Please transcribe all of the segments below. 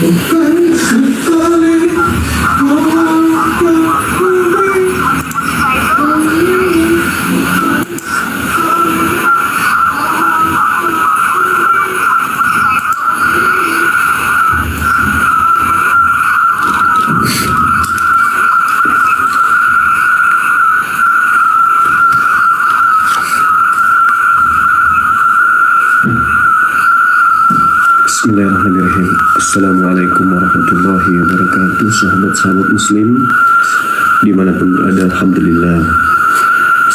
bukan sekali Bismillahirrahmanirrahim. Assalamualaikum warahmatullahi wabarakatuh. Sahabat-sahabat muslim dimanapun berada, alhamdulillah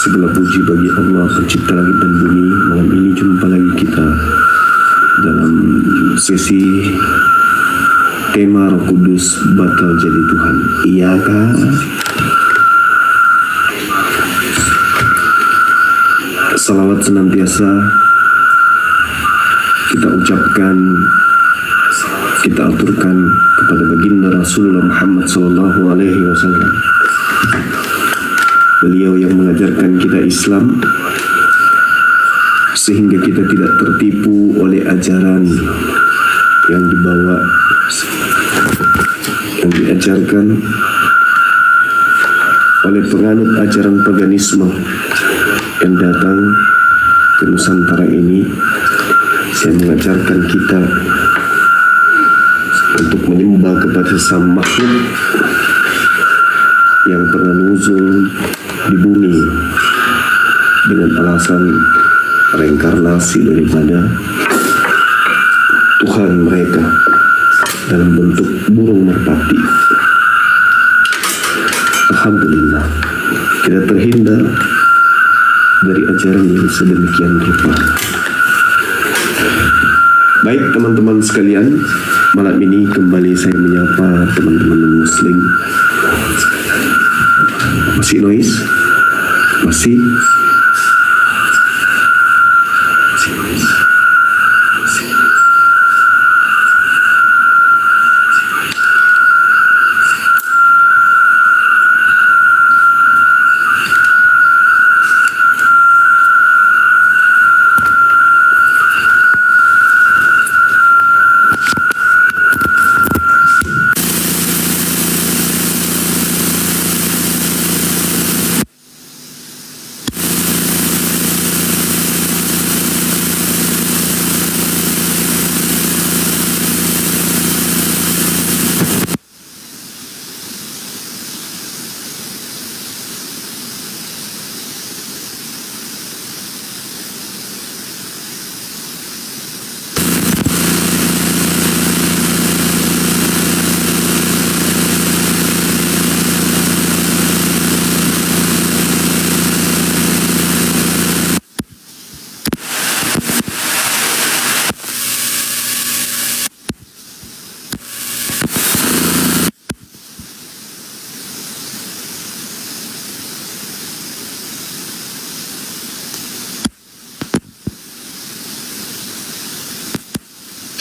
segala puji bagi Allah pencipta langit dan bumi. Malam ini jumpa lagi kita dalam sesi tema Roh Kudus batal jadi Tuhan. Iya kah? Salawat senantiasa kita ucapkan, kita aturkan kepada baginda Rasulullah Muhammad SAW. Beliau yang mengajarkan kita Islam sehingga kita tidak tertipu oleh ajaran yang diajarkan oleh penganut ajaran paganisme yang datang ke Nusantara ini, yang mengajarkan kita untuk menyembah kepada sang makhluk yang pernah nuzul di bumi dengan alasan reinkarnasi daripada Tuhan mereka dalam bentuk burung merpati. Alhamdulillah kita terhindar dari ajaran yang sedemikian rupa. Baik teman-teman sekalian, malam ini kembali saya menyapa teman-teman muslim. Masih noise? Masih?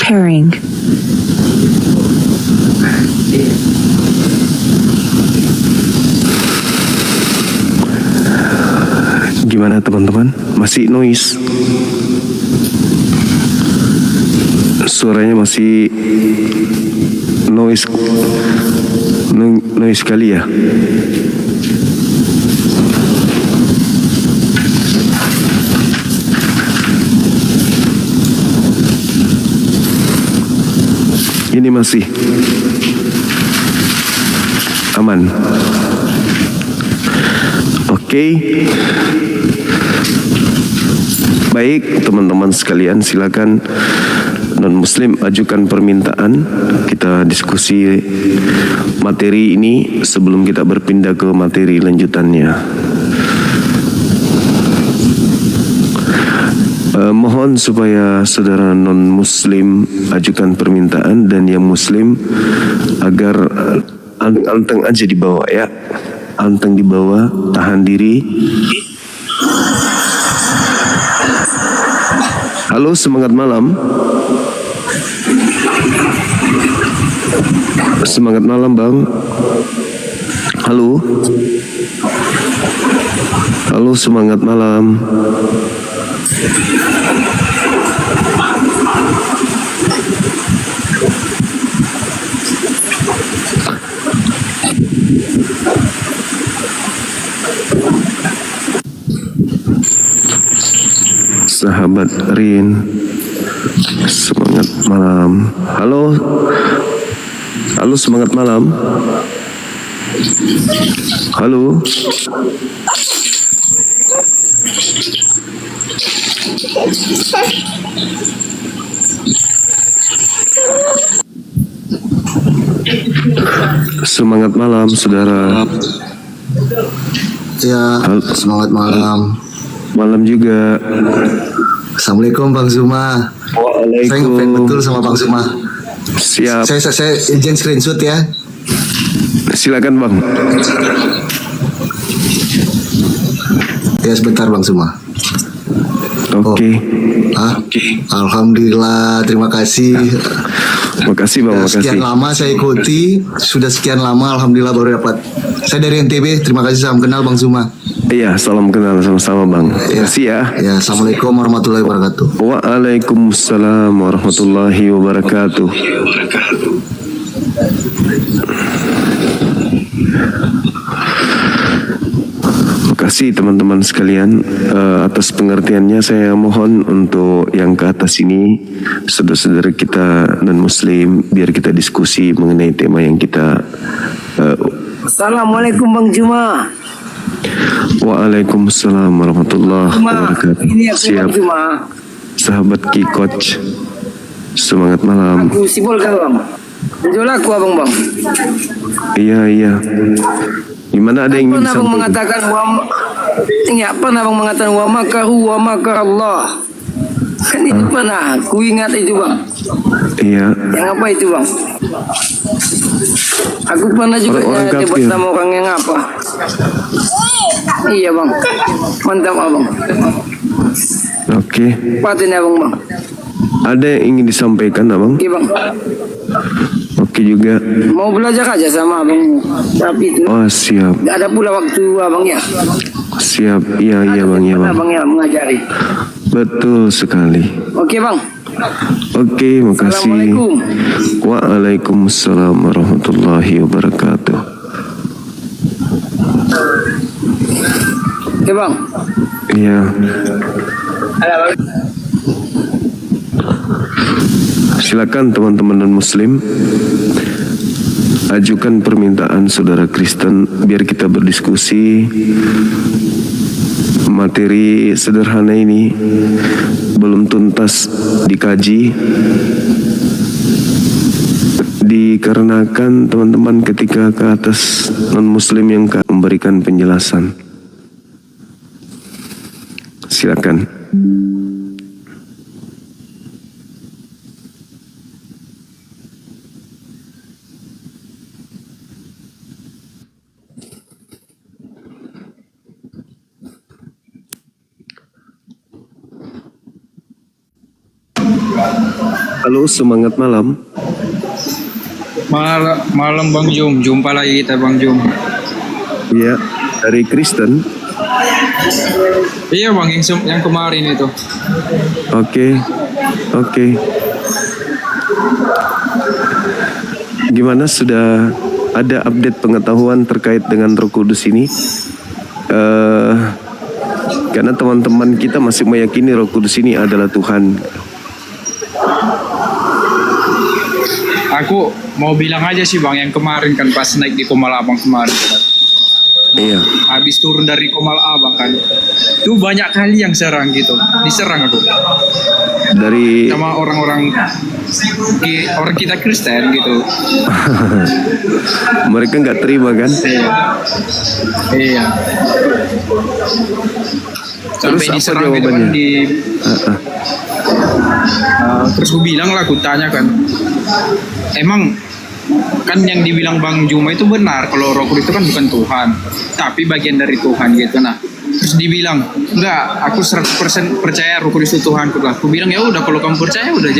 Pairing. Gimana teman-teman? Masih noise? Suaranya masih noise kali ya? Ini masih aman. Oke. Baik teman-teman sekalian, silakan non-muslim ajukan permintaan. Kita diskusi materi ini sebelum kita berpindah ke materi lanjutannya. Mohon supaya saudara non-muslim ajukan permintaan, dan yang muslim agar anteng aja di bawah ya. Anteng di bawah, tahan diri. Halo, semangat malam. Semangat malam Bang. Halo. Halo, semangat malam. sahabat Rin, semangat malam. Halo, halo, semangat malam. Halo. Semangat malam, saudara. Ya, semangat malam. Malam juga. Assalamualaikum Bang Zuma. Saya ngefans betul sama Bang Zuma. Siap. Saya izin screenshot ya. Silakan Bang. Ya sebentar Bang Zuma. Oke. Alhamdulillah, terima kasih. Makasih Bang, makasih. Sekian lama saya ikuti, sudah sekian lama alhamdulillah baru dapat. Saya dari NTB, terima kasih, salam kenal Bang Zuma. Iya, salam kenal sama-sama Bang. Makasih ya. Ya, assalamualaikum warahmatullahi wabarakatuh. Waalaikumsalam warahmatullahi wabarakatuh. Makasih teman-teman sekalian atas pengertiannya. Saya mohon untuk yang ke atas ini, saudara-saudara kita non muslim, biar kita diskusi mengenai tema yang kita Assalamualaikum Bang Juma. Waalaikumsalam warahmatullahi wabarakatuh. Ini aku Siap. Bang Juma. Sahabat Ki Coach, semangat malam. Aku sibol kan Bang. Jual aku abang Bang. Iya. Gimana, ada yang ingin Pernah Bang disampaikan? mengatakan pernah Bang mengatakan wa makaru wa makar Allah. Kan itu pernah. Ku ingat itu Bang. Iya. Yang apa itu Bang? Aku pernah juga Orang-orang debat kafir. sama orang yang apa? Iya Bang. Mantap Abang. Oke. Patin Abang Bang. Ada yang ingin disampaikan Abang? Oke Bang. Oke juga. Mau belajar aja sama Abang. Tapi itu Oh siap. ada pula waktu Abang ya. Siap. Iya Bang, iya Bang. Abang ya mengajari. Betul sekali. Oke Bang. Oke, makasih. Assalamualaikum. Waalaikumsalam warahmatullahi wabarakatuh. Oke Bang. Iya. Silakan teman-teman non muslim, ajukan permintaan saudara Kristen biar kita berdiskusi. Materi sederhana ini belum tuntas dikaji, dikarenakan teman-teman ketika ke atas non muslim yang memberikan penjelasan. Silakan. Halo, semangat malam. Malam Bang Jum, jumpa lagi kita Bang Jum. Iya, dari Kristen. Iya Bang, yang kemarin itu. Oke. Gimana, sudah ada update pengetahuan terkait dengan Roh Kudus ini? Karena teman-teman kita masih meyakini Roh Kudus ini adalah Tuhan. Aku mau bilang aja sih Bang, yang kemarin kan pas naik di Komal Abang kemarin kan. Iya. Habis turun dari Komal Abang kan, tuh banyak kali yang serang gitu, diserang aku Dari sama orang kita Kristen gitu. mereka nggak terima kan? Iya. Terus Sampai apa diserang gitu jawabannya? kan terus gue bilang lah, aku tanya kan, emang kan yang dibilang Bang Juma itu benar kalau Roh Kudus itu kan bukan Tuhan, tapi bagian dari Tuhan gitu. Nah, terus dibilang enggak, aku 100% percaya Roh Kudus itu Tuhan. Aku bilang ya udah, kalau kamu percaya udah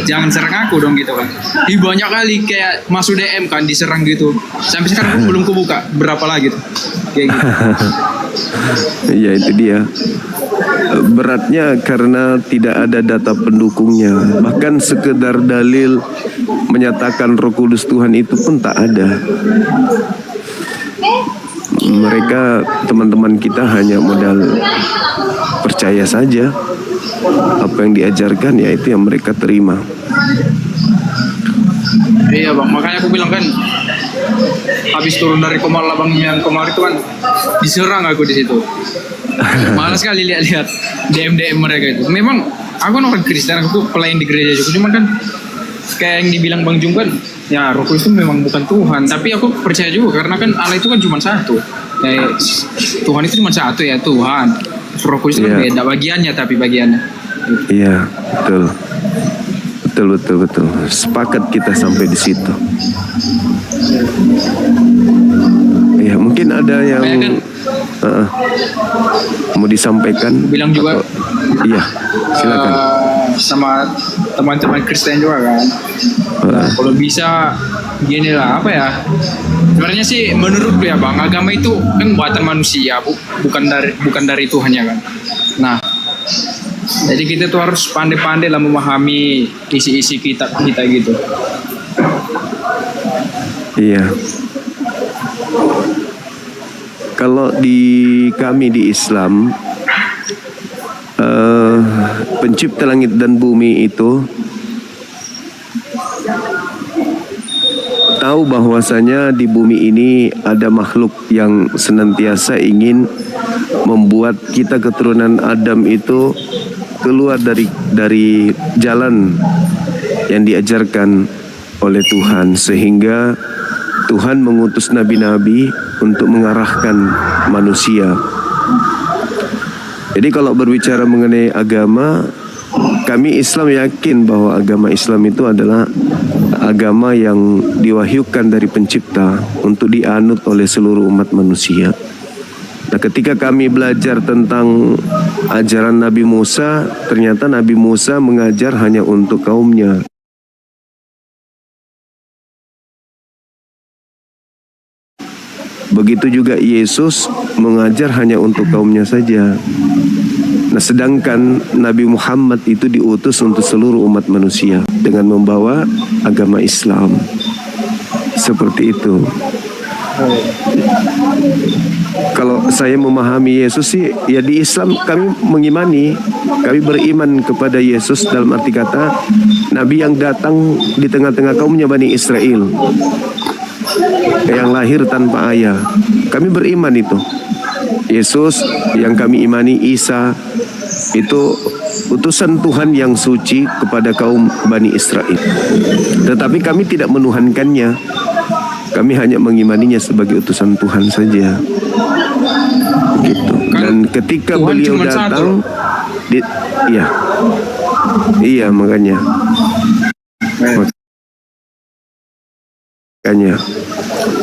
jangan serang aku dong gitu kan. Di banyak kali kayak masuk DM kan diserang gitu, sampai sekarang belum kubuka berapa lagi tuh kayak gitu. Ya itu dia. Beratnya karena tidak ada data pendukungnya. Bahkan sekedar dalil menyatakan Roh Kudus Tuhan itu pun tak ada. Mereka, teman-teman kita, hanya modal percaya saja. apa yang diajarkan ya itu yang mereka terima. Iya bang, makanya aku bilang kan, habis turun dari Komar Labang yang kemarin itu kan diserang aku di situ. Malas sekali lihat-lihat DM mereka itu. Memang aku kan orang Kristen, aku pelayan di gereja juga. Cuman kan kayak yang dibilang Bang Jung kan, ya Roh Kudus itu memang bukan Tuhan. Tapi aku percaya juga karena kan Allah itu kan cuma satu. Tuhan itu cuma satu ya, Tuhan. Roh Kudus itu Iya. beda bagiannya, tapi bagiannya. Iya, betul. Sepakat kita sampai di situ. Ya, mungkin ada yang Kayak kan, mau disampaikan. bilang juga. Iya, silakan. Sama teman-teman Kristen juga kan. Kalau bisa gini lah, apa ya, sebenarnya sih menurut ya bang, agama itu kan buatan manusia, bukan dari Tuhan ya kan. Nah, jadi kita tuh harus pandai-pandai lah memahami isi-isi kitab kita gitu. Iya. Kalau kami di Islam, pencipta langit dan bumi itu tahu bahwasanya di bumi ini ada makhluk yang senantiasa ingin membuat kita keturunan Adam itu keluar dari jalan yang diajarkan oleh Tuhan, sehingga Tuhan mengutus nabi-nabi untuk mengarahkan manusia. Jadi kalau berbicara mengenai agama, kami Islam yakin bahwa agama Islam itu adalah agama yang diwahyukan dari pencipta untuk dianut oleh seluruh umat manusia. Nah, ketika kami belajar tentang ajaran Nabi Musa, ternyata Nabi Musa mengajar hanya untuk kaumnya. Begitu juga Yesus mengajar hanya untuk kaumnya saja. Nah, sedangkan Nabi Muhammad itu diutus untuk seluruh umat manusia dengan membawa agama Islam. Seperti itu. Kalau saya memahami Yesus sih, ya di Islam kami beriman kepada Yesus dalam arti kata Nabi yang datang di tengah-tengah kaumnya Bani Israel, yang lahir tanpa ayah. Kami beriman itu. Yesus yang kami imani, Isa, itu utusan Tuhan yang suci kepada kaum Bani Israel. Tetapi kami tidak menuhankannya. Kami hanya mengimaninya sebagai utusan Tuhan saja. Gitu. Dan ketika Tuhan beliau cuma datang, iya makanya.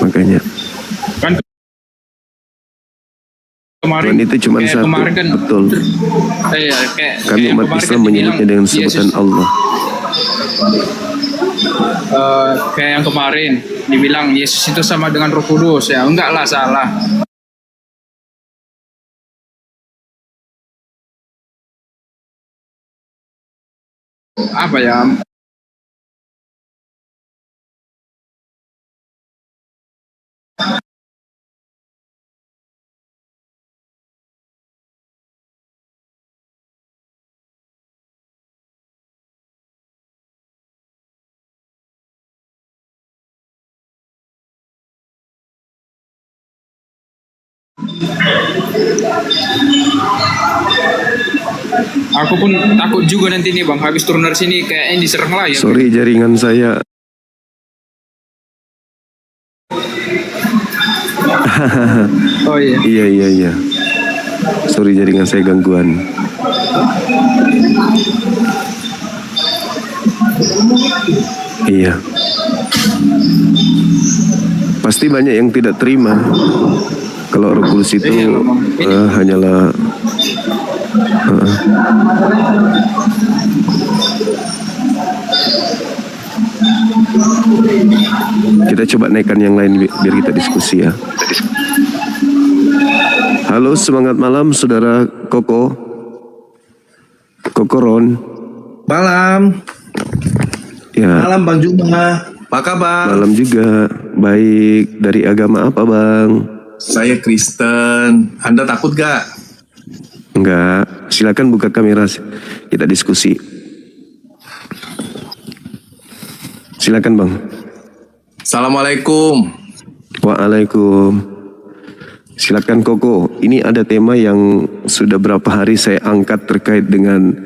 Makanya. Kan kemarin Tuhan itu cuma satu, kemarin kan, betul. Iya, Kami kayak umat kemarin Islam kan menyebutnya dibilang dengan sebutan Yesus, Allah. kayak yang kemarin dibilang Yesus itu sama dengan Roh Kudus, ya enggak lah, salah. Apa ya? Aku pun takut juga nanti nih bang, habis turun dari sini kayaknya diserang lagi. Sorry jaringan saya. Oh iya. Iya. Sorry jaringan saya gangguan. Iya. Pasti banyak yang tidak terima kalau Roh Kudus itu hanyalah kita coba naikkan yang lain biar kita diskusi ya. Halo, semangat malam saudara Koko Ron. Malam, Ya, malam Bang Juma. Apa kabar? malam juga. Baik, dari agama apa Bang? Saya Kristen. Anda takut gak? Enggak, Silakan buka kamera, kita diskusi. Silakan Bang. Assalamualaikum. Waalaikum. Silakan Koko. Ini ada tema yang sudah berapa hari saya angkat terkait dengan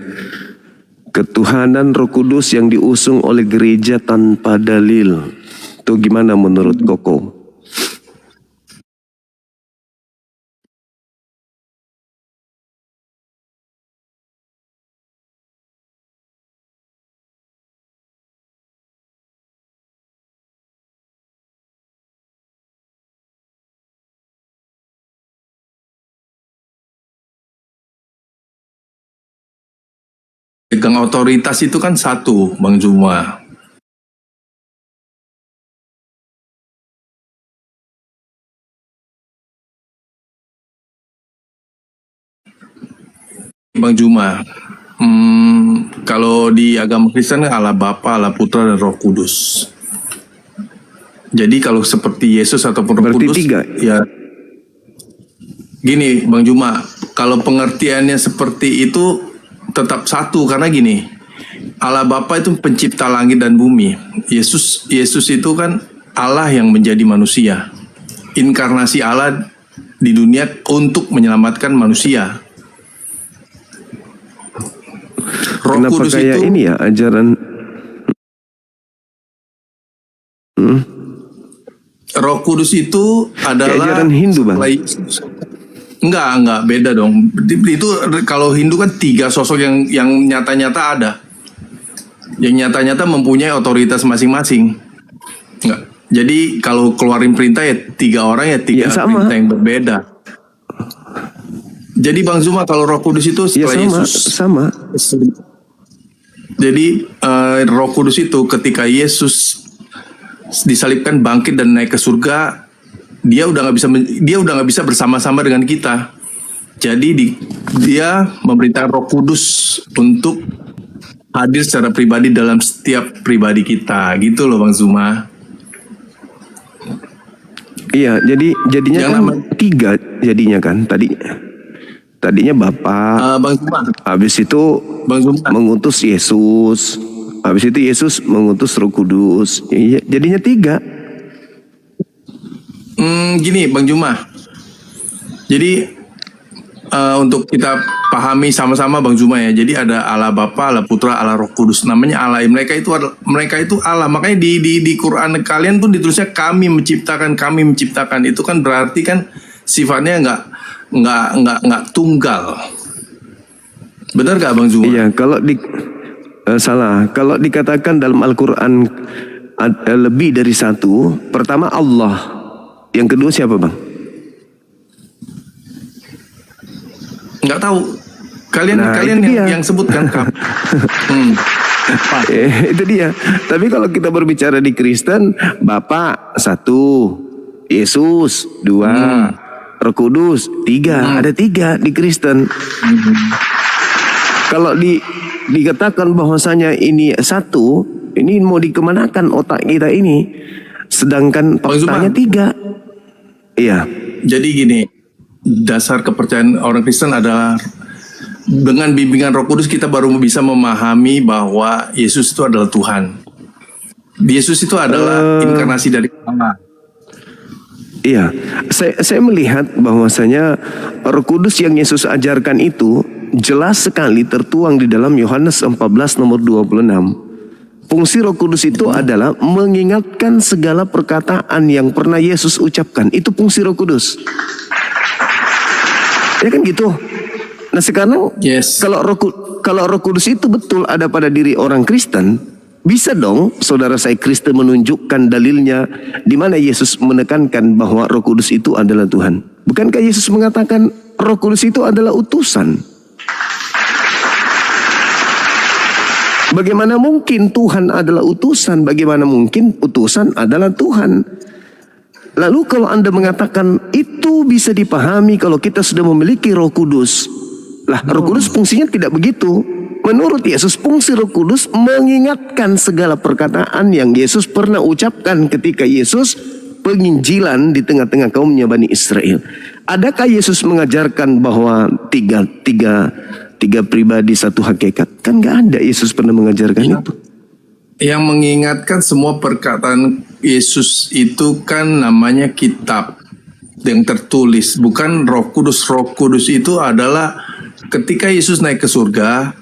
ketuhanan Roh Kudus yang diusung oleh gereja tanpa dalil. Itu gimana menurut Koko? Pegang otoritas itu kan satu, Bang Juma. Bang Juma, kalau di agama Kristen Allah Bapa, Allah Putra, dan Roh Kudus. Jadi kalau seperti Yesus ataupun Roh Berarti Kudus, tiga. ya gini Bang Juma, kalau pengertiannya seperti itu tetap satu, karena gini, Allah Bapa itu pencipta langit dan bumi. Yesus itu kan Allah yang menjadi manusia, inkarnasi Allah di dunia untuk menyelamatkan manusia. Roh Kenapa Kudus kayak itu ini ya ajaran? Roh Kudus itu adalah ajaran Hindu, Bang. Enggak, beda dong. Itu kalau Hindu kan 3 sosok yang nyata-nyata ada. Yang nyata-nyata mempunyai otoritas masing-masing. Enggak. Jadi kalau keluarin perintah ya 3 orang ya 3 Ya, sama. perintah yang berbeda. Jadi Bang Zuma, kalau Roh Kudus itu Ya setelah sama. Yesus. Jadi Roh Kudus itu ketika Yesus disalibkan, bangkit dan naik ke surga, dia udah nggak bisa bersama-sama dengan kita. Jadi dia memerintahkan Roh Kudus untuk hadir secara pribadi dalam setiap pribadi kita, gitu loh Bang Zuma. Iya, jadinya Yang kan nama- 3 jadinya kan tadinya Bapa, Bang Zuma, habis itu Bang Zuma. mengutus Yesus, habis itu Yesus mengutus Roh Kudus. Iya, jadinya 3. Gini Bang Juma, jadi untuk kita pahami sama-sama Bang Juma ya. Jadi ada Allah Bapa, Allah Putra, Allah Roh Kudus. Namanya Allah. Mereka itu Allah. Makanya di Quran kalian pun ditulisnya kami menciptakan. Itu kan berarti kan sifatnya nggak tunggal. Benar gak Bang Juma? Iya, kalau salah. Kalau dikatakan dalam Al-Qur'an lebih dari 1, pertama Allah. Yang kedua siapa, Bang? Nggak tahu. Kalian Nah, kalian itu dia. yang sebutkan kami. Itu dia. Tapi kalau kita berbicara di Kristen, Bapa 1, Yesus 2, Roh Kudus 3. Ada 3 di Kristen. Kalau dikatakan bahwasanya ini 1, ini mau dikemanakan otak kita ini? Sedangkan Bang Zuma. faktanya 3. Iya. Jadi gini, dasar kepercayaan orang Kristen adalah dengan bimbingan Roh Kudus kita baru bisa memahami bahwa Yesus itu adalah Tuhan. Yesus itu adalah inkarnasi dari Allah. Iya, saya melihat bahwasanya Roh Kudus yang Yesus ajarkan itu jelas sekali tertuang di dalam Yohanes 14 nomor 26. Fungsi Roh Kudus itu adalah mengingatkan segala perkataan yang pernah Yesus ucapkan. Itu fungsi Roh Kudus. Ya kan gitu. Nah sekarang Yes. kalau Roh Kudus itu betul ada pada diri orang Kristen, bisa dong saudara saya Kristen menunjukkan dalilnya di mana Yesus menekankan bahwa Roh Kudus itu adalah Tuhan. Bukankah Yesus mengatakan Roh Kudus itu adalah utusan? Bagaimana mungkin Tuhan adalah utusan? Bagaimana mungkin utusan adalah Tuhan? Lalu kalau Anda mengatakan itu bisa dipahami kalau kita sudah memiliki Roh Kudus. Lah, Roh Kudus fungsinya tidak begitu. Menurut Yesus, fungsi Roh Kudus mengingatkan segala perkataan yang Yesus pernah ucapkan ketika Yesus penginjilan di tengah-tengah kaumnya Bani Israel. Adakah Yesus mengajarkan bahwa tiga 3 pribadi satu hakikat. Kan nggak ada, Yesus pernah mengajarkan itu. Yang mengingatkan semua perkataan Yesus itu kan namanya kitab yang tertulis, bukan Roh Kudus. Roh Kudus itu adalah ketika Yesus naik ke surga,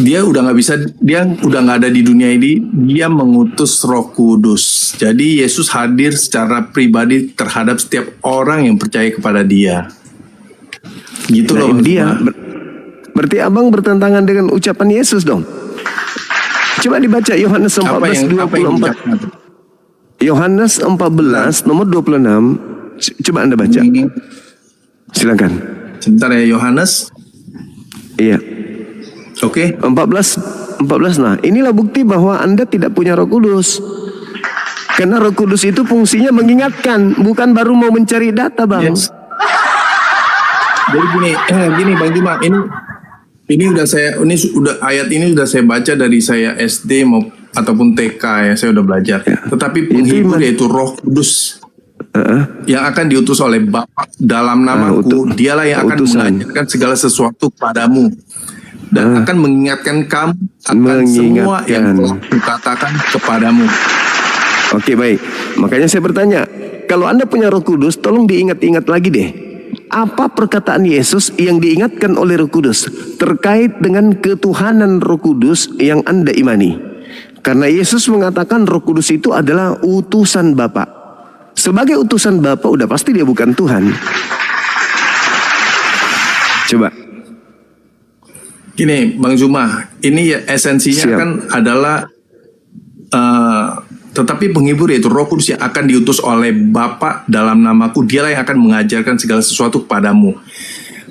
dia udah nggak ada di dunia ini, dia mengutus Roh Kudus. Jadi Yesus hadir secara pribadi terhadap setiap orang yang percaya kepada dia. Gitu Nah, loh Bang dia Zuma. berarti abang bertentangan dengan ucapan Yesus dong. Coba dibaca Yohanes Apa yang 14:24. diucapkan? Yohanes 14 nomor 26. Coba Anda baca. Silakan. Sebentar ya, Yohanes. Iya. Oke. 14. Nah, inilah bukti bahwa Anda tidak punya Roh Kudus. Karena Roh Kudus itu fungsinya mengingatkan, bukan baru mau mencari data, Bang. Yes. Jadi gini Bang Juma, ini udah ayat ini udah saya baca dari saya SD ataupun TK ya, saya udah belajar. Ya. Tetapi penghibur yaitu Roh Kudus yang akan diutus oleh Bapa dalam namaku, dialah yang akan utusan. mengajarkan segala sesuatu kepadamu dan akan mengingatkan kamu akan semua yang telah kukatakan kepadamu. Oke, baik. Makanya saya bertanya, kalau Anda punya Roh Kudus, tolong diingat-ingat lagi deh. Apa perkataan Yesus yang diingatkan oleh Roh Kudus terkait dengan ketuhanan Roh Kudus yang Anda imani? Karena Yesus mengatakan Roh Kudus itu adalah utusan Bapa. Sebagai utusan Bapa udah pasti dia bukan Tuhan. Coba. Gini Bang Zuma, ini ya esensinya Siap. kan adalah tetapi penghibur yaitu Roh Kudus yang akan diutus oleh Bapa dalam namaku, dialah yang akan mengajarkan segala sesuatu kepadamu.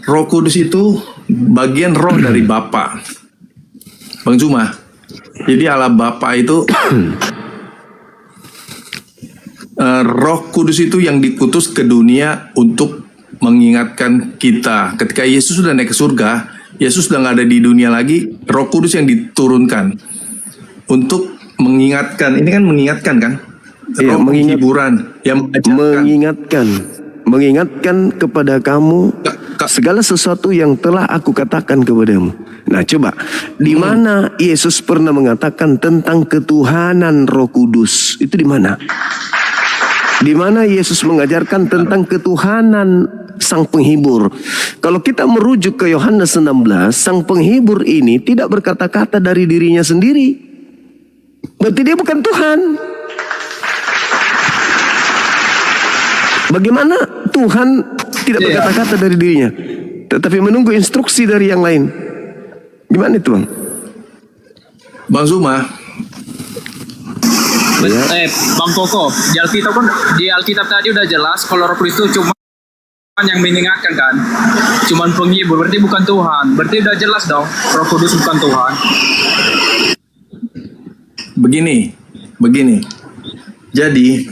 Roh Kudus itu bagian roh dari Bapa, Bang Zuma. Jadi Allah Bapa itu Roh Kudus itu yang dikutus ke dunia untuk mengingatkan kita. Ketika Yesus sudah naik ke surga, Yesus sudah nggak ada di dunia lagi, Roh Kudus yang diturunkan untuk mengingatkan. Ini kan mengingatkan kan? Iya, Roh penghiburan yang mengajarkan. Mengingatkan kepada kamu segala sesuatu yang telah aku katakan kepadamu. Nah, coba di mana Yesus pernah mengatakan tentang ketuhanan Roh Kudus? Itu di mana? Di mana Yesus mengajarkan tentang ketuhanan Sang Penghibur? Kalau kita merujuk ke Yohanes 16, Sang Penghibur ini tidak berkata-kata dari dirinya sendiri. Berarti dia bukan Tuhan. Bagaimana Tuhan tidak berkata-kata dari dirinya, tetapi menunggu instruksi dari yang lain? Gimana itu, Bang? Bang Zuma, Bang Koko, di Alkitab tadi udah jelas kalau Roh Kudus itu cuma yang mengingatkan kan, cuman penghibur, berarti bukan Tuhan. Berarti udah jelas dong Roh Kudus bukan Tuhan. begini. Jadi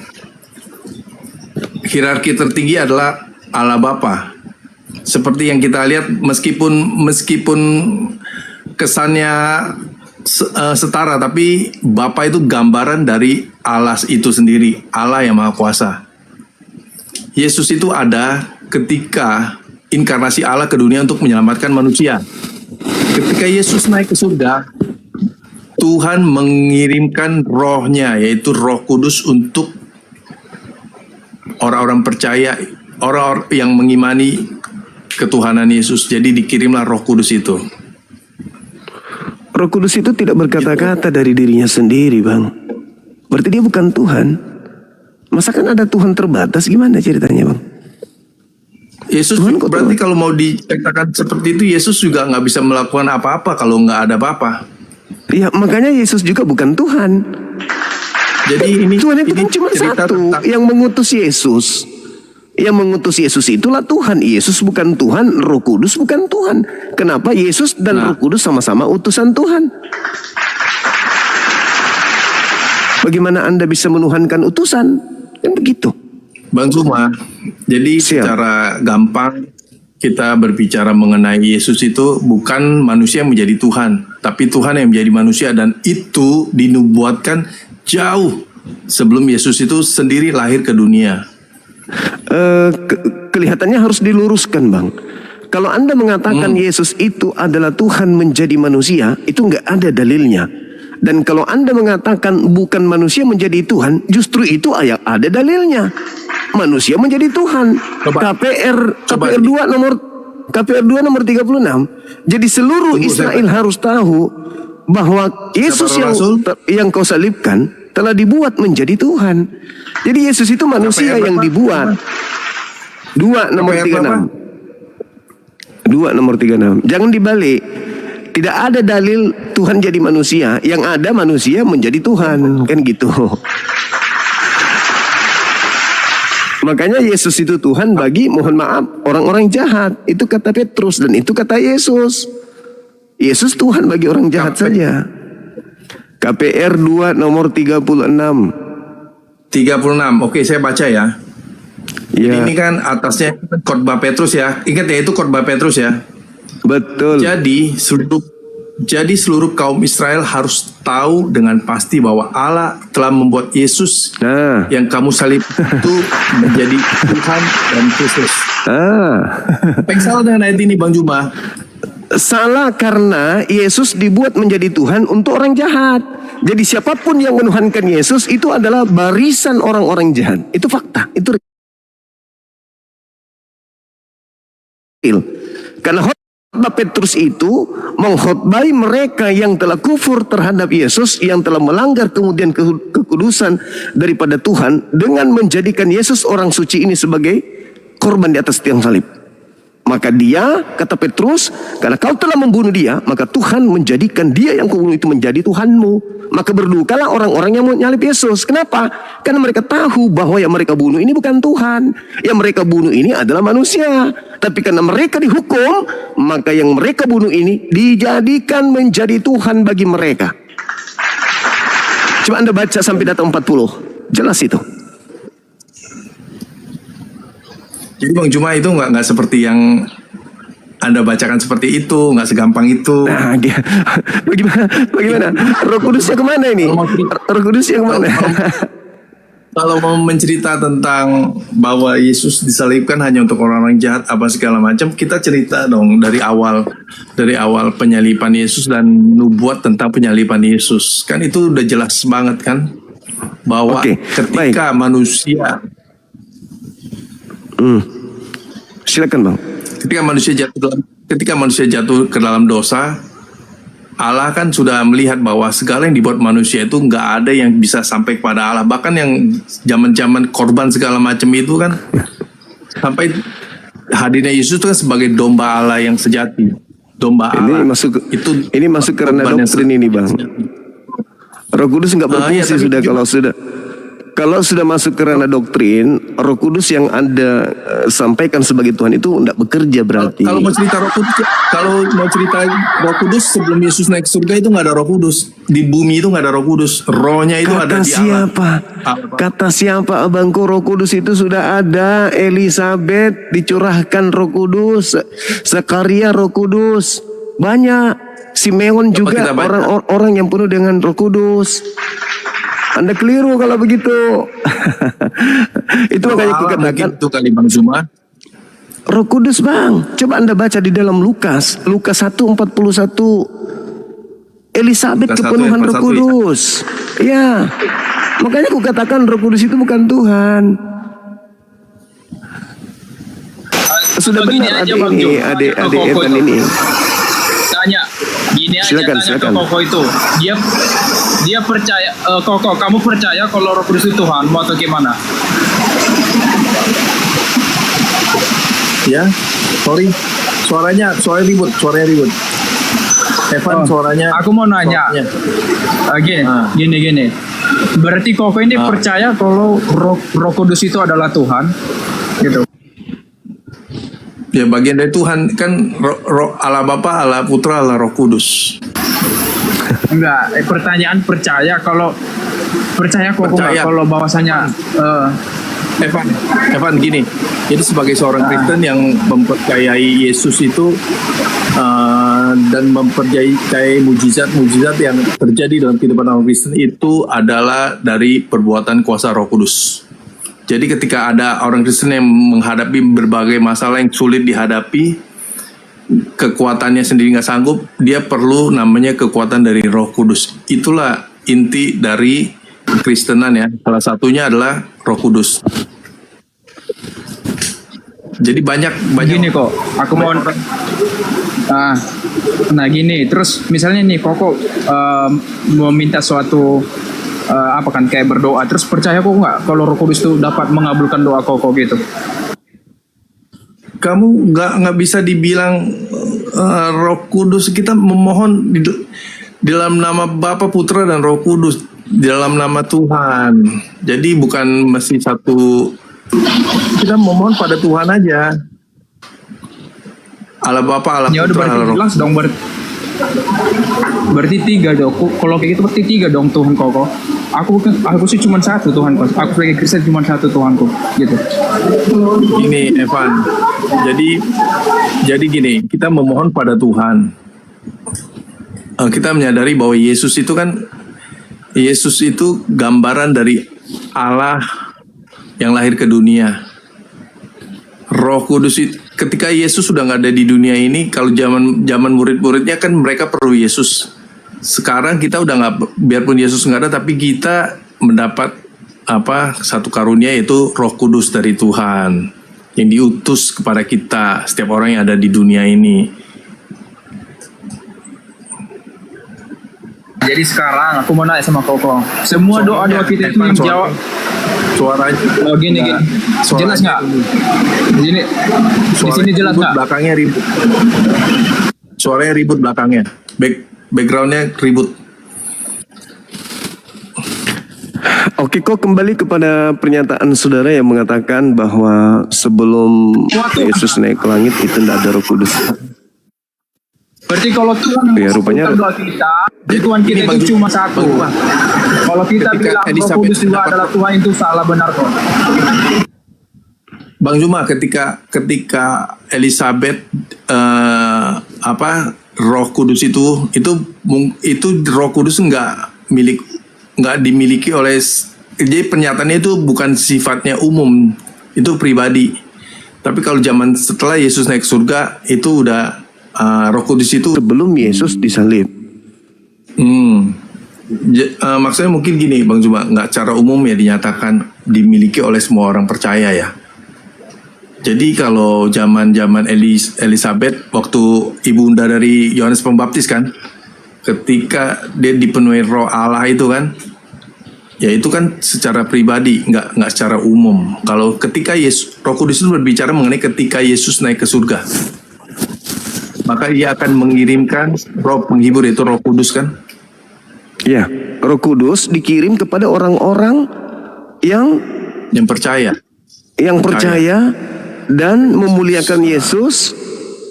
hierarki tertinggi adalah Allah Bapa. Seperti yang kita lihat, meskipun kesannya setara, tapi Bapa itu gambaran dari Allah itu sendiri, Allah yang Maha Kuasa. Yesus itu ada ketika inkarnasi Allah ke dunia untuk menyelamatkan manusia. Ketika Yesus naik ke surga, Tuhan mengirimkan rohnya, yaitu Roh Kudus untuk orang-orang percaya, orang-orang yang mengimani ketuhanan Yesus. Jadi dikirimlah Roh Kudus itu. Roh Kudus itu tidak berkata-kata dari dirinya sendiri, Bang. Berarti dia bukan Tuhan. Masa kan ada Tuhan terbatas? Gimana ceritanya, Bang? Yesus Tuhan kok berarti kalau mau dikatakan seperti itu, Yesus juga nggak bisa melakukan apa-apa kalau nggak ada Bapa. Iya, makanya Yesus juga bukan Tuhan. Jadi Tuhan itu ini kan cuma cerita satu tentang yang mengutus Yesus. Yang mengutus Yesus itulah Tuhan. Yesus bukan Tuhan, Roh Kudus bukan Tuhan. Kenapa Yesus dan Roh Kudus sama-sama utusan Tuhan? Bagaimana Anda bisa menuhankan utusan? Kan begitu. Bang Zuma, jadi Siap. secara gampang kita berbicara mengenai Yesus itu bukan manusia yang menjadi Tuhan, tapi Tuhan yang menjadi manusia, dan itu dinubuatkan jauh sebelum Yesus itu sendiri lahir ke dunia. Kelihatannya harus diluruskan, Bang. Kalau Anda mengatakan Yesus itu adalah Tuhan menjadi manusia, itu nggak ada dalilnya. Dan kalau Anda mengatakan bukan manusia menjadi Tuhan, justru itu ada dalilnya. Manusia menjadi Tuhan. KPR 2 nomor 36. Jadi seluruh Israel harus tahu bahwa Yesus yang kau salibkan telah dibuat menjadi Tuhan. Jadi Yesus itu manusia yang dibuat. 2 nomor 36. 2 nomor 36. Jangan dibalik. Tidak ada dalil Tuhan jadi manusia. Yang ada manusia menjadi Tuhan. Kan gitu. Makanya Yesus itu Tuhan bagi, mohon maaf, orang-orang jahat. Itu kata Petrus dan itu kata Yesus. Yesus Tuhan bagi orang jahat saja. KPR 2 nomor 36. 36. Oke, saya baca ya. Jadi Ya, ini kan atasnya khotbah Petrus ya. Ingat ya, itu khotbah Petrus ya. betul. Jadi seluruh kaum Israel harus tahu dengan pasti bahwa Allah telah membuat Yesus Nah, yang kamu salib itu menjadi Tuhan dan Kristus. Apa yang salah dengan ayat ini, Bang Juma? salah karena Yesus dibuat menjadi Tuhan untuk orang jahat. Jadi siapapun yang menuhankan Yesus itu adalah barisan orang-orang jahat. Itu fakta. Itu real. Karena khotbah Petrus itu mengkhotbai mereka yang telah kufur terhadap Yesus, yang telah melanggar kemudian kekudusan daripada Tuhan dengan menjadikan Yesus orang suci ini sebagai korban di atas tiang salib. Maka dia, kata Petrus, karena kau telah membunuh dia, maka Tuhan menjadikan dia yang kau bunuh itu menjadi Tuhanmu. Maka berdukalah orang-orang yang menyalib Yesus. Kenapa? Karena mereka tahu bahwa yang mereka bunuh ini bukan Tuhan. Yang mereka bunuh ini adalah manusia. Tapi karena mereka dihukum, maka yang mereka bunuh ini dijadikan menjadi Tuhan bagi mereka. Coba Anda baca sampai data 40. Jelas itu. Jadi Bang Juma itu nggak seperti yang Anda bacakan seperti itu, nggak segampang itu. Nah, bagaimana? Roh Kudusnya kemana ini? Roh Kudusnya kemana? Kalau mau mencerita tentang bahwa Yesus disalibkan hanya untuk orang-orang jahat apa segala macam, kita cerita dong dari awal penyaliban Yesus dan nubuat tentang penyaliban Yesus. Kan itu udah jelas banget kan bahwa Oke, ketika manusia Silakan Bang. ketika manusia jatuh ke dalam dosa, Allah kan sudah melihat bahwa segala yang dibuat manusia itu nggak ada yang bisa sampai kepada Allah. Bahkan yang zaman-zaman korban segala macam itu kan sampai hadirnya Yesus itu kan sebagai domba Allah yang sejati. Domba Allah. Ini masuk ke ranah doktrin ini Bang. Roh Kudus nggak berfungsi sudah kalau sudah masuk ke ranah doktrin, Roh Kudus yang Anda sampaikan sebagai Tuhan itu tidak bekerja berarti. Kalau mau cerita Roh Kudus sebelum Yesus naik ke surga itu nggak ada Roh Kudus. Di bumi itu nggak ada Roh Kudus. Rohnya itu ada di Allah. Kata siapa abangku, Roh Kudus itu sudah ada. Elizabeth dicurahkan Roh Kudus, Zakaria Roh Kudus, banyak. Simeon juga orang-orang yang penuh dengan Roh Kudus. Anda keliru kalau begitu. Itu makanya kukatakan itu kali Bang Zuma. Roh Kudus Bang. Coba Anda baca di dalam Lukas 1:41. Elizabeth kepenuhan Roh Kudus. Ya. Makanya kukatakan Roh Kudus itu bukan Tuhan. Sudah benar adik Evan ini. Tanya, gini aja Silakan. ke Koko itu. Dia percaya, Koko, kamu percaya kalau Roh Kudus itu Tuhan, atau gimana? Ya, suaranya ribut. Evan suaranya. Aku mau nanya. Gini. Berarti Koko ini percaya kalau Roh Kudus itu adalah Tuhan, gitu. Ya bagian dari Tuhan kan Allah Bapa, Allah Putra, Allah Roh Kudus. Enggak, pertanyaan percaya Koko enggak kalau bahwasanya Evan gini. Jadi sebagai seorang Kristen yang mempercayai Yesus itu dan mempercayai mujizat-mujizat yang terjadi dalam kehidupan orang Kristen itu adalah dari perbuatan kuasa Roh Kudus. Jadi ketika ada orang Kristen yang menghadapi berbagai masalah yang sulit dihadapi, kekuatannya sendiri nggak sanggup, dia perlu namanya kekuatan dari Roh Kudus. Itulah inti dari Kristenan ya. Salah satunya adalah Roh Kudus. Jadi banyak Gini kok, aku mau nah gini, terus misalnya nih Koko mau minta suatu apa kan kayak berdoa, terus percaya kok nggak kalau Roh Kudus itu dapat mengabulkan doa Koko gitu? kamu nggak bisa dibilang Roh Kudus. Kita memohon di dalam nama Bapa, Putra dan Roh Kudus, di dalam nama Tuhan. Jadi bukan mesti satu. Kita memohon pada Tuhan aja. Allah Bapa, Allah Ya udah Putra, berarti Allah Roh. jelas dong berarti 3 dong. Kalau kayak gitu berarti 3 dong Tuhan Koko. Aku sih cuma satu Tuhan kok. Aku sebagai Kristen cuma satu Tuhanku gitu. Gini Evan, jadi gini, kita memohon pada Tuhan. Kita menyadari bahwa Yesus itu gambaran dari Allah yang lahir ke dunia. Roh Kudus itu, ketika Yesus sudah nggak ada di dunia ini, kalau zaman murid-muridnya kan mereka perlu Yesus. Sekarang kita udah nggak, biarpun Yesus nggak ada, tapi kita mendapat satu karunia, yaitu Roh Kudus dari Tuhan yang diutus kepada kita, setiap orang yang ada di dunia ini. Jadi sekarang aku mau nanya sama Koko. Semua doa-doa kita itu yang jawab. Suaranya. Oh gini. Jelas nggak? Di sini jelas nggak? Belakangnya ribut. Suaranya ribut belakangnya. Backgroundnya ribut. Oke, kok kembali kepada pernyataan saudara yang mengatakan bahwa sebelum Yesus naik ke langit itu tidak ada Roh Kudus. Berarti kalau Tuhan Ya, rupanya- doa kita, Tuhan kita itu cuma satu. Kalau kita Ketika bilang Roh Elizabeth Kudus juga mendapat- adalah Tuhan, itu salah benar kok. Bang Zuma, ketika Elizabeth Roh Kudus itu Roh Kudus nggak dimiliki oleh, jadi pernyataannya itu bukan sifatnya umum, itu pribadi. Tapi kalau zaman setelah Yesus naik ke surga itu udah Roh Kudus itu Sebelum Yesus disalib. maksudnya mungkin gini Bang Zuma, nggak secara umum ya dinyatakan dimiliki oleh semua orang percaya ya. Jadi kalau zaman Elizabeth, waktu ibunda dari Yohanes Pembaptis kan, ketika dia dipenuhi Roh Allah itu kan, ya itu kan secara pribadi, nggak secara umum. Kalau ketika Roh Kudus itu berbicara mengenai ketika Yesus naik ke surga, maka ia akan mengirimkan Roh penghibur, itu Roh Kudus kan. Ya, Roh Kudus dikirim kepada orang-orang yang Yang percaya dan memuliakan Yesus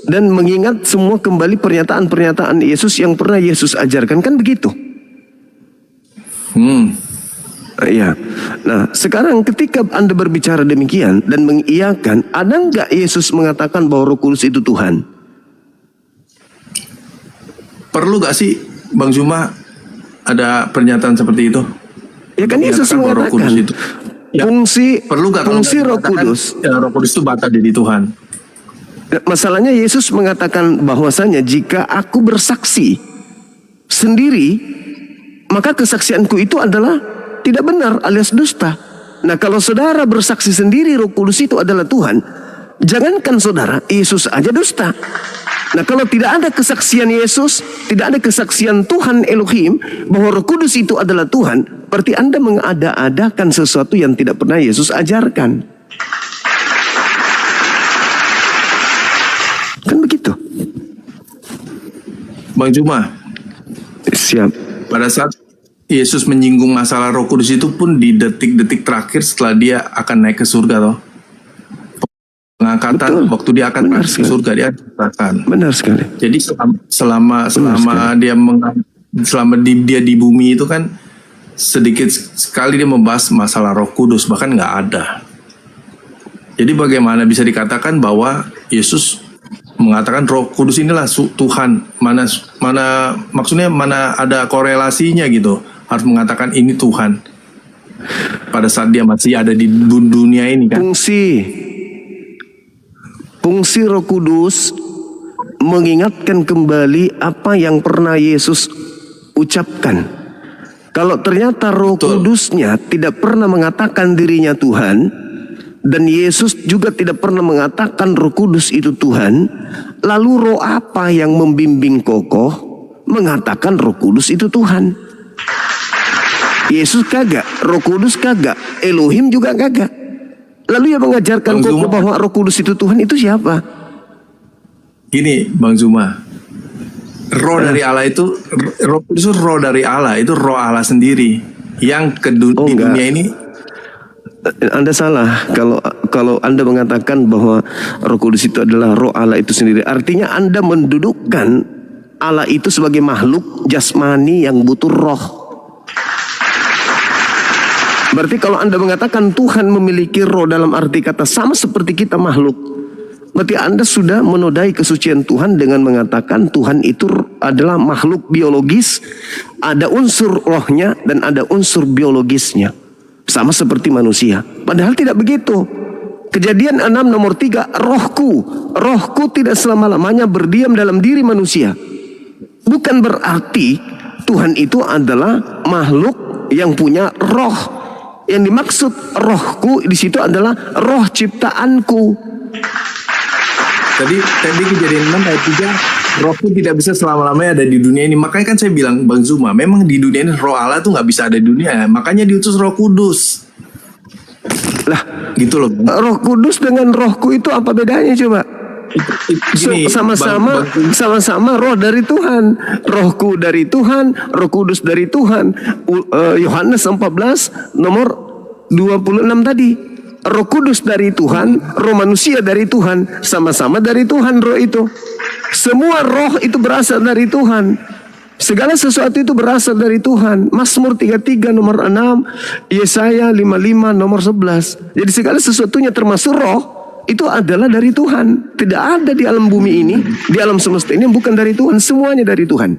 dan mengingat semua kembali pernyataan-pernyataan Yesus yang pernah Yesus ajarkan, kan begitu? Ya. Nah, sekarang ketika Anda berbicara demikian dan mengiyakan, ada nggak Yesus mengatakan bahwa Roh Kudus itu Tuhan? Perlu gak sih Bang Zuma ada pernyataan seperti itu? Ya kan Yesus Menyatakan bahwa Roh Kudus mengatakan itu. Ya, perlu gak kalau fungsi Roh mengatakan, Kudus. Roh Kudus itu bata jadi Tuhan? Masalahnya Yesus mengatakan bahwasanya jika aku bersaksi sendiri, maka kesaksianku itu adalah tidak benar alias dusta. Nah, kalau saudara bersaksi sendiri Roh Kudus itu adalah Tuhan, jangankan saudara, Yesus aja dusta. Nah, kalau tidak ada kesaksian Yesus, tidak ada kesaksian Tuhan Elohim bahwa Roh Kudus itu adalah Tuhan, berarti Anda mengada-adakan sesuatu yang tidak pernah Yesus ajarkan. Kan begitu? Bang Zuma, Siap. pada saat Yesus menyinggung masalah Roh Kudus itu pun di detik-detik terakhir setelah dia akan naik ke surga toh. Pengangkatan, Betul. waktu dia akan Benar naik ke sekali. surga, dia katakan. Benar sekali. Jadi selama dia di bumi itu kan sedikit sekali dia membahas masalah Roh Kudus, bahkan nggak ada. Jadi bagaimana bisa dikatakan bahwa Yesus mengatakan Roh Kudus inilah Tuhan? Maksudnya mana ada korelasinya gitu? Harus mengatakan ini Tuhan pada saat dia masih ada di dunia ini kan? Fungsi Roh Kudus mengingatkan kembali apa yang pernah Yesus ucapkan. Kalau ternyata Roh Kudusnya tidak pernah mengatakan dirinya Tuhan, dan Yesus juga tidak pernah mengatakan Roh Kudus itu Tuhan, lalu roh apa yang membimbing kokoh mengatakan Roh Kudus itu Tuhan? Yesus kagak, Roh Kudus kagak, Elohim juga kagak. Lalu yang mengajarkan kokoh bahwa Roh Kudus itu Tuhan itu siapa? Gini Bang Zuma, roh dari Allah itu, Roh Kudus itu roh dari Allah, itu roh Allah sendiri yang di dunia ini. Anda salah kalau Anda mengatakan bahwa Roh Kudus itu adalah roh Allah itu sendiri. Artinya Anda mendudukkan Allah itu sebagai makhluk jasmani yang butuh roh. Berarti kalau Anda mengatakan Tuhan memiliki roh dalam arti kata sama seperti kita makhluk, berarti Anda sudah menodai kesucian Tuhan dengan mengatakan Tuhan itu adalah makhluk biologis, ada unsur rohnya dan ada unsur biologisnya. Sama seperti manusia. Padahal tidak begitu. Kejadian 6 nomor 3, rohku tidak selama-lamanya berdiam dalam diri manusia. Bukan berarti Tuhan itu adalah makhluk yang punya roh. Yang dimaksud rohku di situ adalah roh ciptaanku. Tadi kejadian 6 ayat 3, rohku tidak bisa selama-lamanya ada di dunia ini. Makanya kan saya bilang Bang Zuma, memang di dunia ini roh Allah tuh nggak bisa ada di dunia. Makanya diutus Roh Kudus. Lah, gitu loh. Roh Kudus dengan rohku itu apa bedanya coba? Sama-sama roh dari Tuhan. Rohku dari Tuhan, Roh Kudus dari Tuhan. Yohanes 14 nomor 26 tadi. Roh Kudus dari Tuhan, roh manusia dari Tuhan, sama-sama dari Tuhan roh itu. Semua roh itu berasal dari Tuhan. Segala sesuatu itu berasal dari Tuhan. Mazmur 33 nomor 6, Yesaya 55 nomor 11. Jadi segala sesuatunya termasuk roh itu adalah dari Tuhan. Tidak ada di alam bumi ini, di alam semesta ini yang bukan dari Tuhan. Semuanya dari Tuhan.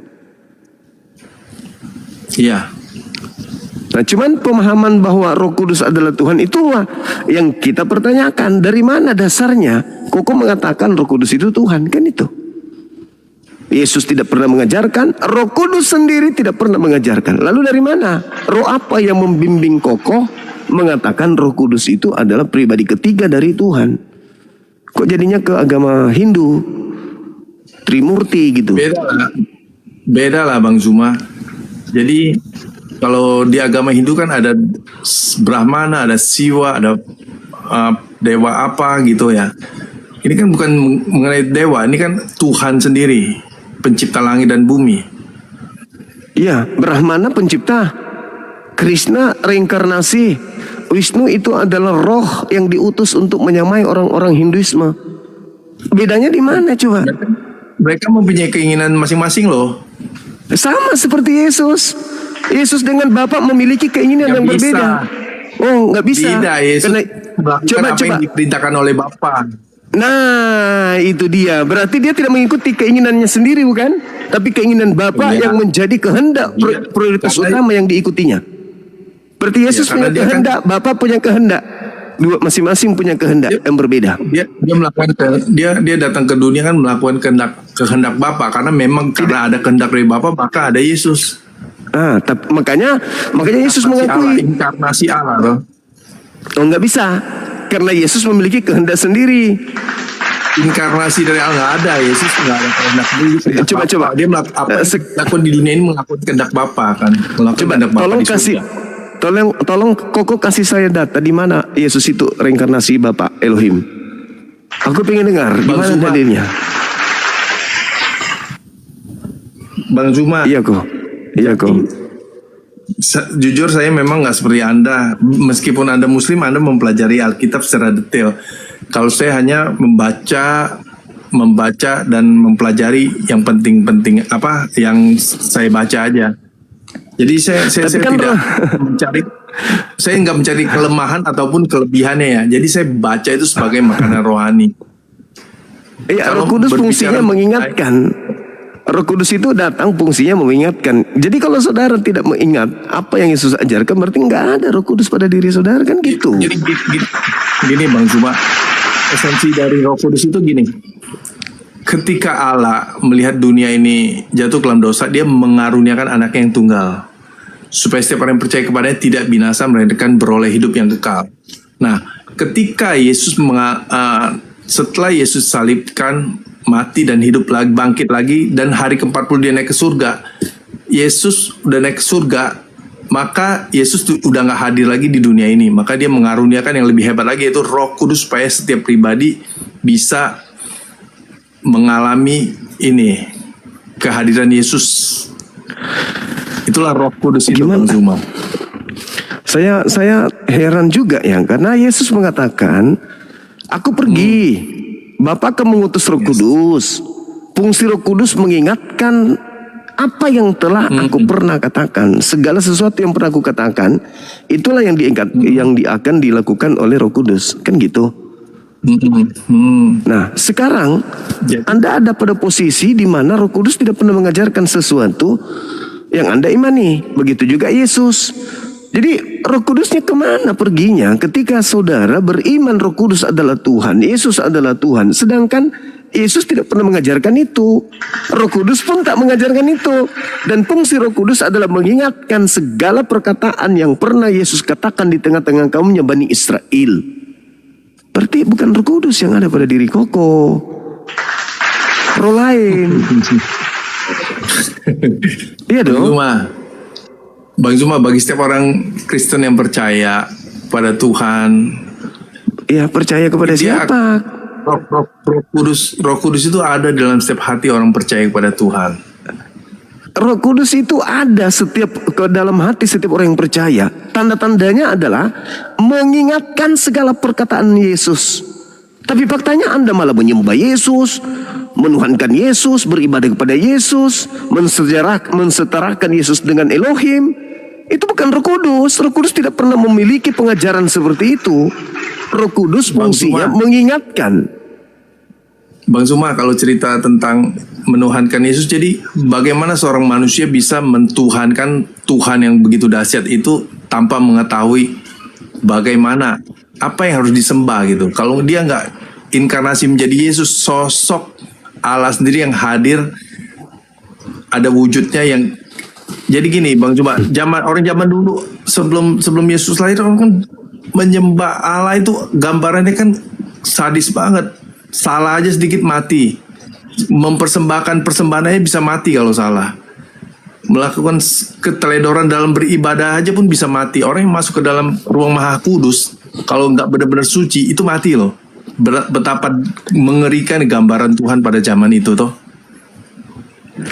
Iya. Nah, cuman pemahaman bahwa Roh Kudus adalah Tuhan itulah yang kita pertanyakan. Dari mana dasarnya Koko mengatakan Roh Kudus itu Tuhan? Kan itu. Yesus tidak pernah mengajarkan, Roh Kudus sendiri tidak pernah mengajarkan. Lalu dari mana? Roh apa yang membimbing Koko mengatakan Roh Kudus itu adalah pribadi ketiga dari Tuhan? Kok jadinya ke agama Hindu, Trimurti gitu? Beda lah Bang Zuma. Jadi kalau di agama Hindu kan ada Brahmana, ada Siwa, ada dewa apa gitu ya. Ini kan bukan mengenai dewa, ini kan Tuhan sendiri, pencipta langit dan bumi. Iya, Brahmana pencipta, Krishna reinkarnasi, Wisnu itu adalah roh yang diutus untuk menyamai orang-orang Hinduisme. Bedanya di mana coba? Mereka mempunyai keinginan masing-masing loh. Sama seperti Yesus. Yesus dengan Bapa memiliki keinginan yang berbeda. Oh, nggak bisa. Tidak, Yesus coba yang diperintahkan oleh Bapa. Nah, itu dia. Berarti dia tidak mengikuti keinginannya sendiri, bukan? Tapi keinginan Bapa yang menjadi kehendak prioritas utama yang diikutinya. Berarti Yesus punya kehendak, Bapa punya kehendak. Dua masing-masing punya kehendak yang berbeda. Dia melakukan dia datang ke dunia kan melakukan kehendak Bapa, karena memang karena ada kehendak dari Bapa maka ada Yesus. Tapi makanya Yesus mengakui inkarnasi Allah loh. Oh, nggak bisa, karena Yesus memiliki kehendak sendiri. Inkarnasi dari Allah nggak ada, Yesus nggak ada kehendak sendiri. Coba dia melakukan di dunia ini melakukan kehendak Bapa kan. Coba tolong Koko kasih saya data di mana Yesus itu reinkarnasi Bapa Elohim. Aku pengen dengar di mana dalilnya. Bang Zuma. Iya kok. Jujur saya memang nggak seperti Anda. Meskipun Anda Muslim, Anda mempelajari Alkitab secara detail. Kalau saya hanya membaca dan mempelajari yang penting-penting apa yang saya baca aja. Jadi saya tidak mencari, saya nggak mencari kelemahan ataupun kelebihannya ya. Jadi saya baca itu sebagai makanan rohani. Roh Kudus fungsinya mengingatkan. Roh Kudus itu datang fungsinya mengingatkan. Jadi kalau saudara tidak mengingat apa yang Yesus ajarkan, berarti nggak ada Roh Kudus pada diri saudara, kan gitu. Jadi gini Bang Zuma, esensi dari Roh Kudus itu gini. ketika Allah melihat dunia ini jatuh ke dalam dosa, dia mengaruniakan anaknya yang tunggal. Supaya setiap orang yang percaya kepadanya tidak binasa, melainkan beroleh hidup yang kekal. Nah, ketika Yesus setelah Yesus salibkan, mati dan hidup lagi, bangkit lagi, dan hari ke-40 dia naik ke surga. Yesus udah naik ke surga, maka Yesus udah gak hadir lagi di dunia ini. Maka dia mengaruniakan yang lebih hebat lagi, yaitu Roh Kudus, supaya setiap pribadi bisa mengalami ini, kehadiran Yesus. Itulah Roh Kudus itu, Bang Zuma. Saya heran juga ya, karena Yesus mengatakan, aku pergi, Bapa akan mengutus Roh Kudus. Fungsi Roh Kudus mengingatkan apa yang telah aku pernah katakan. Segala sesuatu yang pernah aku katakan, itulah yang akan dilakukan oleh Roh Kudus. Kan gitu. Nah, sekarang Anda ada pada posisi di mana Roh Kudus tidak pernah mengajarkan sesuatu yang Anda imani. Begitu juga Yesus. Jadi Roh Kudusnya kemana perginya ketika saudara beriman Roh Kudus adalah Tuhan, Yesus adalah Tuhan, sedangkan Yesus tidak pernah mengajarkan itu. Roh Kudus pun tak mengajarkan itu. Dan fungsi Roh Kudus adalah mengingatkan segala perkataan yang pernah Yesus katakan di tengah-tengah kaumnya Bani Israel. Berarti bukan Roh Kudus yang ada pada diri Koko, roh lain. Iya dong. Bang Zuma, bagi setiap orang Kristen yang percaya pada Tuhan, ya percaya kepada siapa? Roh Kudus itu ada dalam setiap hati orang percaya kepada Tuhan. Roh Kudus itu ada ke dalam hati setiap orang yang percaya. Tanda-tandanya adalah mengingatkan segala perkataan Yesus. Tapi faktanya Anda malah menyembah Yesus, menuhankan Yesus, beribadah kepada Yesus, mensetarakan Yesus dengan Elohim. Itu bukan Roh Kudus. Roh Kudus tidak pernah memiliki pengajaran seperti itu. Roh Kudus fungsinya mengingatkan. Bang Zuma, kalau cerita tentang menuhankan Yesus, jadi bagaimana seorang manusia bisa mentuhankan Tuhan yang begitu dahsyat itu tanpa mengetahui bagaimana, apa yang harus disembah gitu. Kalau dia nggak inkarnasi menjadi Yesus, sosok Allah sendiri yang hadir, ada wujudnya yang. Jadi gini Bang Zuma, orang zaman dulu sebelum Yesus lahir, orang kan menyembah Allah itu gambarannya kan sadis banget. Salah aja sedikit mati. Mempersembahkan persembahannya bisa mati kalau salah. Melakukan keteledoran dalam beribadah aja pun bisa mati. Orang yang masuk ke dalam ruang Maha Kudus, kalau nggak benar-benar suci, itu mati loh. Betapa mengerikan gambaran Tuhan pada zaman itu toh.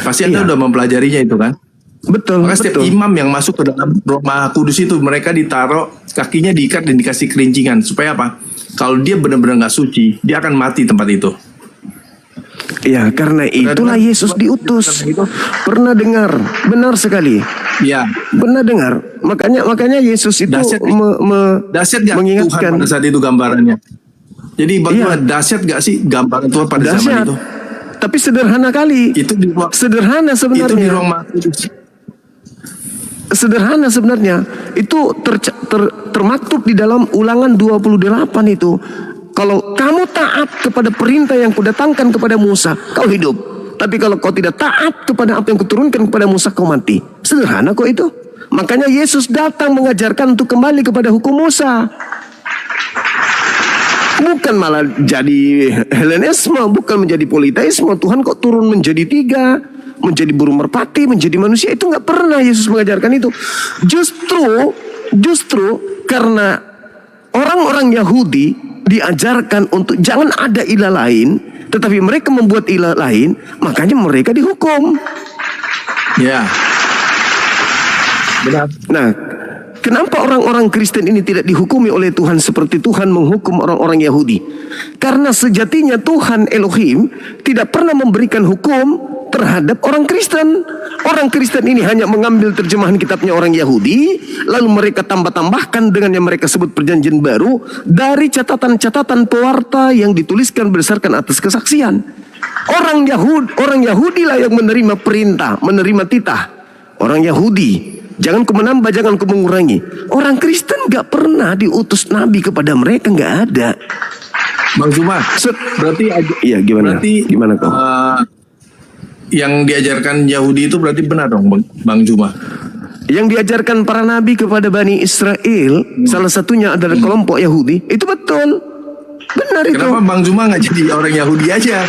Pasti Anda udah mempelajarinya itu kan? Betul. Maka setiap imam yang masuk ke dalam ruang Maha Kudus itu, mereka ditaruh, kakinya diikat dan dikasih kelincingan. Supaya apa? Kalau dia benar-benar nggak suci, dia akan mati tempat itu. Ya, karena itulah Yesus diutus. Pernah dengar? Benar sekali. Ya. Benar dengar. Makanya Yesus itu dahsyat gak mengingatkan Tuhan pada saat itu gambarannya. Jadi bagaimana dahsyat gak sih gambaran Tuhan pada zaman itu? Tapi sederhana kali. Itu di ruang, sederhana sebenarnya. Itu di ruang Maha Kudus. Sederhana sebenarnya. Itu termaktub di dalam Ulangan 28 itu. Kalau kamu taat kepada perintah yang kudatangkan kepada Musa, kau hidup. Tapi kalau kau tidak taat kepada apa yang kuturunkan kepada Musa, kau mati. Sederhana kok itu. Makanya Yesus datang mengajarkan untuk kembali kepada hukum Musa. Bukan malah jadi Helenisme, bukan menjadi politeisme. Tuhan kok turun menjadi 3, menjadi burung merpati, menjadi manusia. Itu nggak pernah Yesus mengajarkan itu. Justru karena orang-orang Yahudi diajarkan untuk jangan ada ilah lain, tetapi mereka membuat ilah lain, makanya mereka dihukum. Ya. Benar. Nah, kenapa orang-orang Kristen ini tidak dihukumi oleh Tuhan seperti Tuhan menghukum orang-orang Yahudi? Karena sejatinya Tuhan Elohim tidak pernah memberikan hukum terhadap orang Kristen. Orang Kristen ini hanya mengambil terjemahan kitabnya orang Yahudi, lalu mereka tambah-tambahkan dengan yang mereka sebut perjanjian baru dari catatan-catatan pewarta yang dituliskan berdasarkan atas kesaksian. Orang Yahudi lah yang menerima perintah, menerima titah. Orang Yahudi. Jangan ku menambah, jangan ku mengurangi. Orang Kristen gak pernah diutus nabi kepada mereka, gak ada. Bang Zuma, berarti Iya, gimana? berarti Gimana kau? yang diajarkan Yahudi itu berarti benar dong, Bang Zuma. Yang diajarkan para nabi kepada Bani Israel, salah satunya adalah kelompok Yahudi, itu betul. Benar itu. Kenapa Bang Zuma nggak jadi orang Yahudi aja?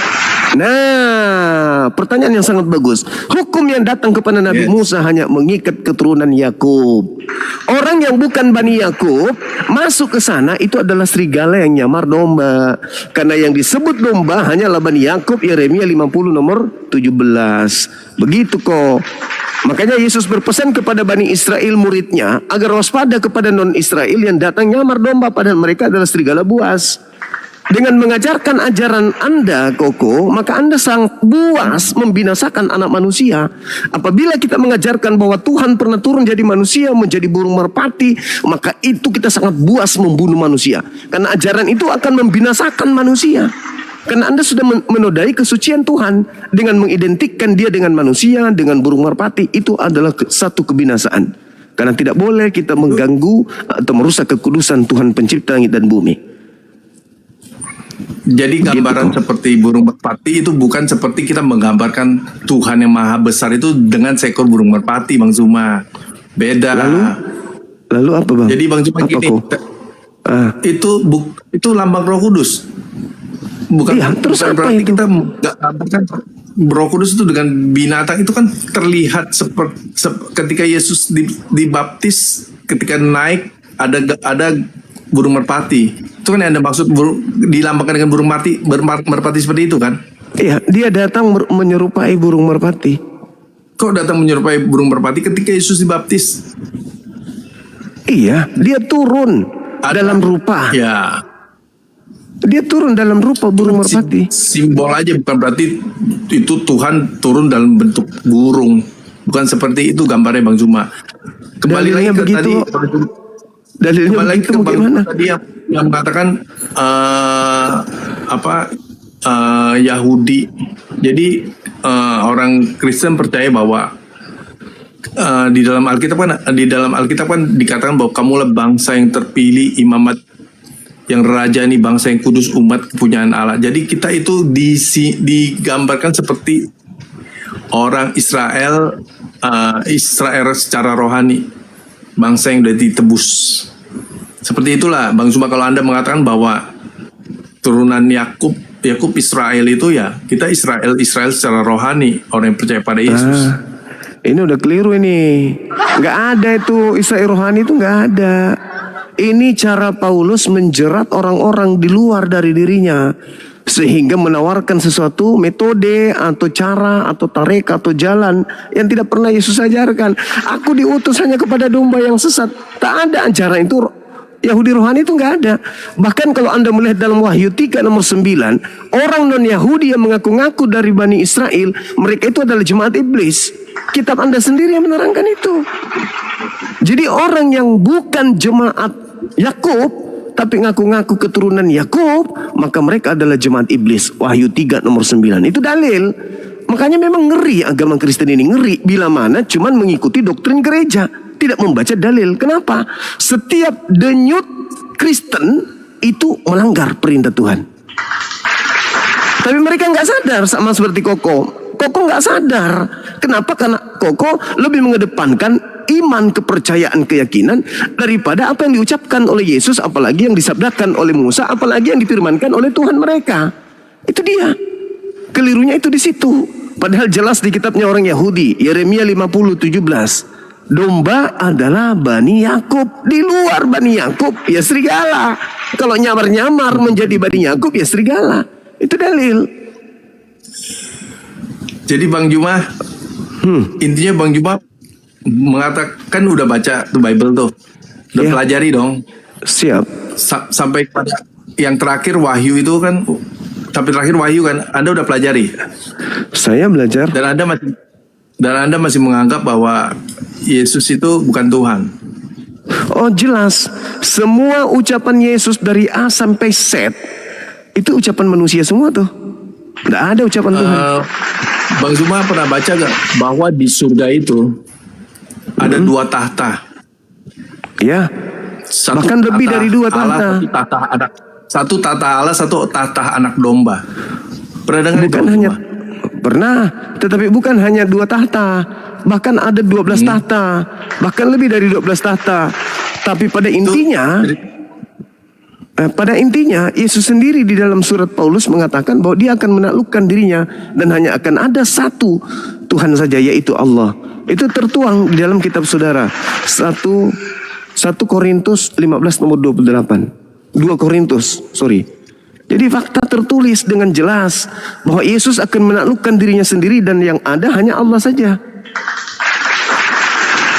Nah, pertanyaan yang sangat bagus. Hukum yang datang kepada Nabi Yes. Musa hanya mengikat keturunan Yakub. Orang yang bukan Bani Yakub masuk ke sana itu adalah serigala yang nyamar domba. Karena yang disebut domba hanyalah Bani Yakub, Yeremia 50 nomor 17. Begitu kok. Makanya Yesus berpesan kepada Bani Israel muridnya agar waspada kepada non-Israel yang datang nyamar domba padahal mereka adalah serigala buas. Dengan mengajarkan ajaran Anda, Koko, maka Anda sangat buas membinasakan anak manusia. Apabila kita mengajarkan bahwa Tuhan pernah turun jadi manusia, menjadi burung merpati, maka itu kita sangat buas membunuh manusia. Karena ajaran itu akan membinasakan manusia. Karena Anda sudah menodai kesucian Tuhan dengan mengidentikan dia dengan manusia, dengan burung merpati, itu adalah satu kebinasaan. Karena tidak boleh kita mengganggu atau merusak kekudusan Tuhan pencipta langit dan bumi. Jadi gambaran Gitu. seperti burung merpati itu bukan seperti kita menggambarkan Tuhan yang maha besar itu dengan seekor burung merpati, Bang Zuma. Beda. Lalu apa, Bang? Jadi Bang Zuma Apa gini, kok? itu lambang Roh Kudus. Bukan, Iya, terus bukan apa berarti itu? kita nggak gambarkan Roh Kudus itu dengan binatang itu kan terlihat seperti ketika Yesus dibaptis, ketika naik ada burung merpati. Itu kan yang Anda maksud dilambangkan dengan burung merpati seperti itu kan? Iya, dia datang menyerupai burung merpati. Kok datang menyerupai burung merpati ketika Yesus dibaptis? Iya, dia turun dalam rupa. Ya, Dia turun dalam rupa burung merpati. simbol aja, bukan berarti itu Tuhan turun dalam bentuk burung. Bukan seperti itu gambarnya, Bang Zuma. Kembali lagi Dalilnya ke begitu. tadi. Dalilnya Kembali lagi begitu ke Bang bagaimana? Zuma tadi yang mengatakan Yahudi. Jadi orang Kristen percaya bahwa di dalam Alkitab kan dikatakan bahwa kamulah bangsa yang terpilih, imamat yang raja, nih bangsa yang kudus, umat kepunyaan Allah. Jadi kita itu digambarkan seperti orang Israel, Israel secara rohani, bangsa yang sudah ditebus. Seperti itulah Bang Zuma, kalau Anda mengatakan bahwa turunan Yakub Israel itu ya kita Israel secara rohani, orang yang percaya pada Yesus. Ini udah keliru ini. Nggak ada itu Israel rohani, itu nggak ada. Ini cara Paulus menjerat orang-orang di luar dari dirinya, sehingga menawarkan sesuatu metode atau cara atau tarekat atau jalan yang tidak pernah Yesus ajarkan. Aku diutus hanya kepada domba yang sesat. Tak ada ajaran itu. Yahudi rohani itu nggak ada. Bahkan kalau Anda melihat dalam Wahyu 3 nomor 9, orang non-Yahudi yang mengaku-ngaku dari Bani Israel, mereka itu adalah jemaat iblis. Kitab Anda sendiri yang menerangkan itu. Jadi orang yang bukan jemaat Yakub tapi ngaku-ngaku keturunan Yakub, maka mereka adalah jemaat iblis. Wahyu 3 nomor 9. Itu dalil. Makanya memang ngeri agama Kristen ini, ngeri bila mana cuman mengikuti doktrin gereja, tidak membaca dalil. Kenapa? Setiap denyut Kristen itu melanggar perintah Tuhan. Tapi mereka nggak sadar, sama seperti Koko. Koko nggak sadar. Kenapa? Karena Koko lebih mengedepankan iman, kepercayaan, keyakinan daripada apa yang diucapkan oleh Yesus, apalagi yang disabdakan oleh Musa, apalagi yang difirmankan oleh Tuhan mereka. Itu dia. Kelirunya itu di situ. Padahal jelas di kitabnya orang Yahudi, Yeremia 50:17. Domba adalah Bani Yakub. Di luar Bani Yakub ya serigala. Kalau nyamar-nyamar menjadi Bani Yakub ya serigala. Itu dalil. Jadi Bang Zuma, intinya Bang Zuma mengatakan udah baca tuh Bible tuh, udah Ya. pelajari dong. Siap. Sampai pada yang terakhir Wahyu itu kan, sampai terakhir Wahyu kan, Anda udah pelajari Saya belajar. dan Anda masih menganggap bahwa Yesus itu bukan Tuhan. Oh jelas. Semua ucapan Yesus dari A sampai Z itu ucapan manusia semua tuh. Nggak ada ucapan Tuhan. Bang Zuma pernah baca gak bahwa di surga itu ada dua tahta? Ya. Satu Bahkan lebih tahta dari dua Allah, tahta. satu tahta anak. Satu tata Allah, satu tata anak domba. Pernah dengar itu? Bukan hanya pernah, tetapi bukan hanya 2 tahta, bahkan ada 12 tahta, bahkan lebih dari 12 tahta. Tapi pada intinya Yesus sendiri di dalam surat Paulus mengatakan bahwa dia akan menaklukkan dirinya dan hanya akan ada satu Tuhan saja, yaitu Allah. Itu tertuang di dalam kitab saudara 1 Korintus 15 nomor 28. 2 Korintus, sorry. Jadi fakta tertulis dengan jelas bahwa Yesus akan menaklukkan dirinya sendiri dan yang ada hanya Allah saja.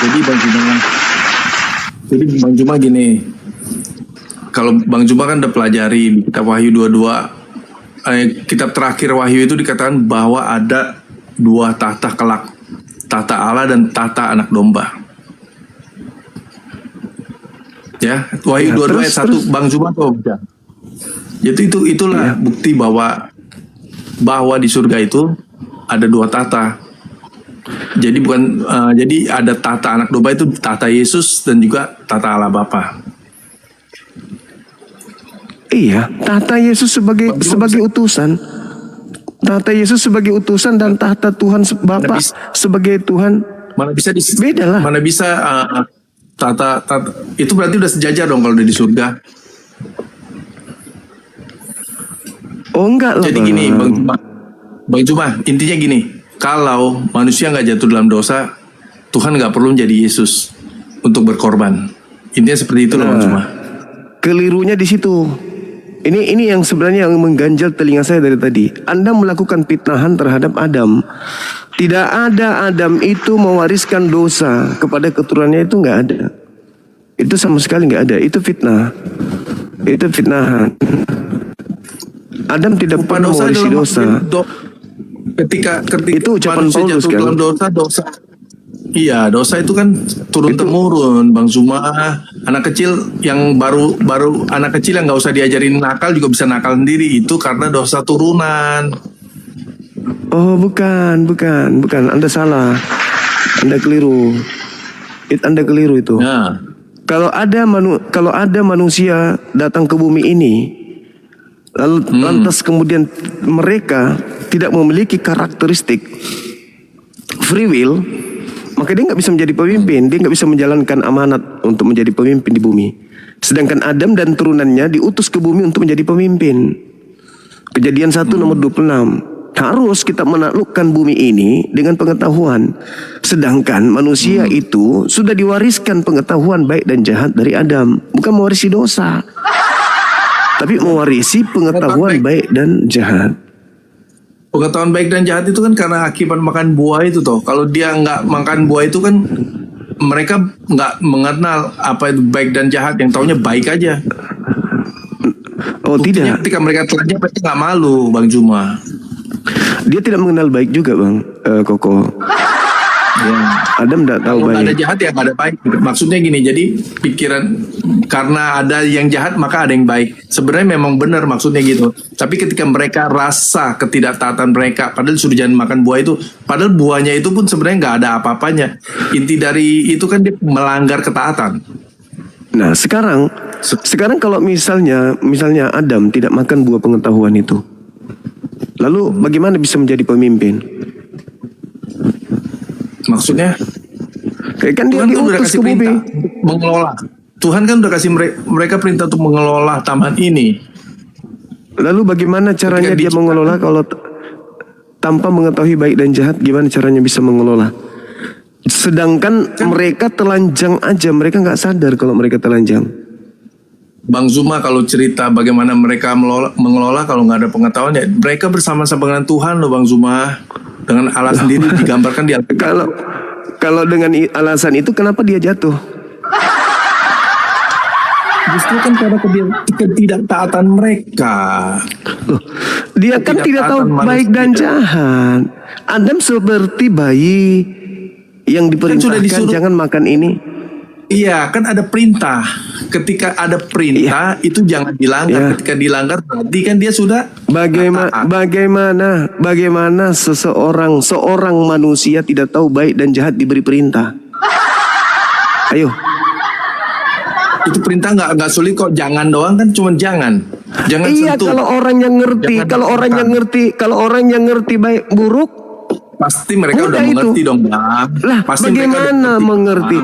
Jadi Bang Juma gini, kalau Bang Juma kan udah pelajari di kitab Wahyu 22, kitab terakhir Wahyu itu dikatakan bahwa ada 2 tahta kelak, tahta Allah dan tahta anak domba. Ya, Wahyu 22 ayat 1, Bang Juma tuh. Jadi itulah bukti bahwa di surga itu ada 2 tahta. Jadi jadi ada tahta anak domba itu tahta Yesus dan juga tahta Allah Bapa. Iya, tahta Yesus sebagai utusan. Tahta Yesus sebagai utusan dan tahta Tuhan Bapa sebagai Tuhan. Mana bisa beda lah. Mana bisa tahta itu berarti udah sejajar dong kalau udah di surga. Oh enggak lah. Jadi gini Bang Juma, intinya gini, kalau manusia nggak jatuh dalam dosa, Tuhan nggak perlu menjadi Yesus untuk berkorban. Intinya seperti itu loh Bang Juma. Kelirunya di situ. Ini yang sebenarnya yang mengganjal telinga saya dari tadi. Anda melakukan fitnahan terhadap Adam. Tidak ada Adam itu mewariskan dosa kepada keturunannya, itu nggak ada. Itu sama sekali nggak ada. Itu fitnah. Itu fitnahan. Adam tidak pernah mewarisi dosa. Ketika itu ucapan manusia Paulus jatuh kan? dalam dosa. Iya, dosa itu kan turun temurun, Bang Zuma. Anak kecil yang baru anak kecil yang nggak usah diajarin nakal juga bisa nakal sendiri, itu karena dosa turunan. Oh, bukan. Anda salah. Anda keliru. Anda keliru itu. Ya. Kalau ada manusia datang ke bumi ini, lalu lantas kemudian mereka tidak memiliki karakteristik free will, maka dia nggak bisa menjadi pemimpin. Dia nggak bisa menjalankan amanat untuk menjadi pemimpin di bumi. Sedangkan Adam dan turunannya diutus ke bumi untuk menjadi pemimpin. Kejadian 1 nomor 26. Harus kita menaklukkan bumi ini dengan pengetahuan. Sedangkan manusia itu sudah diwariskan pengetahuan baik dan jahat dari Adam. Bukan mewarisi dosa, tapi mewarisi pengetahuan baik dan jahat. Pengetahuan baik dan jahat itu kan karena akibat makan buah itu toh. Kalau dia nggak makan buah itu kan mereka nggak mengenal apa itu baik dan jahat, yang taunya baik aja. Oh, buktinya tidak. Ketika mereka telanjang mereka nggak malu, Bang Juma. Dia tidak mengenal baik juga, Bang Koko. Ya. Adam tidak tahu Kalau nggak ada baik. jahat ya nggak ada baik. Maksudnya gini, jadi pikiran karena ada yang jahat maka ada yang baik. Sebenarnya memang benar maksudnya gitu. Tapi ketika mereka rasa ketidaktaatan mereka, padahal sudah jangan makan buah itu, padahal buahnya itu pun sebenarnya nggak ada apa-apanya. Inti dari itu kan dia melanggar ketaatan. Nah, sekarang kalau misalnya Adam tidak makan buah pengetahuan itu, lalu bagaimana bisa menjadi pemimpin? Maksudnya Kayak kan dia Tuhan kan udah diutus kasih ke bumi. perintah untuk mengelola. Tuhan kan udah kasih mereka perintah untuk mengelola taman ini. Lalu bagaimana caranya Ketika dia mengelola kalau tanpa mengetahui baik dan jahat? Gimana caranya bisa mengelola? Sedangkan mereka telanjang aja, mereka nggak sadar kalau mereka telanjang. Bang Zuma kalau cerita bagaimana mereka mengelola kalau nggak ada pengetahuan, ya mereka bersama-sama dengan Tuhan loh Bang Zuma. Dengan Allah sendiri digambarkan di Alkitab. Kalau dengan alasan itu kenapa dia jatuh? Justru kan karena ketidaktaatan mereka. Loh, dia kan tidak tahu Ketidaktaatan baik dan manusia. jahat. Adam seperti bayi yang sudah diperintahkan disuruh. jangan makan ini. Iya, kan ada perintah. Ketika ada perintah itu jangan dilanggar. Iya. Ketika dilanggar berarti kan dia sudah Bagaimana seorang manusia tidak tahu baik dan jahat diberi perintah? Ayo. Itu perintah nggak sulit kok. Jangan doang kan, cuma jangan Iya, sentuh. kalau orang yang ngerti, Jangan kalau orang yang ngerti baik buruk, Pasti mereka Udah udah itu. mengerti dong, Bang. lah Pasti mereka udah bagaimana mengerti?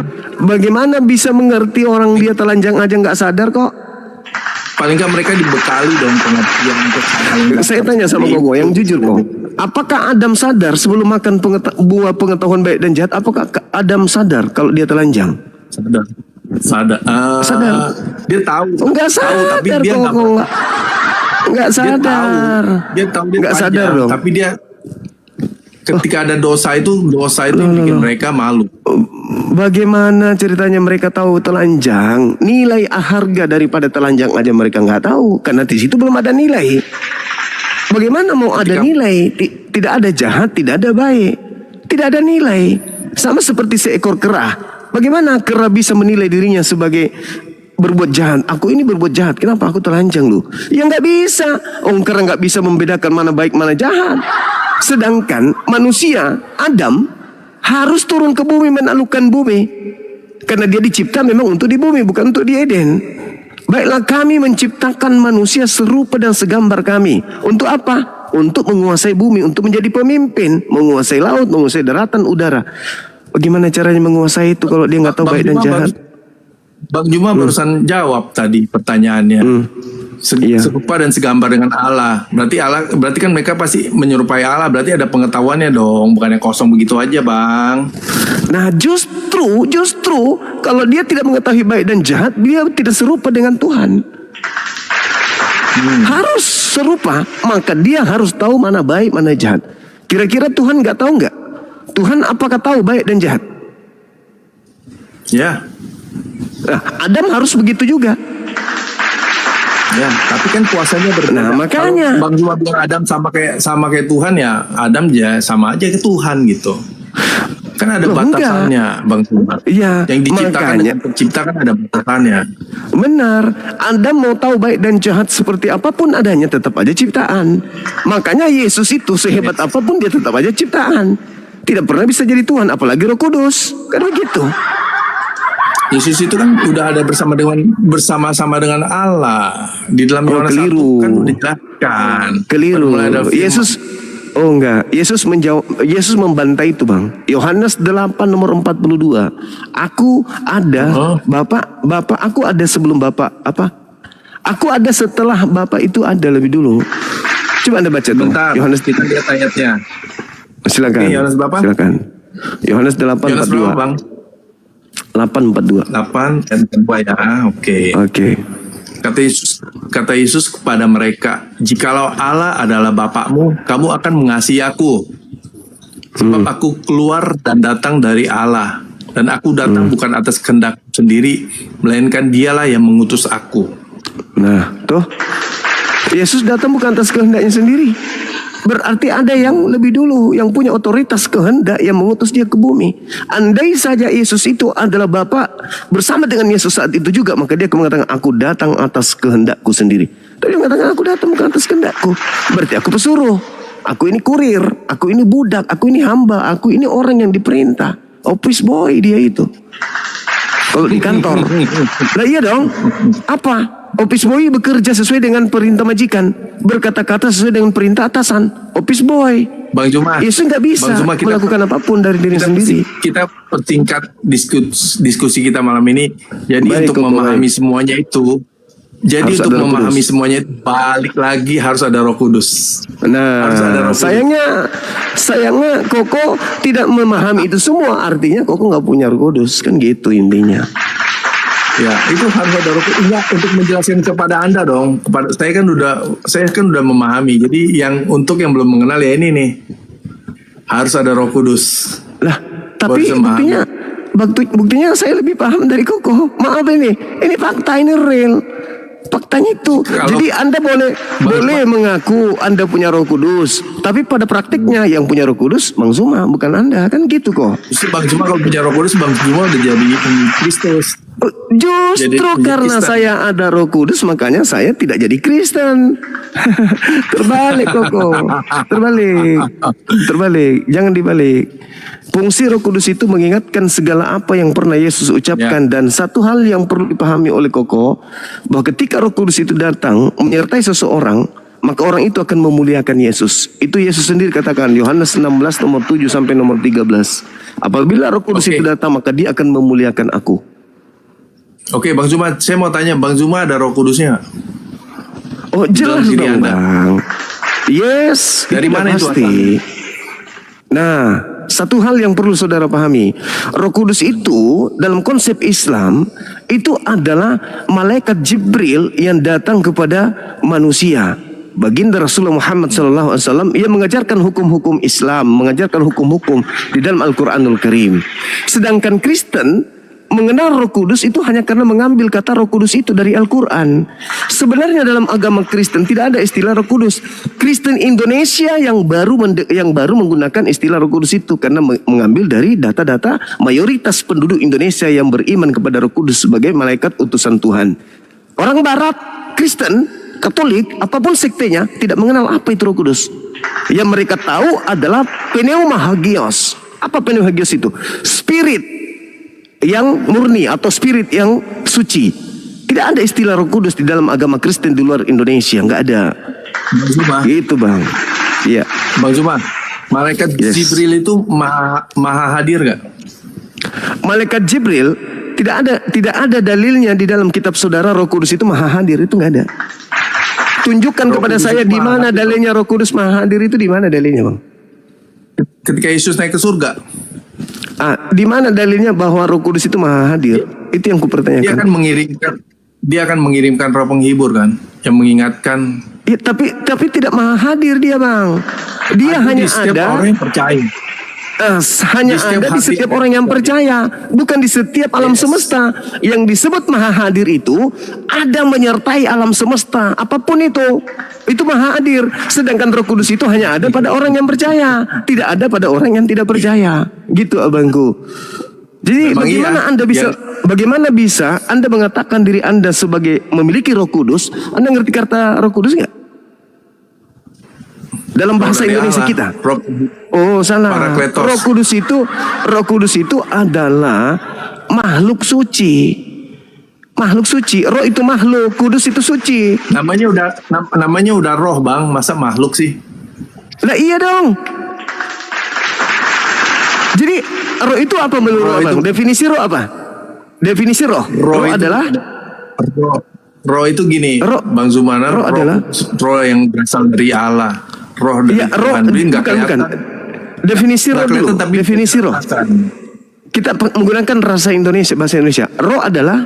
Bagaimana bisa mengerti orang dia telanjang aja nggak sadar kok? Paling nggak mereka dibekali dong pengertian untuk hal. Saya tanya sama Gogo yang jujur kok. Apakah Adam sadar sebelum makan buah pengetahuan baik dan jahat? Apakah Adam sadar kalau dia telanjang? Sadar. Sadar. Dia tahu. Enggak Tahu, tapi sadar dia kok. Enggak Dia tahu. sadar. Dia tahu dia Nggak sadar telanjang, dong. Tapi dia ketika ada dosa itu yang bikin mereka malu. Bagaimana ceritanya mereka tahu telanjang? Nilai harga daripada telanjang aja mereka nggak tahu karena di situ belum ada nilai. Bagaimana mau ada nilai? Tidak ada jahat, tidak ada baik, tidak ada nilai. Sama seperti seekor kera. Bagaimana kera bisa menilai dirinya sebagai berbuat jahat? Aku ini berbuat jahat. Kenapa aku telanjang lu? Ya nggak bisa. Kera nggak bisa membedakan mana baik mana jahat. Sedangkan manusia Adam harus turun ke bumi menaklukkan bumi. Karena dia dicipta memang untuk di bumi, bukan untuk di Eden. Baiklah kami menciptakan manusia serupa dan segambar kami. Untuk apa? Untuk menguasai bumi, untuk menjadi pemimpin. Menguasai laut, menguasai daratan, udara. Bagaimana caranya menguasai itu kalau dia nggak tahu baik dan jahat? Bang Juma barusan jawab tadi pertanyaannya. Iya. Serupa dan segambar dengan Allah. Berarti kan mereka pasti menyerupai Allah. Berarti ada pengetahuannya dong, bukan yang kosong begitu aja, Bang. Nah justru kalau dia tidak mengetahui baik dan jahat, dia tidak serupa dengan Tuhan. Harus serupa, maka dia harus tahu mana baik mana jahat. Kira-kira Tuhan nggak tahu nggak? Tuhan apakah tahu baik dan jahat? Ya. Nah, Adam harus begitu juga. Ya, tapi kan kuasanya berbeda. Nah, makanya. Kalau Bang Juma bilang Adam sama kayak Tuhan, ya Adam ya sama aja ke Tuhan gitu. Kan ada Loh, batasannya, Bang Juma. Iya, Yang diciptakan makanya. dan pencipta kan ada batasannya. Benar, Adam mau tahu baik dan jahat seperti apapun adanya tetap aja ciptaan. Makanya Yesus itu sehebat apapun dia tetap aja ciptaan. Tidak pernah bisa jadi Tuhan, apalagi Roh Kudus. Kan begitu. Yesus itu kan udah ada bersama-sama dengan Allah di dalam Yohanes 1 keliru. kan udah dijelaskan. Keliru. Mulai ada firman. Yesus Yesus membantai itu, Bang. Yohanes 8 nomor 42. Aku ada Bapak aku ada sebelum Bapak apa? Aku ada setelah Bapak itu ada lebih dulu. Coba Anda baca tuh. Bentar, Yohanes kita lihat ayatnya. Silakan. Oke, Yohanes berapa? Silakan. Yohanes Yohanes 8:42. berapa, Bang? 8:42. 8 dan 2 ya. Oke. Oke. Kata Yesus kepada mereka, "Jikalau Allah adalah Bapakmu, kamu akan mengasihi aku. Sebab aku keluar dan datang dari Allah. Dan aku datang bukan atas kehendak sendiri, melainkan Dialah yang mengutus aku." Nah, tuh. Yesus datang bukan atas kehendaknya sendiri. Berarti ada yang lebih dulu, yang punya otoritas kehendak yang mengutus dia ke bumi. Andai saja Yesus itu adalah Bapa bersama dengan Yesus saat itu juga, maka dia akan mengatakan, aku datang atas kehendakku sendiri. Tapi dia mengatakan, aku datang bukan atas kehendakku. Berarti aku pesuruh. Aku ini kurir, aku ini budak, aku ini hamba, aku ini orang yang diperintah. Office boy dia itu. Kalau di kantor. Nah iya dong. Apa? Office boy bekerja sesuai dengan perintah majikan, berkata-kata sesuai dengan perintah atasan. Office boy. Bang Juma. Yesus nggak bisa Bang Juma, melakukan apapun dari diri sendiri. Kita pertingkat diskusi kita malam ini. Jadi Baik, untuk Koko, memahami semuanya itu, jadi Harus untuk ada Roh memahami Kudus. semuanya itu, balik lagi harus ada Roh Kudus. Harus ada Nah, Roh Kudus. sayangnya Koko tidak memahami itu semua. Artinya Koko nggak punya Roh Kudus, kan gitu intinya. Ya, itu harus ada Roh Kudus. Enggak, untuk menjelaskan kepada Anda dong. Saya kan udah memahami. Jadi untuk yang belum mengenal ya ini nih. Harus ada Roh Kudus. Lah, tapi Baru buktinya buktinya saya lebih paham dari Koko. Maaf ini fakta, ini real. Faktanya itu. Jadi Anda boleh mengaku Anda punya Roh Kudus, tapi pada praktiknya yang punya Roh Kudus Bang Zuma, bukan Anda, kan gitu kok. Justru Bang Juma kalau punya Roh Kudus, Bang Juma udah jadi Kristus. Justru Jadi karena Kristen. saya ada Roh Kudus, makanya saya tidak jadi Kristen. Terbalik Koko. Terbalik. Jangan dibalik. Fungsi Roh Kudus itu mengingatkan segala apa yang pernah Yesus ucapkan. Dan satu hal yang perlu dipahami oleh Koko, bahwa ketika Roh Kudus itu datang menyertai seseorang, maka orang itu akan memuliakan Yesus. Itu Yesus sendiri katakan, Yohanes 16 nomor 7 sampai nomor 13. Apabila Roh Kudus itu datang, maka dia akan memuliakan aku. Oke, Bang Zuma, saya mau tanya, Bang Zuma ada Roh Kudusnya nggak? Oh, jelas Dalam diri dong, Anda. Bang. Yes, Dari itu mana itu pasti. Nah, satu hal yang perlu saudara pahami, Roh Kudus itu dalam konsep Islam itu adalah malaikat Jibril yang datang kepada manusia. Baginda Rasulullah Muhammad SAW, ia mengajarkan hukum-hukum Islam, mengajarkan hukum-hukum di dalam Al-Quranul Karim. Sedangkan Kristen mengenal Roh Kudus itu hanya karena mengambil kata Roh Kudus itu dari Al-Quran. Sebenarnya dalam agama Kristen tidak ada istilah Roh Kudus. Kristen Indonesia yang baru menggunakan istilah Roh Kudus itu karena mengambil dari data-data mayoritas penduduk Indonesia yang beriman kepada Roh Kudus sebagai malaikat utusan Tuhan. Orang Barat, Kristen, Katolik, apapun sektenya tidak mengenal apa itu Roh Kudus. Yang mereka tahu adalah pneumahagios. Apa pneumahagios itu? Spirit yang murni atau spirit yang suci. Tidak ada istilah Roh Kudus di dalam agama Kristen di luar Indonesia, nggak ada. Bang Zuma, Gitu Bang. Iya. Bang Zuma, malaikat Yes. Jibril itu maha hadir nggak? Malaikat Jibril tidak ada dalilnya di dalam kitab saudara Roh Kudus itu maha hadir, itu nggak ada. Tunjukkan Roh kepada Kudus saya itu di maha mana hadir. dalilnya Roh Kudus maha hadir itu, di mana dalilnya Bang? Ketika Yesus naik ke surga, Di mana dalilnya bahwa Roh Kudus itu maha hadir? Itu yang dia kupertanyakan. akan mengirimkan roh penghibur kan, yang mengingatkan. Ya, tapi tidak maha hadir dia Bang. Dia Ada hanya di setiap ada. orang yang percaya. Hanya Di setiap ada di hati setiap yang orang yang percaya, bukan di setiap alam semesta. Yang disebut maha hadir itu ada menyertai alam semesta, apapun itu maha hadir. Sedangkan Roh Kudus itu hanya ada pada orang yang percaya, tidak ada pada orang yang tidak percaya. Gitu abangku. Jadi Memang bagaimana iya. Anda bisa bagaimana bisa Anda mengatakan diri Anda sebagai memiliki Roh Kudus? Anda ngerti kata Roh Kudus nggak? Dalam bahasa Roh dari Indonesia Allah. kita. Roh- Oh salah. Parakletos. Roh Kudus itu adalah makhluk suci. Makhluk suci. Roh itu makhluk, Kudus itu suci. namanya udah roh Bang, masa makhluk sih? Lah iya dong. Jadi roh itu apa menurut Roh Abang? itu- Definisi roh apa? Definisi roh. Roh itu adalah roh itu gini, Roh- Bang Zumana, roh adalah- roh yang berasal dari Allah, roh dari iya roh Tuhan. Jadi nggak bukan. kelihatan. Definisi roh Nggak dulu. kelihatan, tapi Definisi roh. kelihatan. Kita menggunakan bahasa Indonesia. Roh adalah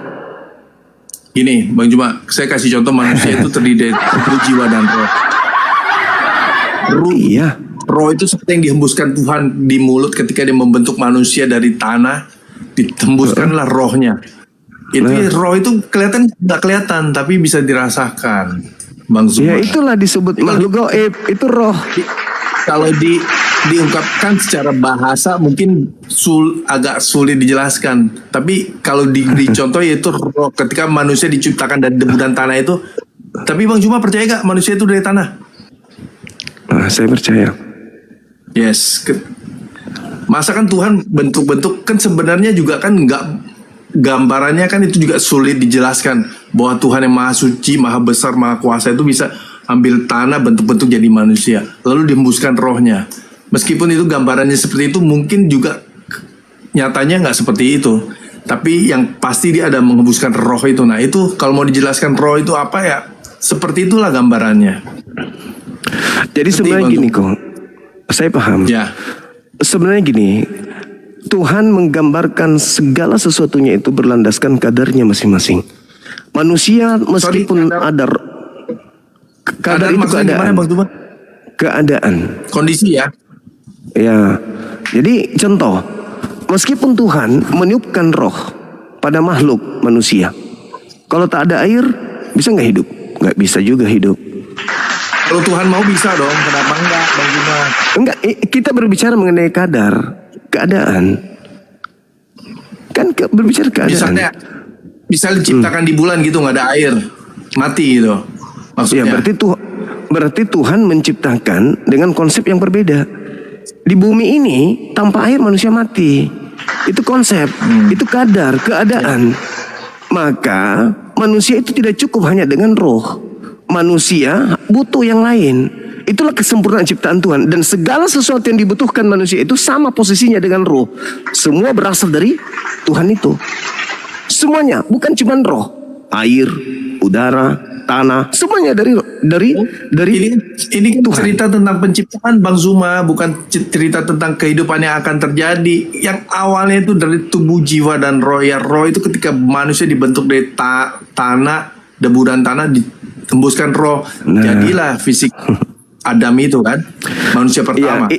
Gini, Bang Juma, saya kasih contoh manusia itu terdiri dari jiwa dan roh. iya. Roh itu seperti yang dihembuskan Tuhan di mulut ketika dia membentuk manusia dari tanah, ditembuskanlah rohnya. Itu roh itu nggak kelihatan, tapi bisa dirasakan, Bang Zuma. Ya itulah disebut makhluk gaib. Itu roh. Kalau diungkapkan secara bahasa mungkin agak sulit dijelaskan. Tapi kalau diberi contoh yaitu roh, ketika manusia diciptakan dari debu dan tanah itu. Tapi Bang Juma percaya gak manusia itu dari tanah? Saya percaya. Yes. Masa kan Tuhan bentuk-bentuk kan sebenarnya juga kan nggak, gambarannya kan itu juga sulit dijelaskan bahwa Tuhan yang maha suci, maha besar, maha kuasa itu bisa ambil tanah bentuk-bentuk jadi manusia lalu dihembuskan rohnya. Meskipun itu gambarannya seperti itu, mungkin juga nyatanya nggak seperti itu. Tapi yang pasti dia ada menghembuskan roh itu. Nah itu kalau mau dijelaskan roh itu apa ya, seperti itulah gambarannya. Jadi sebenarnya gini kok. Saya paham. Ya. Sebenarnya gini, Tuhan menggambarkan segala sesuatunya itu berlandaskan kadarnya masing-masing. Manusia meskipun ada kadar itu maksudnya gimana, keadaan. Bang Tuban? Keadaan. Kondisi ya. Ya. Jadi contoh, meskipun Tuhan meniupkan roh pada makhluk manusia, kalau tak ada air bisa nggak hidup? Nggak bisa juga hidup. Kalau Tuhan mau bisa dong, kenapa enggak, Bang Juma? Enggak, kita berbicara mengenai kadar, keadaan. Kan berbicara keadaan. Misalnya diciptakan di bulan gitu nggak ada air, mati gitu. Maksudnya. Ya berarti Tuhan menciptakan dengan konsep yang berbeda. Di bumi ini tanpa air manusia mati. Itu konsep, itu kadar, keadaan. Maka manusia itu tidak cukup hanya dengan roh. Manusia butuh yang lain. Itulah kesempurnaan ciptaan Tuhan. Dan segala sesuatu yang dibutuhkan manusia itu sama posisinya dengan roh. Semua berasal dari Tuhan itu. Semuanya, bukan cuma roh. Air, udara, tanah, semuanya dari Ini kan Tuhan. cerita tentang penciptaan Bang Zuma, bukan cerita tentang kehidupan yang akan terjadi. Yang awalnya itu dari tubuh, jiwa, dan roh. Ya, roh itu ketika manusia dibentuk dari tanah, debu dan tanah, ditembuskan roh. Jadilah fisik Adam itu kan, manusia pertama. Ya,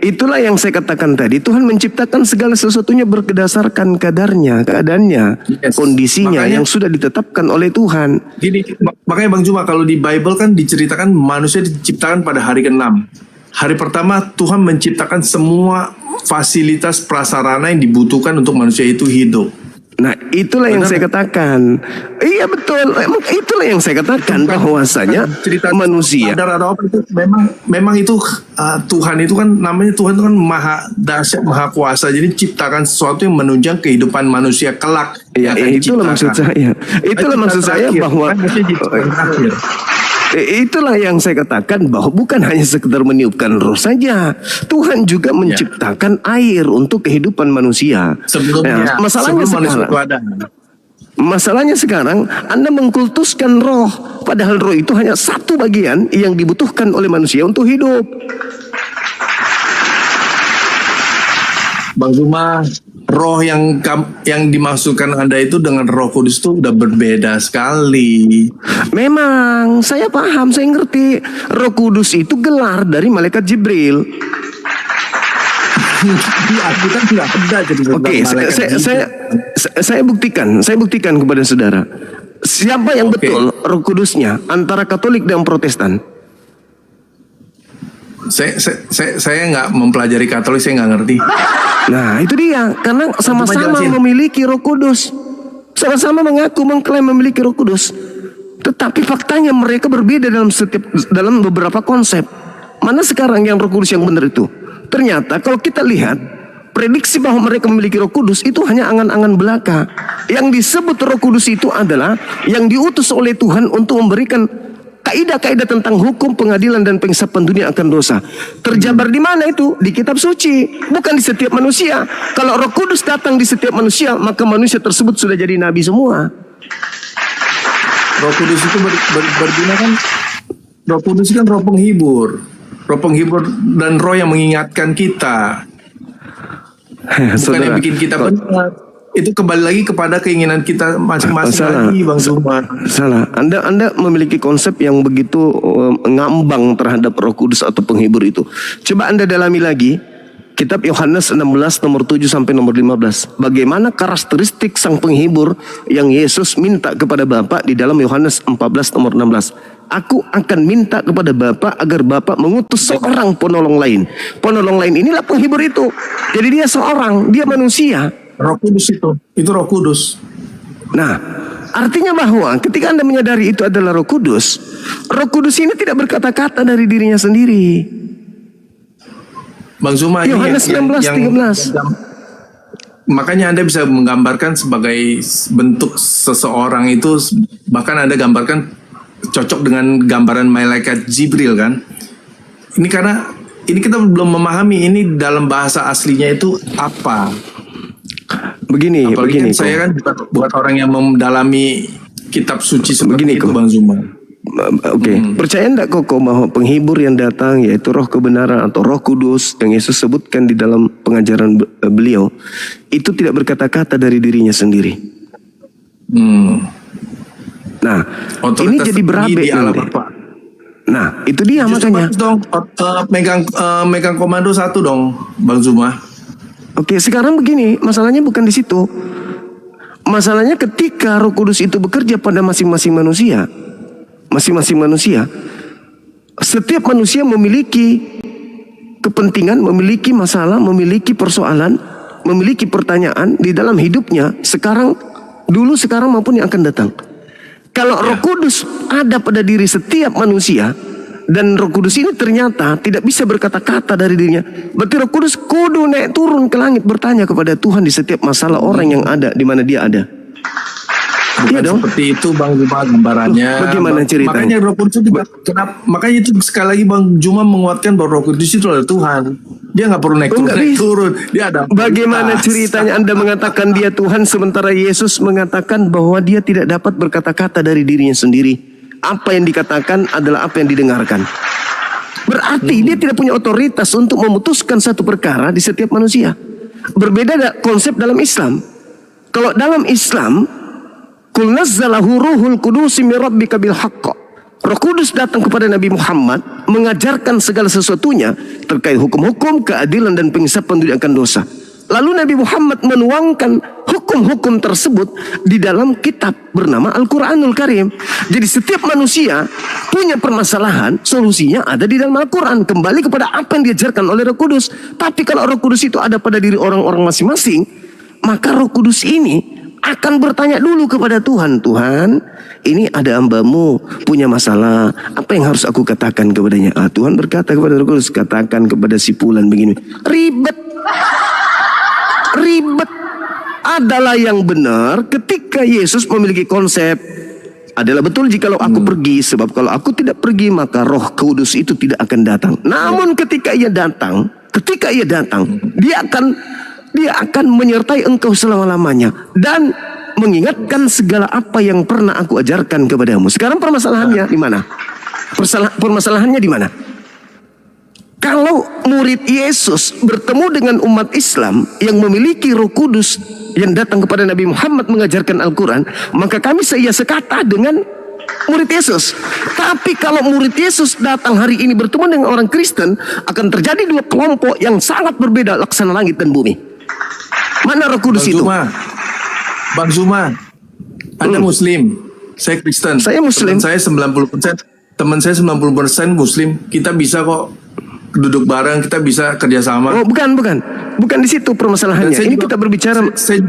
itulah yang saya katakan tadi. Tuhan menciptakan segala sesuatunya berdasarkan kadarnya, keadaannya, Yes. kondisinya Makanya- yang sudah ditetapkan oleh Tuhan. Gini, makanya Bang Zuma, kalau di Bible kan diceritakan manusia diciptakan pada hari ke-6. Hari pertama Tuhan menciptakan semua fasilitas prasarana yang dibutuhkan untuk manusia itu hidup. Nah, itulah yang Benar saya katakan. Iya betul. Emang itulah yang saya katakan bahwasanya cerita manusia. sadar atau apa itu memang itu Tuhan itu kan namanya Tuhan itu kan maha dahsyat, maha kuasa. Jadi ciptakan sesuatu yang menunjang kehidupan manusia kelak. Ya, yang akan itulah maksud diciptakan. saya. Itulah Kan maksud saya terakhir, bahwa kan manusia diciptakan terakhir. itulah yang saya katakan bahwa bukan hanya sekedar meniupkan roh saja. Tuhan juga menciptakan air untuk kehidupan manusia. Sebelumnya, masalahnya sebelum manusia sekarang, itu ada. masalahnya sekarang Anda mengkultuskan roh, padahal roh itu hanya satu bagian yang dibutuhkan oleh manusia untuk hidup. Bang Zuma, roh yang dimaksudkan Anda itu dengan Roh Kudus itu udah berbeda sekali. Memang saya paham, saya ngerti. Roh Kudus itu gelar dari malaikat Jibril. Di Alkitab nggak ada jadi Oke, saya buktikan kepada saudara. Siapa yang Oke. betul Roh Kudusnya antara Katolik dan Protestan? Saya nggak mempelajari Katolik, saya nggak ngerti. Nah, itu dia. Karena sama-sama jelasin. memiliki Roh Kudus. Sama-sama mengaku mengklaim memiliki Roh Kudus. Tetapi faktanya mereka berbeda dalam beberapa konsep. Mana sekarang yang Roh Kudus yang benar itu? Ternyata kalau kita lihat prediksi bahwa mereka memiliki Roh Kudus itu hanya angan-angan belaka. Yang disebut Roh Kudus itu adalah yang diutus oleh Tuhan untuk memberikan kaidah-kaidah tentang hukum, pengadilan, dan pengisapan dunia akan dosa. Terjabar di mana itu? Di kitab suci, bukan di setiap manusia. Kalau Roh Kudus datang di setiap manusia, maka manusia tersebut sudah jadi nabi semua. Roh Kudus itu berguna kan? Roh Kudus kan roh penghibur dan roh yang mengingatkan kita, bukan yang bikin kita benar. Itu kembali lagi kepada keinginan kita masing-masing Salah. lagi, Bang Zuma. Salah. Anda memiliki konsep yang begitu ngambang terhadap Roh Kudus atau penghibur itu. Coba Anda dalami lagi kitab Yohanes 16 nomor 7 sampai nomor 15. Bagaimana karakteristik sang penghibur yang Yesus minta kepada Bapa di dalam Yohanes 14 nomor 16. Aku akan minta kepada Bapa agar Bapa mengutus seorang penolong lain. Penolong lain inilah penghibur itu. Jadi dia seorang, dia manusia. Roh Kudus itu Roh Kudus. Nah, artinya bahwa ketika Anda menyadari itu adalah Roh Kudus ini tidak berkata-kata dari dirinya sendiri. Bang Zuma, ini Yohanes 16:13. makanya Anda bisa menggambarkan sebagai bentuk seseorang itu, bahkan Anda gambarkan cocok dengan gambaran malaikat Jibril kan. Ini karena ini kita belum memahami ini dalam bahasa aslinya itu apa. Begini, Apalagi begini. kan saya kan bukan orang yang mendalami kitab suci seperti Begini, itu, kok. Bang Zuma. Oke, percaya enggak kok bahwa penghibur yang datang yaitu Roh kebenaran atau Roh Kudus yang Yesus sebutkan di dalam pengajaran beliau itu tidak berkata-kata dari dirinya sendiri. Nah, ini Otoritas jadi tertinggi berabe di alam nanti. apa? Nah, itu dia Justru makanya. bagus dong, megang komando satu dong, Bang Zuma. Oke, sekarang begini, masalahnya bukan di situ. Masalahnya ketika Roh Kudus itu bekerja pada masing-masing manusia, setiap manusia memiliki kepentingan, memiliki masalah, memiliki persoalan, memiliki pertanyaan di dalam hidupnya sekarang, dulu, sekarang maupun yang akan datang. Kalau Roh Kudus ada pada diri setiap manusia Dan Roh Kudus ini ternyata tidak bisa berkata-kata dari dirinya. Berarti Roh Kudus kudu naik turun ke langit bertanya kepada Tuhan di setiap masalah orang yang ada di mana dia ada. Bukan Iya dong. seperti itu Bang Juma gambarannya. Bagaimana ceritanya? Makanya Roh Kudus itu makanya itu sekali lagi Bang Juma menguatkan bahwa Roh Kudus itu adalah Tuhan. Dia nggak perlu naik turun, naik turun. Dia ada. Bagaimana otoritas. ceritanya Anda mengatakan dia Tuhan sementara Yesus mengatakan bahwa dia tidak dapat berkata-kata dari dirinya sendiri. Apa yang dikatakan adalah apa yang didengarkan. Berarti dia tidak punya otoritas untuk memutuskan satu perkara di setiap manusia. Berbeda konsep dalam Islam. Kalau dalam Islam, Qul nazzalahu ruhul qudusi min rabbika bil haqq. Roh Kudus datang kepada Nabi Muhammad mengajarkan segala sesuatunya terkait hukum-hukum, keadilan dan pengisapan diri akan dosa. Lalu Nabi Muhammad menuangkan hukum-hukum tersebut di dalam kitab bernama Al-Quranul Karim. Jadi setiap manusia punya permasalahan, solusinya ada di dalam Al-Quran. Kembali kepada apa yang diajarkan oleh Roh Kudus. Tapi kalau Roh Kudus itu ada pada diri orang-orang masing-masing, maka Roh Kudus ini akan bertanya dulu kepada Tuhan. Tuhan, ini ada hambamu punya masalah. Apa yang harus aku katakan kepadanya? Tuhan berkata kepada Roh Kudus, katakan kepada si fulan begini. Ribet. Adalah yang benar ketika Yesus memiliki konsep. Adalah betul jikalau aku pergi. Sebab kalau aku tidak pergi maka Roh Kudus itu tidak akan datang. Namun ketika ia datang, dia akan menyertai engkau selama-lamanya dan mengingatkan segala apa yang pernah aku ajarkan kepadamu. Sekarang permasalahannya di mana? Permasalahannya di mana? Kalau murid Yesus bertemu dengan umat Islam yang memiliki Roh Kudus yang datang kepada Nabi Muhammad mengajarkan Al-Quran, maka kami sekata dengan murid Yesus. Tapi kalau murid Yesus datang hari ini bertemu dengan orang Kristen, akan terjadi dua kelompok yang sangat berbeda laksana langit dan bumi. Mana Roh Kudus itu? Bang Zuma, Anda Muslim, saya Kristen. Saya Muslim. Teman saya 90% Muslim. Kita bisa kok duduk bareng, kita bisa kerjasama. Oh, bukan di situ permasalahannya. Ini kita berbicara. Saya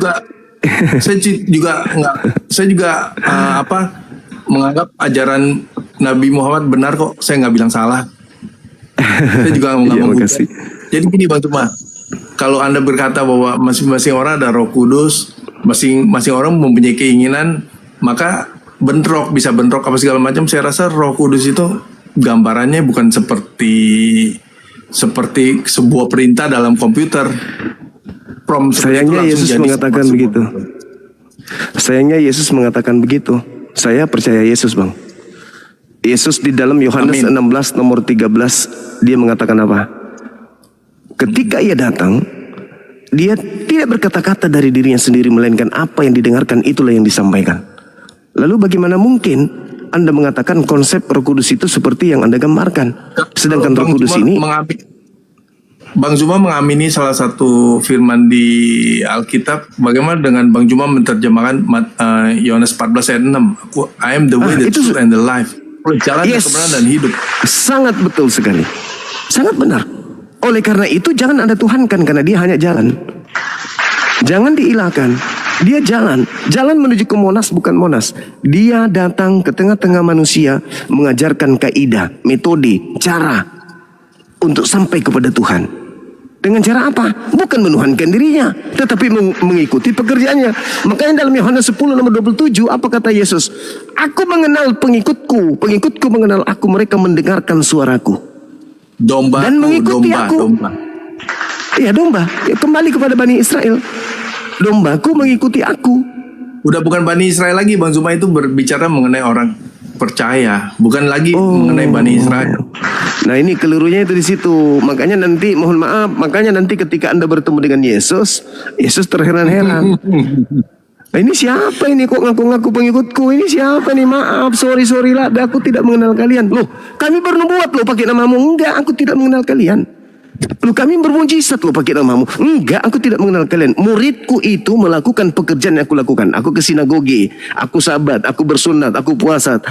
juga menganggap ajaran Nabi Muhammad benar kok. Saya nggak bilang salah. Saya juga nggak mau. Jadi gini Bang Zuma, kalau Anda berkata bahwa masing-masing orang ada Roh Kudus, masing-masing orang mempunyai keinginan, maka bisa bentrok apa segala macam. Saya rasa Roh Kudus itu gambarannya bukan seperti sebuah perintah dalam komputer. Sayangnya Yesus mengatakan begitu. Saya percaya Yesus, Bang. Yesus di dalam Yohanes 16 nomor 13 dia mengatakan apa? Ketika ia datang, dia tidak berkata-kata dari dirinya sendiri, melainkan apa yang didengarkan itulah yang disampaikan. Lalu bagaimana mungkin Anda mengatakan konsep Roh Kudus itu seperti yang Anda gambarkan? Sedangkan Roh Kudus ini Bang Zuma mengamini salah satu firman di Alkitab. Bagaimana dengan Bang Zuma menerjemahkan Yohanes 14 ayat 6? I am the way, the truth, and the life. Jalan kebenaran dan hidup. Sangat betul sekali. Sangat benar. Oleh karena itu jangan Anda tuhankan, karena dia hanya jalan. Jangan diilahkan. Dia jalan menuju ke Monas, bukan Monas. Dia datang ke tengah-tengah manusia mengajarkan kaidah, metode, cara untuk sampai kepada Tuhan. Dengan cara apa? Bukan menuhankan dirinya, tetapi mengikuti pekerjaannya. Makanya dalam Yohanes 10 nomor 27 apa kata Yesus? Aku mengenal pengikutku mengenal aku, mereka mendengarkan suaraku. Domba dan mengikuti aku. Iya, domba. Ya, kembali kepada Bani Israel. Dombaku mengikuti aku. Udah bukan Bani Israel lagi, Bang Zuma itu berbicara mengenai orang percaya, bukan lagi mengenai Bani Israel. Nah, ini kelirunya itu di situ. Makanya nanti ketika Anda bertemu dengan Yesus terheran-heran. Nah, ini siapa ini kok ngaku-ngaku pengikutku? Ini siapa nih? Maaf, sorry lah, aku tidak mengenal kalian. Loh, kami bernubuat loh pakai namamu. Enggak, aku tidak mengenal kalian. Loh, kami bermujizat loh pakai namamu. Enggak, aku tidak mengenal kalian. Muridku itu melakukan pekerjaan yang aku lakukan. Aku ke sinagoge, aku sabat, aku bersunat, aku puasa.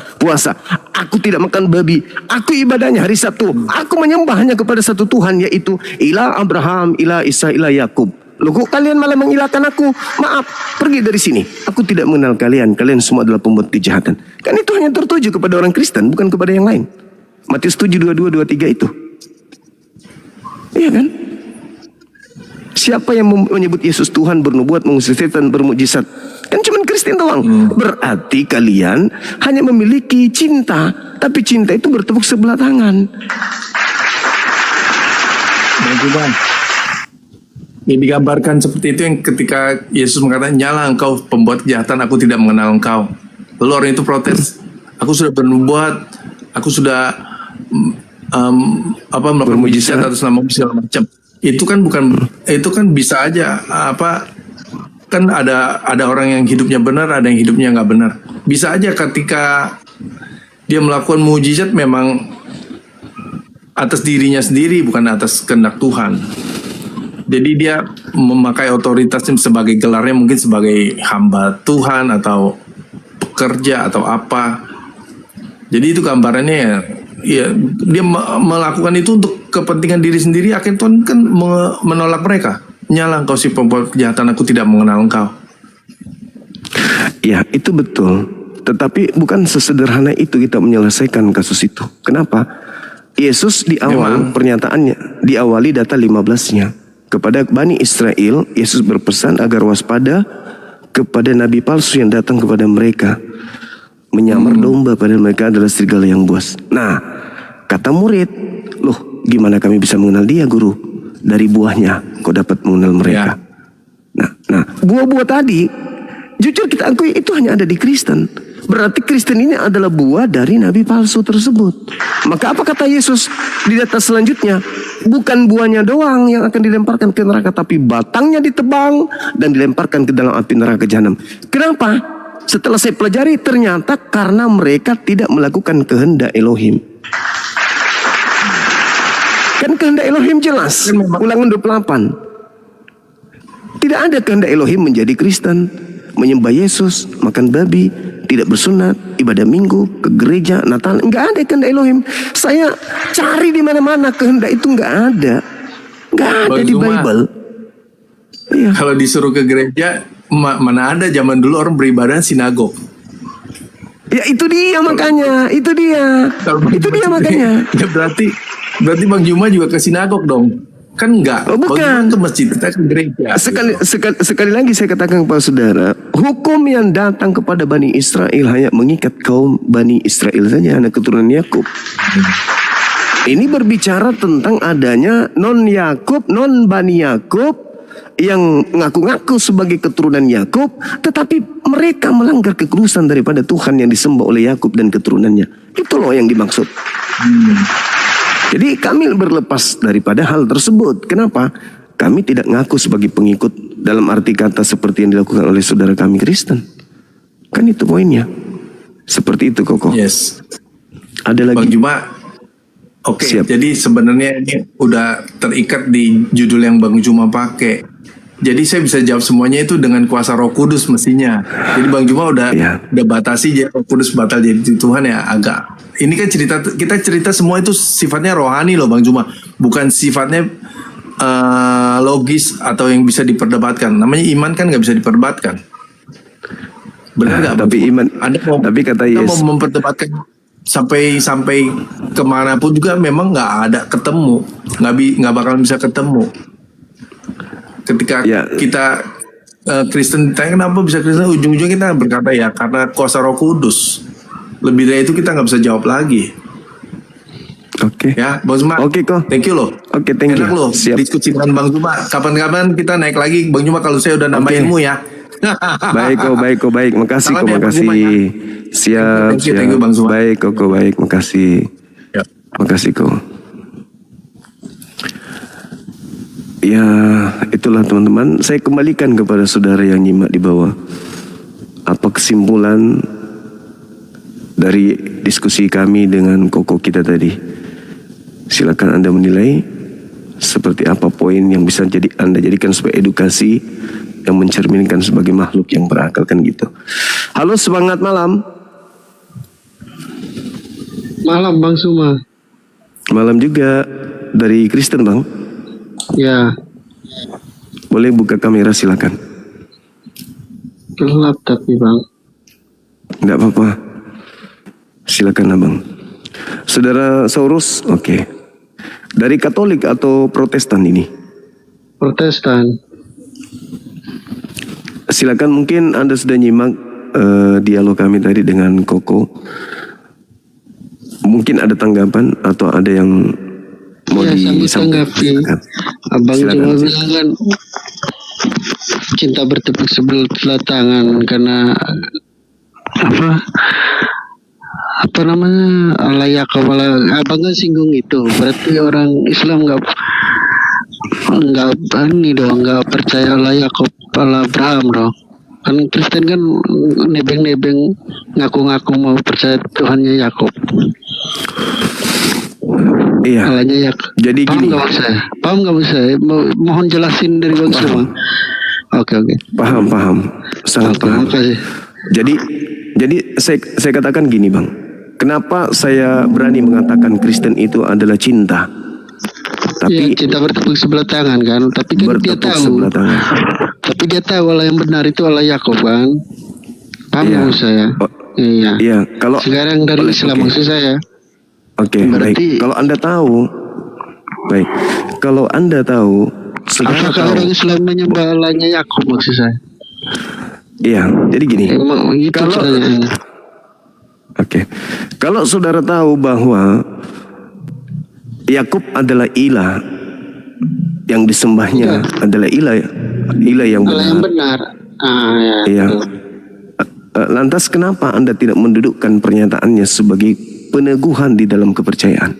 Aku tidak makan babi. Aku ibadahnya hari Sabtu. Aku menyembah hanya kepada satu Tuhan, yaitu ilah Abraham, ilah Isa, ilah Yakub. Loh, kok kalian malah mengilahkan aku? Maaf, pergi dari sini. Aku tidak mengenal kalian. Kalian semua adalah pembuat kejahatan. Kan itu hanya tertuju kepada orang Kristen, bukan kepada yang lain. Matius 7, 22, 23 itu. Iya kan? Siapa yang menyebut Yesus Tuhan, bernubuat, mengusir setan, bermukjizat? Kan cuma Kristen doang. Berarti kalian hanya memiliki cinta, tapi cinta itu bertepuk sebelah tangan. Bang Juma, yang digambarkan seperti itu yang ketika Yesus mengatakan, nyala engkau pembuat kejahatan, aku tidak mengenal engkau. Lalu orang itu protes, aku sudah bernubuat, aku sudah melakukan mujizat atas nama segala macam. Itu kan bisa aja kan ada orang yang hidupnya benar, ada yang hidupnya nggak benar. Bisa aja ketika dia melakukan mujizat memang atas dirinya sendiri, bukan atas kehendak Tuhan. Jadi dia memakai otoritasnya sebagai gelarnya mungkin sebagai hamba Tuhan atau pekerja atau apa. Jadi itu gambarannya ya dia melakukan itu untuk kepentingan diri sendiri. Akhirnya Tuhan kan menolak mereka. Nyala engkau si pembuat kejahatan, aku tidak mengenal engkau. Ya, itu betul. Tetapi bukan sesederhana itu kita menyelesaikan kasus itu. Kenapa? Yesus di awal pernyataannya diawali data 15-nya. Kepada Bani Israel, Yesus berpesan agar waspada kepada nabi palsu yang datang kepada mereka. Menyamar domba pada mereka adalah serigala yang buas. Nah, kata murid, loh gimana kami bisa mengenal dia guru? Dari buahnya kau dapat mengenal mereka. Ya. Nah, buah-buah tadi, jujur kita akui itu hanya ada di Kristen. Berarti Kristen ini adalah buah dari nabi palsu tersebut. Maka apa kata Yesus di data selanjutnya? Bukan buahnya doang yang akan dilemparkan ke neraka, tapi batangnya ditebang dan dilemparkan ke dalam api neraka jahanam. Kenapa? Setelah saya pelajari, ternyata karena mereka tidak melakukan kehendak Elohim. Kan kehendak Elohim jelas. Ulangan 28. Tidak ada kehendak Elohim menjadi Kristen, menyembah Yesus, makan babi, tidak bersunat, ibadah minggu, ke gereja, Natal. Enggak ada kehendak Elohim. Saya cari di mana-mana kehendak itu enggak ada. Enggak ada di Bible. Iya. Kalau disuruh ke gereja, mana ada zaman dulu orang beribadah sinagog. Ya itu dia makanya, itu dia makanya. Ya berarti Bang Juma juga ke sinagog dong. Kan enggak. Oh, bukan. Bang Juma ke masjid, kita ke gereja. Sekali lagi saya katakan kepada saudara, hukum yang datang kepada Bani Israel hanya mengikat kaum Bani Israel saja, anak keturunan Yakub. Ini berbicara tentang adanya non-Yakub, non-Bani Yakub yang ngaku-ngaku sebagai keturunan Yakub, tetapi mereka melanggar kekudusan daripada Tuhan yang disembah oleh Yakub dan keturunannya. Itu loh yang dimaksud. Jadi kami berlepas daripada hal tersebut. Kenapa? Kami tidak ngaku sebagai pengikut dalam arti kata seperti yang dilakukan oleh saudara kami Kristen. Kan itu poinnya. Seperti itu Koko. Yes. Ada lagi. Bang Juma. Oke, jadi sebenarnya ini udah terikat di judul yang Bang Juma pakai. Jadi saya bisa jawab semuanya itu dengan kuasa Roh Kudus mestinya. Jadi Bang Juma udah batasi jadi Roh Kudus batal jadi Tuhan ya agak. Ini kan kita cerita semua itu sifatnya rohani loh Bang Juma, bukan sifatnya logis atau yang bisa diperdebatkan. Namanya iman kan nggak bisa diperdebatkan. Benar nggak? Tapi iman. Tapi kata Yesus mau memperdebatkan sampai kemanapun juga memang nggak ada ketemu, nggak bakal bisa ketemu. Ketika kita Kristen ditanya kenapa bisa Kristen, ujung-ujungnya kita berkata ya karena kuasa Roh Kudus. Lebih dari itu kita nggak bisa jawab lagi. Oke. Ya, Bang Zuma. Oke kok. Thank you loh. Oke, thank you. Enak loh. Siap. Diskusi dengan Bang Zuma. Kapan-kapan kita naik lagi, Bang Zuma kalau saya udah nambah ilmu ya. Baik. Makasih Salam kok, ya, makasih. Bang Zuma, ya. Siap. Thank you, Bang Zuma. Baik kok, baik. Makasih. Ya. Makasih kok. Ya, itulah teman-teman. Saya kembalikan kepada saudara yang nyimak di bawah. Apa kesimpulan dari diskusi kami dengan Koko kita tadi? Silakan Anda menilai seperti apa poin yang bisa Anda jadikan sebagai edukasi yang mencerminkan sebagai makhluk yang berakal kan gitu. Halo, semangat malam. Malam Bang Suma. Malam juga dari Kristen Bang. Ya. Boleh buka kamera silakan. Gelap tapi Bang. Enggak apa-apa. Silakan Abang. Saudara Saurus, oke. Dari Katolik atau Protestan ini? Protestan. Silakan, mungkin Anda sudah nyimak dialog kami tadi dengan Koko. Mungkin ada tanggapan atau ada yang mau Ya, sambil disampaikan? tanggapi. Silakan. Abang Silakan. cuma bilang kan cinta bertepuk sebelah tangan karena apa namanya Allah Yakub. Abang kan singgung itu, berarti orang Islam nggak ini dong, nggak percaya Allah Yakub, Allah Abraham dong. Kan Kristen kan nebeng-nebeng ngaku-ngaku mau percaya Tuhannya Yakub. Iya. Allahnya Yakub. Jadi Paham gini. nggak Bang saya? Paham nggak Bang saya? Mohon jelasin dari Bang semua. Oke. Paham. Sangat Oke, paham. makasih. Jadi saya katakan gini, Bang. Kenapa saya berani mengatakan Kristen itu adalah cinta? Tapi Ya, cinta bertepuk sebelah tangan kan, tapi kan dia bertepuk tahu. sebelah tangan. Tapi dia tahu Allah yang benar itu Allah Yakub kan. Paham Iya. nggak saya? Oh, Iya. Iya, kalau Sekarang dari Islam Oke. maksud saya. Oke, Berarti- baik. Kalau Anda tahu, baik. Kalau Anda tahu, saudara Apakah tahu. orang Islam menyembah Allahnya Yakub maksud saya? Iya, jadi gini. Emang itu Kalau- pertanyaannya. Oke. Kalau saudara tahu bahwa Yakub adalah ilah, yang disembahnya adalah ilah yang Allah yang benar. benar. Ya. Iya. Lantas kenapa Anda tidak mendudukkan pernyataannya sebagai peneguhan di dalam kepercayaan?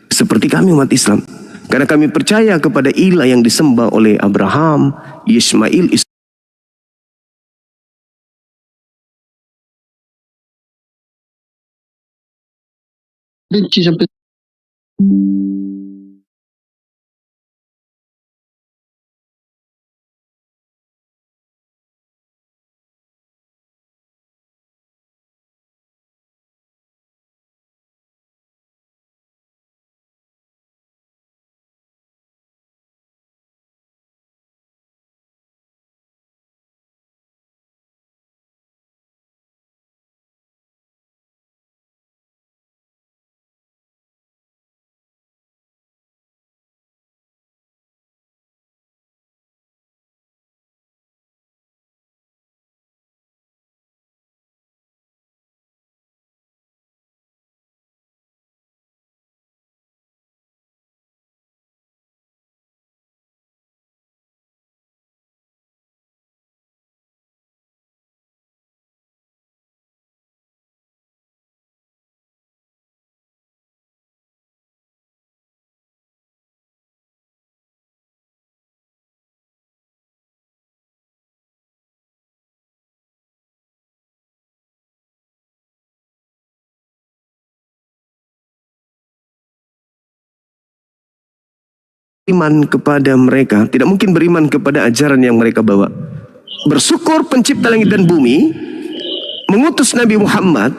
Seperti kami umat Islam. Karena kami percaya kepada ilah yang disembah oleh Abraham, Ismail, Benci sampai beriman kepada mereka, tidak mungkin beriman kepada ajaran yang mereka bawa. Bersyukur pencipta langit dan bumi mengutus Nabi Muhammad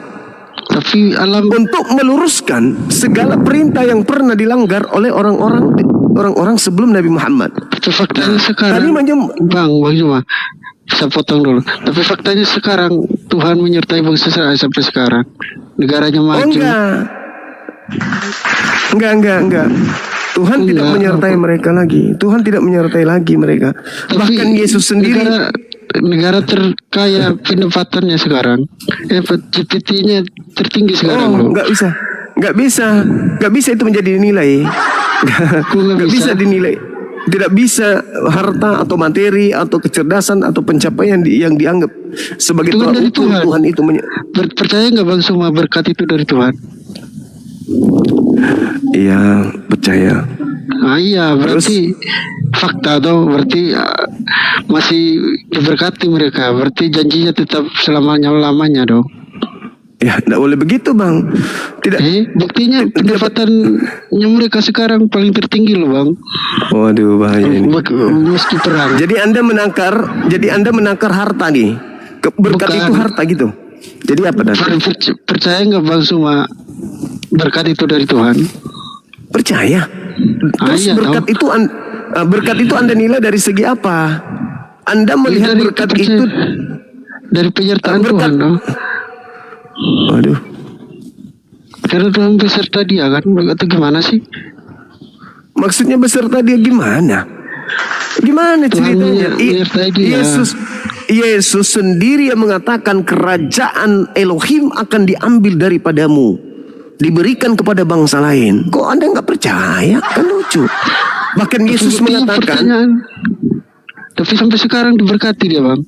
tapi alam untuk meluruskan segala perintah yang pernah dilanggar oleh orang-orang sebelum Nabi Muhammad. itu faktanya sekarang. Kami Bang Juma, saya potong dulu. Tapi faktanya sekarang Tuhan menyertai bangsa Israel sampai sekarang. Negaranya Oh, maju. enggak. Tuhan tidak Enggak. menyertai mereka lagi. Tuhan tidak menyertai lagi mereka. Tapi Bahkan Yesus sendiri. negara terkaya pendapatannya sekarang. GPT-nya tertinggi sekarang. Oh, loh. nggak bisa itu menjadi nilai. Nggak bisa dinilai. Tidak bisa harta atau materi atau kecerdasan atau pencapaian yang dianggap sebagai Itu kan tolak dari ukur Tuhan. Tuhan itu. Percaya nggak Bang semua berkat itu dari Tuhan? Iya, percaya. Iya, berarti fakta atau berarti masih diberkati mereka. Berarti janjinya tetap selamanya-lamanya dong. Ya, tidak boleh begitu, Bang. Tidak. Buktinya pendapatannya mereka sekarang paling tertinggi loh Bang. Waduh, bahaya ini. Meski perang. Jadi Anda menangkar harta nih. Berkat Bukan. itu harta gitu. Jadi apa dan? Percaya nggak Bang Suma berkat itu dari Tuhan? Percaya. Terus Iya, berkat itu Anda nilai dari segi apa? Anda melihat Dari berkat kepercayaan. itu. Dari penyertaan Berkat. Tuhan dong. Waduh. Karena Tuhan beserta dia kan, atau gimana sih? Maksudnya beserta dia gimana? Gimana ceritanya? menyertai dia. Yesus sendiri yang mengatakan kerajaan Elohim akan diambil daripadamu, diberikan kepada bangsa lain. Kok Anda nggak percaya? Kan lucu. Bahkan Yesus mengatakan, tapi sampai sekarang diberkati dia, Bang.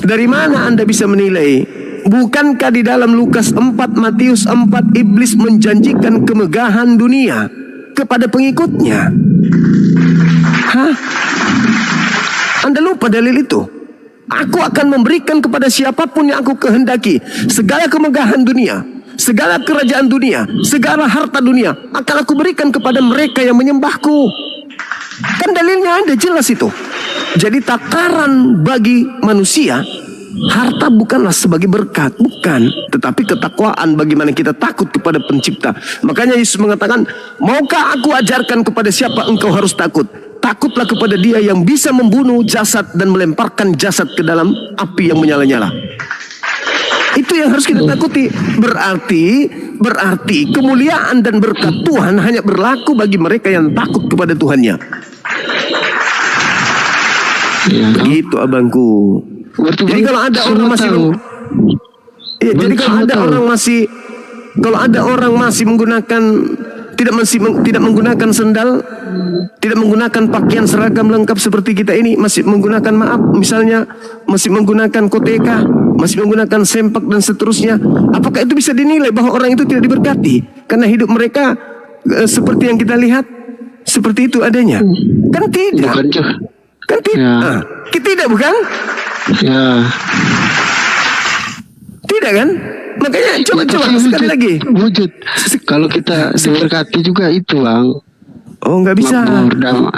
dari mana Anda bisa menilai? Bukankah di dalam Lukas 4, Matius 4, iblis menjanjikan kemegahan dunia kepada pengikutnya? Hah? Anda lupa dalil itu? Aku akan memberikan kepada siapapun yang aku kehendaki segala kemegahan dunia, segala kerajaan dunia, segala harta dunia akan aku berikan kepada mereka yang menyembahku. Kan dalilnya ada jelas itu. Jadi takaran bagi manusia, harta bukanlah sebagai berkat, bukan, tetapi ketakwaan bagaimana kita takut kepada pencipta. Makanya Yesus mengatakan, maukah aku ajarkan kepada siapa engkau harus takut? Takutlah kepada dia yang bisa membunuh jasad dan melemparkan jasad ke dalam api yang menyala-nyala. Itu yang harus kita takuti. Berarti kemuliaan dan berkat Tuhan hanya berlaku bagi mereka yang takut kepada Tuhannya. Begitu abangku. Jadi kalau ada orang masih jadi kalau ada orang masih menggunakan tidak menggunakan sendal, tidak menggunakan pakaian seragam lengkap seperti kita ini, masih menggunakan misalnya masih menggunakan koteka, masih menggunakan sempak dan seterusnya, apakah itu bisa dinilai bahwa orang itu tidak diberkati karena hidup mereka seperti yang kita lihat, seperti itu adanya? Kan tidak. Kan tidak. Tidak, bukan? Ya. Tidak kan? Makanya coba sekali lagi. Wujud. Kalau kita diberkati juga itu, Bang. Oh, nggak bisa.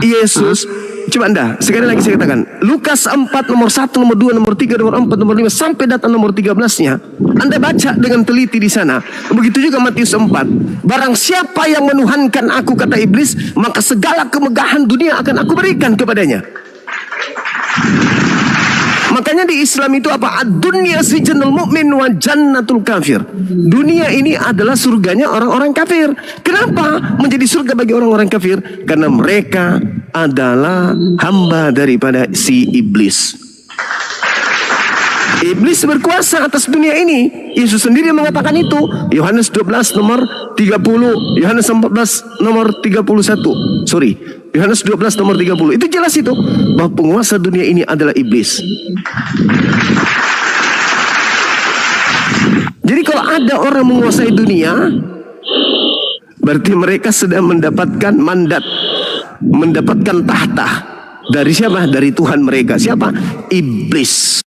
Yesus, coba Anda, sekali lagi saya katakan, Lukas 4 nomor 1, nomor 2, nomor 3, nomor 4, nomor 5 sampai data nomor 13-nya. Anda baca dengan teliti di sana. Begitu juga Matius 4. Barang siapa yang menuhankan aku, kata iblis, maka segala kemegahan dunia akan aku berikan kepadanya. Makanya di Islam itu apa? Ad-dunya sijnul mu'min wa jannatul kafir. Dunia ini adalah surganya orang-orang kafir. Kenapa menjadi surga bagi orang-orang kafir? Karena mereka adalah hamba daripada si iblis. Iblis berkuasa atas dunia ini. Yesus sendiri mengatakan itu. Yohanes 12 nomor 30, Yohanes 14 nomor 31. Yohanes 12 nomor 30. Itu jelas itu bahwa penguasa dunia ini adalah iblis. Jadi kalau ada orang menguasai dunia, berarti mereka sedang mendapatkan mandat, mendapatkan tahta dari siapa? Dari Tuhan mereka. Siapa? Iblis.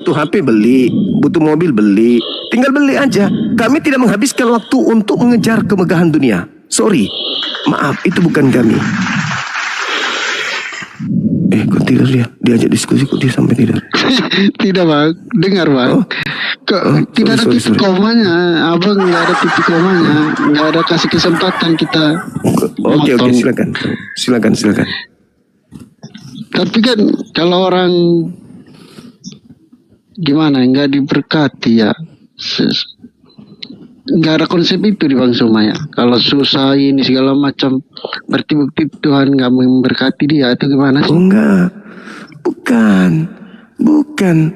Butuh HP beli, butuh mobil beli, tinggal beli aja. Kami tidak menghabiskan waktu untuk mengejar kemegahan dunia. Sorry, maaf, itu bukan kami. Kok tidur dia? Diajak diskusi kok dia sampai tidur? Tidak, Bang. Dengar, Bang. Tidak ada titik komanya. Abang nggak ada titik komanya. Nggak ada kasih kesempatan kita. Oke, silakan. Tapi kan kalau orang gimana nggak diberkati ya, nggak ada konsep itu di Bang Suma ya. Kalau susah ini segala macam, berarti bukti Tuhan nggak memberkati dia, itu gimana sih? Oh, enggak, bukan.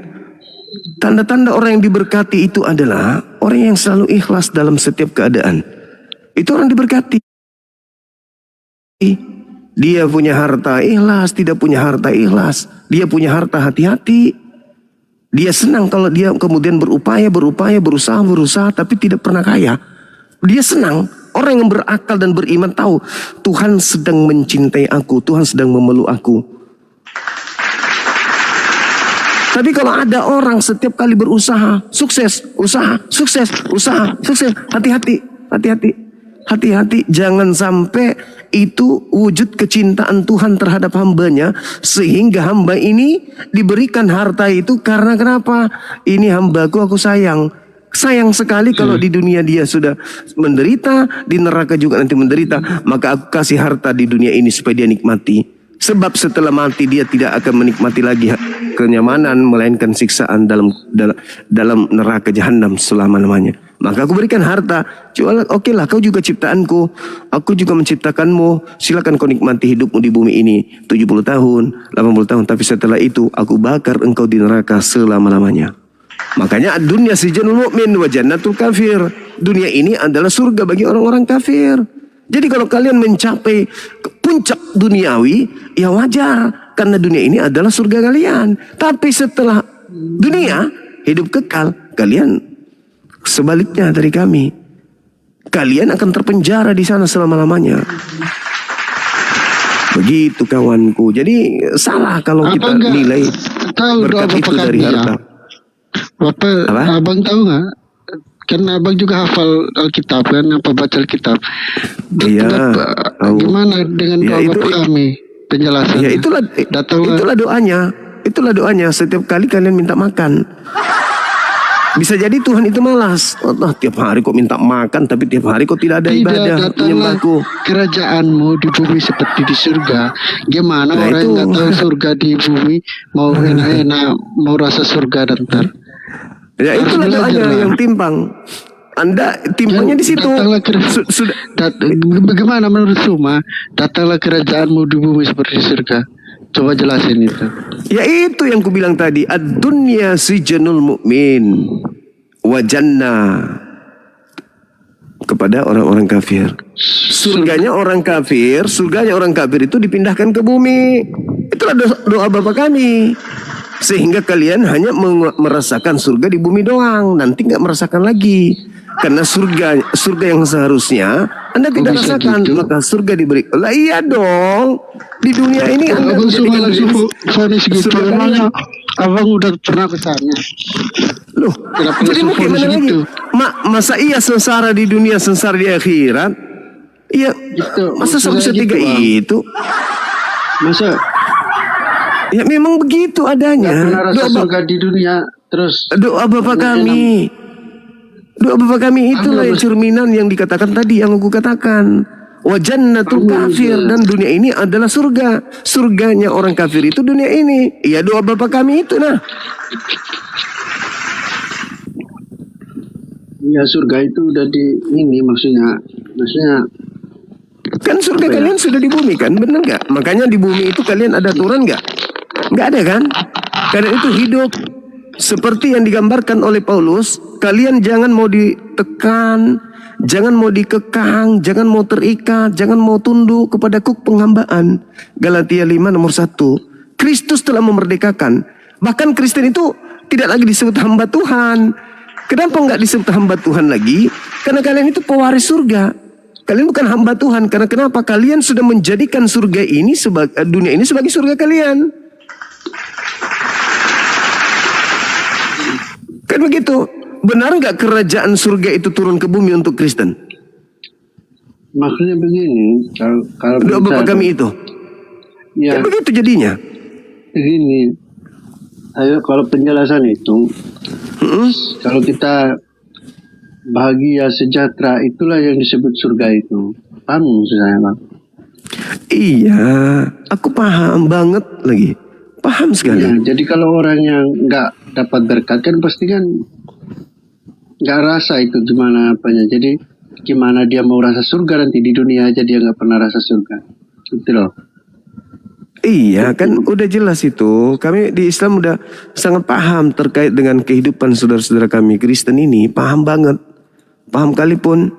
Tanda-tanda orang yang diberkati itu adalah orang yang selalu ikhlas dalam setiap keadaan. Itu orang diberkati. Dia punya harta ikhlas, tidak punya harta ikhlas. Dia punya harta hati-hati. Dia senang kalau dia kemudian berupaya, berusaha, tapi tidak pernah kaya. Dia senang. Orang yang berakal dan beriman tahu Tuhan sedang mencintai aku, Tuhan sedang memeluk aku. Tapi kalau ada orang setiap kali berusaha, sukses, hati-hati, jangan sampai itu wujud kecintaan Tuhan terhadap hambanya, sehingga hamba ini diberikan harta itu karena kenapa? Ini hambaku, aku sayang sekali kalau di dunia dia sudah menderita, di neraka juga nanti menderita, maka aku kasih harta di dunia ini supaya dia nikmati. Sebab setelah mati dia tidak akan menikmati lagi kenyamanan, melainkan siksaan dalam neraka jahanam selama-lamanya. Maka aku berikan harta. Oke lah, kau juga ciptaanku. Aku juga menciptakanmu. Silakan kau nikmati hidupmu di bumi ini 70 tahun, 80 tahun. Tapi setelah itu aku bakar engkau di neraka selama-lamanya. Makanya dunia sijnul mu'min wa jannatul kafir. Dunia ini adalah surga bagi orang-orang kafir. Jadi kalau kalian mencapai puncak duniawi, ya wajar. Karena dunia ini adalah surga kalian. Tapi setelah dunia, hidup kekal, kalian sebaliknya dari kami. Kalian akan terpenjara di sana selama-lamanya. Begitu kawanku. Jadi salah kalau kita nilai berkat itu dari harta. Bapak, abang tahu nggak? Karena abang juga hafal Alkitab kan, apa baca Alkitab. Iya. Gimana dengan doa Bapak kami? Penjelasannya. Ya itulah doanya. Itulah doanya. Setiap kali kalian minta makan. Bisa jadi Tuhan itu malas. Tiap hari kok minta makan, tapi tiap hari kok tidak ada ibadah menyembahku. Kerajaanmu di bumi seperti di surga. Gimana orang yang nggak tahu surga di bumi mau enak-enak, mau rasa surga dan ntar. Ya itulah doanya yang timpang. Anda timpangnya di situ. Bagaimana menurut Suma? Datanglah kerajaanmu di bumi seperti surga. Coba jelasin itu. Ya itu yang kubilang tadi. Ad-dunya sijnul mu'min wa jannah, kepada orang-orang kafir. Surganya orang kafir itu dipindahkan ke bumi. Itulah doa Bapak kami. Sehingga kalian hanya merasakan surga di bumi doang, nanti nggak merasakan lagi. Karena surga yang seharusnya Anda tidak rasakan, gitu? Maka surga diberi. Lah iya dong. Di dunia ini Anda segitu. Emangnya abang udah pernah ke sana? Loh, jadi mungkin mana lagi? Masa iya sengsara di dunia, sengsara di akhirat? Iya, gitu. Masa sampai setiga itu? Masa? Ya memang begitu adanya. Gak pernah rasa surga di dunia. Terus doa Bapak kami. Doa Bapak kami itulah yang cerminan yang dikatakan tadi, yang aku katakan. Wa jannatul kafir, dan dunia ini adalah surga. Surganya orang kafir itu dunia ini. Iya, doa Bapak kami itu nah. Ya surga itu udah di ini maksudnya kan surga kalian sudah di bumi kan, benar nggak? Makanya di bumi itu kalian ada aturan nggak? Nggak ada kan? Karena itu hidup seperti yang digambarkan oleh Paulus. Kalian jangan mau ditekan, jangan mau dikekang, jangan mau terikat, jangan mau tunduk kepada kuk penghambaan. Galatia 5 nomor 1. Kristus telah memerdekakan. Bahkan Kristen itu tidak lagi disebut hamba Tuhan. Kenapa nggak disebut hamba Tuhan lagi? Karena kalian itu pewaris surga. Kalian bukan hamba Tuhan. Karena kenapa? Kalian sudah menjadikan surga ini dunia ini sebagai surga kalian. Kan begitu. Benar nggak kerajaan surga itu turun ke bumi untuk Kristen? Maksudnya begini, kalau doa Bapak kami itu. Ya begitu jadinya. Begini. Ayo kalau penjelasan itu, kalau kita bahagia sejahtera, itulah yang disebut surga itu. Paham maksud saya, Bang? Iya, aku paham banget lagi. Paham sekali. Ya, jadi kalau orang yang nggak dapat berkat kan pasti kan nggak rasa itu gimana apanya. Jadi gimana dia mau rasa surga nanti di dunia aja dia nggak pernah rasa surga. Gitu loh. Iya kan udah jelas itu. Kami di Islam udah sangat paham terkait dengan kehidupan saudara-saudara kami Kristen ini. Paham banget. Paham kali pun.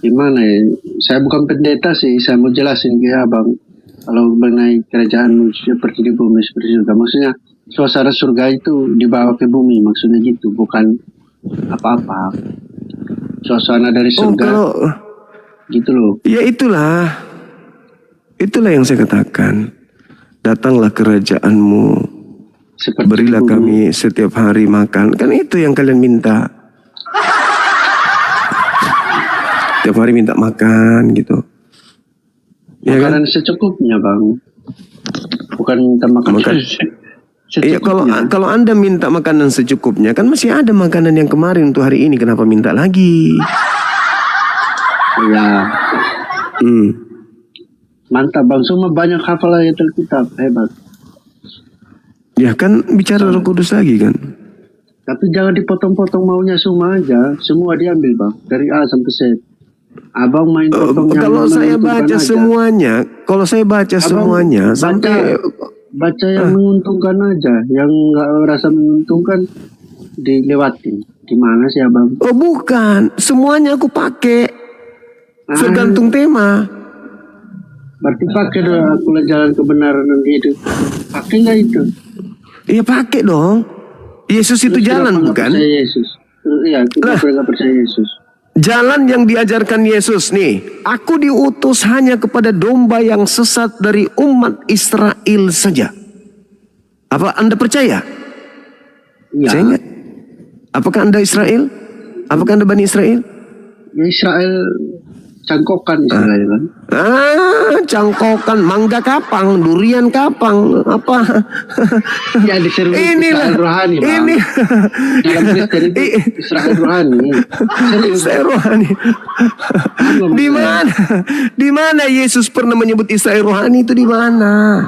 Gimana ya? Saya bukan pendeta sih. Saya mau jelasin ke abang. Kalau mengenai kerajaan seperti di bumi seperti surga. Maksudnya suasana surga itu dibawa ke bumi. Maksudnya gitu. Bukan apa-apa. Suasana dari surga. Gitu loh. Ya itulah. Itulah yang saya katakan. Datanglah kerajaanmu. Seperti berilah kami setiap hari makan. Kan itu yang kalian minta. Setiap hari minta makan gitu. Ya makanan kan? secukupnya Bang. Bukan minta makan. Iya, kalau Anda minta makanan secukupnya, kan masih ada makanan yang kemarin untuk hari ini. Kenapa minta lagi? Iya. Mantap bang, semua banyak hafal ayat Alkitab, hebat. Ya kan bicara Roh Kudus lagi kan. Tapi jangan dipotong-potong maunya semua aja, semua diambil bang, dari A sampai Z. Abang main potong yang Kalau saya menguntungkan baca aja. semuanya, kalau saya baca Abang semuanya sampai baca yang menguntungkan aja, yang nggak rasa menguntungkan dilewatin. Gimana sih abang? oh bukan, semuanya aku pakai tergantung tema. Berarti pakai dong akulah jalan kebenaran dan hidup. Pakai nggak itu? Iya pakai dong. Yesus itu Terus jalan kenapa nggak bukan? percaya Yesus. Iya, Lah. kenapa nggak percaya Yesus? Jalan yang diajarkan Yesus nih. Aku diutus hanya kepada domba yang sesat dari umat Israel saja. Apa Anda percaya? Iya. Saya enggak. Apakah Anda Israel? Apakah Anda Bani Israel? Ya, Israel cangkokan Israel kan. Cangkokan, mangga kapang, durian kapang, apa? Ya diseru Inilah, Israel rohani bang. ini. Dalam Kristen itu Israel rohani. Serius. Saya rohani. Di mana Yesus pernah menyebut Israel rohani itu di mana?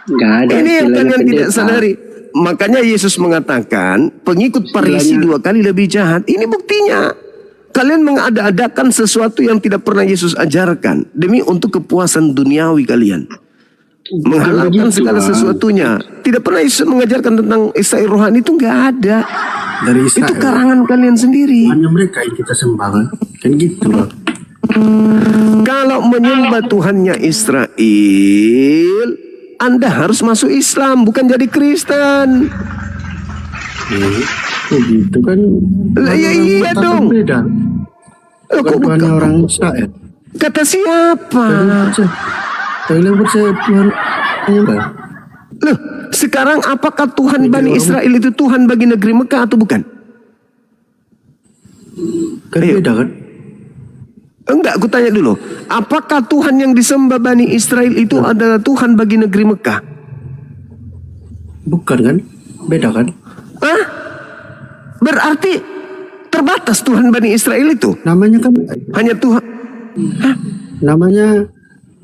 Nggak ada. Ini yang istilahnya kalian tidak pendeta. sadari. Makanya Yesus mengatakan pengikut Farisi 2 kali lebih jahat. Ini buktinya. Kalian mengada-adakan sesuatu yang tidak pernah Yesus ajarkan demi untuk kepuasan duniawi kalian. Menghalalkan begitu, segala Bang. sesuatunya. Tidak pernah Yesus mengajarkan tentang Israel rohani itu nggak ada. Dari Israel. Itu karangan kalian sendiri. Hanya mereka yang kita sembah kan gitu bang. Kalau menyembah Tuhannya Israel, Anda harus masuk Islam, bukan jadi Kristen. Oh gitu kan. Lah, ya iya Orang dong. Beda. Loh, kok Bukan bukan? orang Israel. Kata siapa? Kalian percaya Tuhan menyembah. Loh, sekarang apakah Tuhan Bani Israel itu Tuhan bagi negeri Mekah atau bukan? Kan Ayo. beda kan. Enggak, aku tanya dulu. Apakah Tuhan yang disembah Bani Israel itu adalah Tuhan bagi negeri Mekah? Bukan kan. Beda kan. Hah? Berarti terbatas Tuhan Bani Israel itu? Namanya kan. Hanya Tuhan. Namanya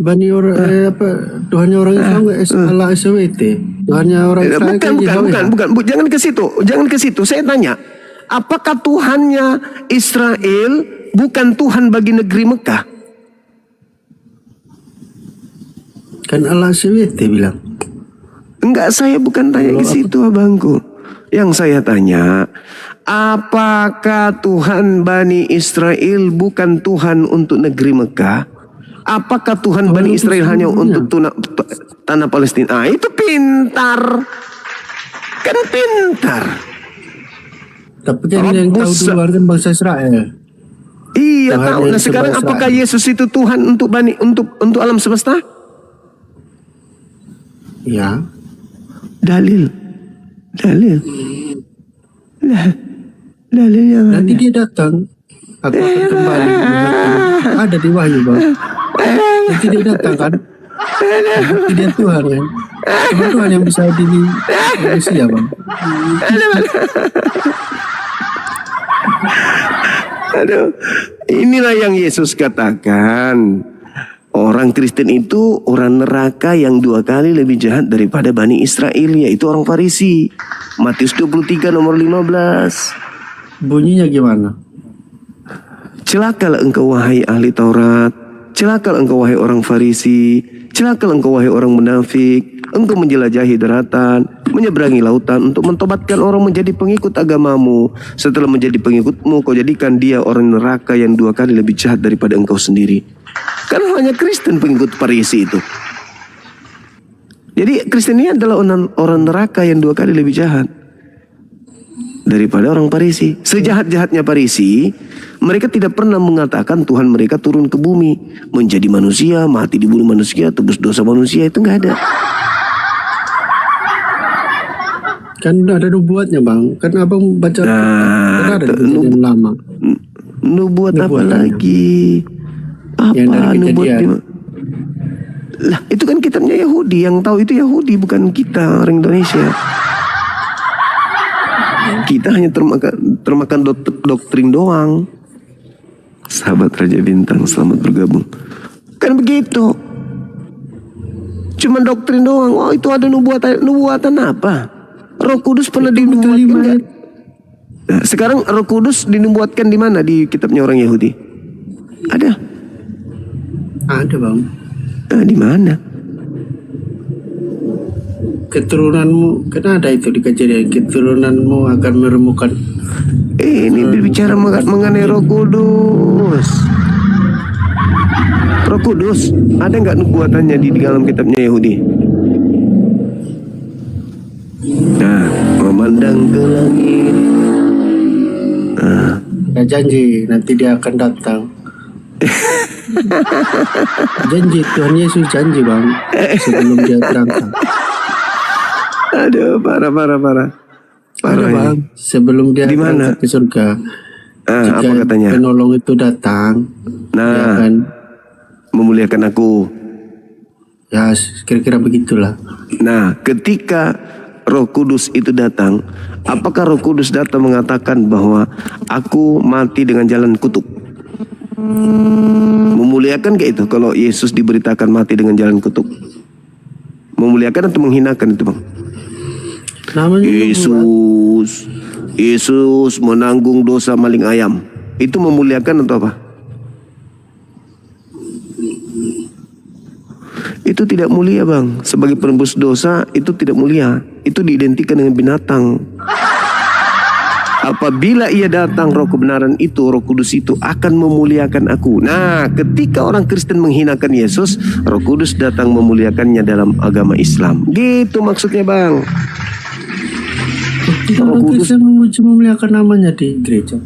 Bani orang apa Tuhannya orang Islam Allah SWT. Tuhannya orang Israel kan Bukan. Jangan ke situ. Jangan ke situ. Saya tanya, apakah Tuhannya Israel bukan Tuhan bagi negeri Mekah? Kan Allah SWT bilang. Enggak, saya bukan tanya ke situ, abangku. Yang saya tanya, apakah Tuhan Bani Israel bukan Tuhan untuk negeri Mekah? Apakah Tuhan Bani Israel hanya untuk tanah Palestina? Itu pintar. Kan pintar. Tapi kan yang tahu duluan kan bangsa Israel. Iya, Tuhan tahu. yang Nah, sekarang sebangsa. apakah Yesus itu Tuhan untuk untuk alam semesta? Ya. Dalil. Lah, dalilnya mana? Nanti dia datang. Aku akan kembali. Ada di Wahyu bang. Nanti dia datang kan. Nanti dia Tuhan kan. Cuma Tuhan yang bisa adili manusia bang. Aduh, inilah yang Yesus katakan. Orang Kristen itu orang neraka yang 2 kali lebih jahat daripada Bani Israel, yaitu orang Farisi. Matius 23 nomor 15. Bunyinya gimana? Celakalah engkau wahai ahli Taurat, celakalah engkau wahai orang Farisi, celakalah engkau wahai orang munafik. Engkau menjelajahi daratan, menyeberangi lautan untuk mentobatkan orang menjadi pengikut agamamu. Setelah menjadi pengikutmu, kau jadikan dia orang neraka yang 2 kali lebih jahat daripada engkau sendiri. Kan hanya Kristen pengikut Farisi itu. Jadi Kristen ini adalah orang neraka yang 2 kali lebih jahat daripada orang Farisi. Sejahat-jahatnya Farisi, mereka tidak pernah mengatakan Tuhan mereka turun ke bumi, menjadi manusia, mati dibunuh manusia, tebus dosa manusia. Itu nggak ada. Kan ada nubuatnya bang. Kan abang baca. Kan ada yang lama. Nubuat apa Nubuatan. lagi? Yang dari Apa nubuat? Kejadian. Lah, itu kan kitabnya Yahudi. Yang tahu itu Yahudi, bukan kita orang Indonesia. Kita hanya termakan doktrin doang. Sahabat Raja Bintang, selamat bergabung. Kan begitu. Cuma doktrin doang. Oh itu ada nubuatan apa? Roh Kudus pernah dinubuatkan nggak? Nah, sekarang Roh Kudus dinubuatkan di mana di kitabnya orang Yahudi? Ada. Ada bang. Nah, di mana? Keturunanmu, kan ada itu di Kejadian, keturunanmu akan meremukan. Ini berbicara mengenai Roh Kudus. Roh Kudus ada nggak nubuatannya di dalam kitabnya Yahudi? Nah, memandang ke langit. Nah, Ya janji nanti dia akan datang. Janji Tuhan Yesus janji bang sebelum dia terangkat. aduh, parah. Ada ini. bang sebelum dia Di mana? terangkat ke surga. Jika Apa katanya? penolong itu datang, dia Nah, akan memuliakan aku. ya kira-kira begitulah. Nah, ketika Roh Kudus itu datang, apakah Roh Kudus datang mengatakan bahwa aku mati dengan jalan kutuk? Memuliakan kayak itu kalau Yesus diberitakan mati dengan jalan kutuk? Memuliakan atau menghinakan itu, Bang? Namanya Yesus menanggung dosa maling ayam. Itu memuliakan atau apa? Itu tidak mulia, Bang. Sebagai penebus dosa itu tidak mulia. Itu diidentikan dengan binatang. Apabila ia datang, Roh kebenaran itu, Roh Kudus itu akan memuliakan aku. Nah, ketika orang Kristen menghinakan Yesus, Roh Kudus datang memuliakannya dalam agama Islam. Gitu maksudnya, Bang. orang Kristen memuliakan namanya di gereja.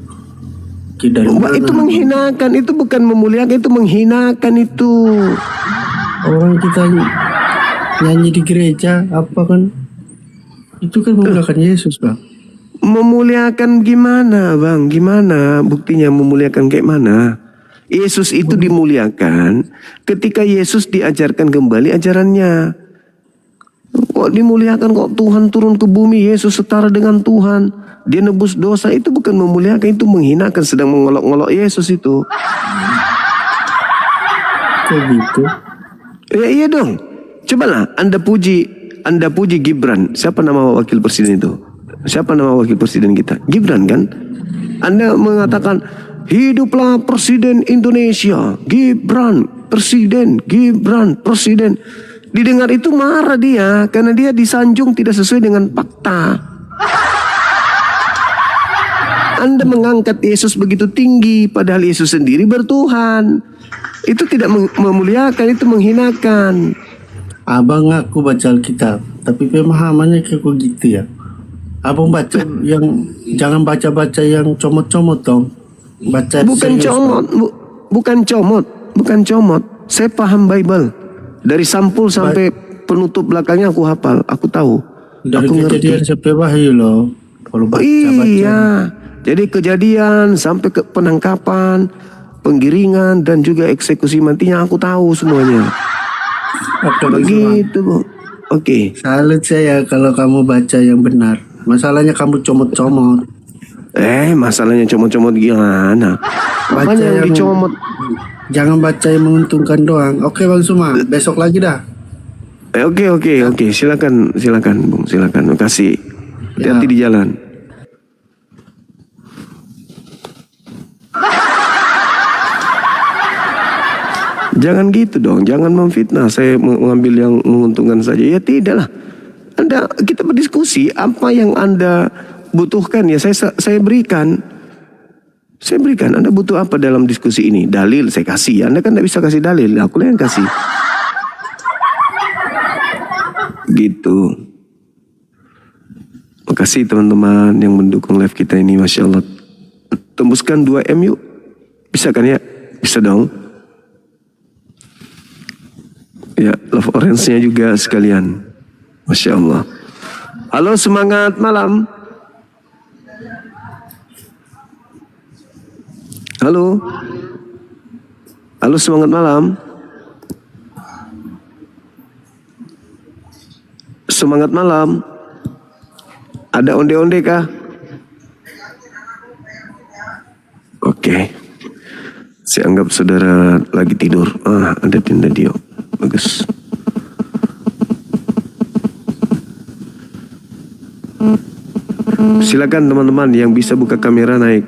Dari Mbak, itu menghinakan, itu bukan memuliakan, itu menghinakan itu. orang kita nyanyi di gereja apa kan? Itu kan memuliakan Yesus bang. Memuliakan gimana, Bang? Gimana buktinya memuliakan kayak mana? Yesus itu dimuliakan ketika Yesus diajarkan kembali ajarannya. Kok dimuliakan, kok Tuhan turun ke bumi, Yesus setara dengan Tuhan. Dia nebus dosa, itu bukan memuliakan, itu menghinakan, sedang mengolok-ngolok Yesus itu. Kok gitu? Ya iya dong. Cobalah Anda puji Gibran. Siapa nama wakil presiden itu? Siapa nama wakil presiden kita? Gibran kan? Anda mengatakan hiduplah presiden Indonesia, Gibran, presiden, Gibran, presiden. Didengar itu marah dia karena dia disanjung tidak sesuai dengan fakta. Anda mengangkat Yesus begitu tinggi padahal Yesus sendiri bertuhan. Itu tidak memuliakan, itu menghinakan. Abang ngaku baca Alkitab, tapi pemahamannya kayak gitu ya. Abang baca yang jangan baca-baca yang comot-comot dong. Baca Bukan serius, comot, bukan comot. Saya paham Bible. Dari sampul sampai penutup belakangnya aku hafal, aku tahu. Dari aku Kejadian ngerti. sampai Wahyu loh. Kalau baca-baca. Iya. Jadi Kejadian sampai ke penangkapan, penggiringan dan juga eksekusi matinya aku tahu semuanya. Oke, Begitu, Bu. Oke. salut saya kalau kamu baca yang benar. Masalahnya kamu comot-comot. Masalahnya comot-comot gimana? Baca Apanya yang yang- dicomot? Jangan baca yang menguntungkan doang. Oke Bang Suma, besok lagi dah. Oke. Silakan, Bung. Silakan. Makasih. Hati-hati Ya. di jalan. Jangan gitu dong, jangan memfitnah. Saya mengambil yang menguntungkan saja. Ya tidaklah. Kita berdiskusi apa yang Anda butuhkan ya saya berikan. Saya berikan. Anda butuh apa dalam diskusi ini? Dalil saya kasih. Anda kan tidak bisa kasih dalil. Aku yang kasih. Gitu. Makasih teman-teman yang mendukung live kita ini. Masya Allah. Tembuskan 2M yuk. Bisa kan ya? Bisa dong. Ya, love orange-nya juga sekalian. Masya Allah. Halo, semangat malam. Halo. Halo, semangat malam. Semangat malam. Ada onde-onde kah? Oke. Saya anggap saudara lagi tidur. Ada di radio. Bagus. Silakan teman-teman yang bisa buka kamera naik.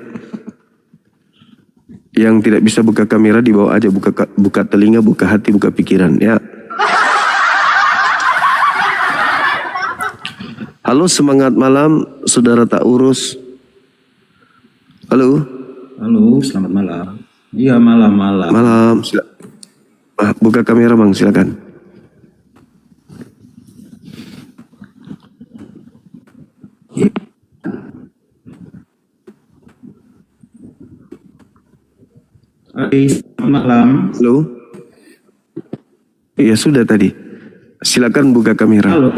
Yang tidak bisa buka kamera di bawah aja, buka telinga, buka hati, buka pikiran ya. Halo, semangat malam saudara tak urus. Halo. Halo, selamat malam. Iya, malam-malam. Malam. Buka kamera Bang, silakan. Oke, selamat malam. Halo. Iya sudah tadi. Silakan buka kamera. Halo,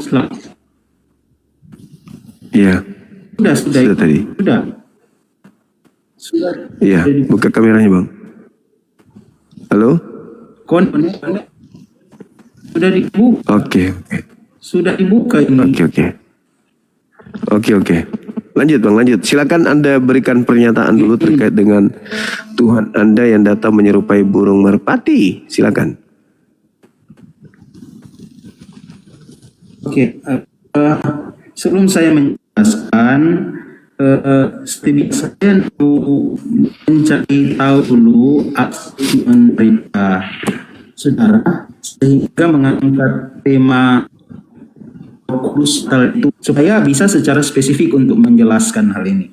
selamat. Iya. Sudah tadi. Sudah. Iya, buka kameranya Bang. Halo. Sudah dibuka. Oke. Sudah dibuka ini. Oke. Lanjut Bang, lanjut. Silakan Anda berikan pernyataan dulu terkait dengan Tuhan Anda yang datang menyerupai burung merpati. Silakan. Oke. Sebelum saya menjelaskan, seperti saya mencari tahu dulu aksi mereka, saudara, sehingga mengangkat tema Kudus itu supaya bisa secara spesifik untuk menjelaskan hal ini.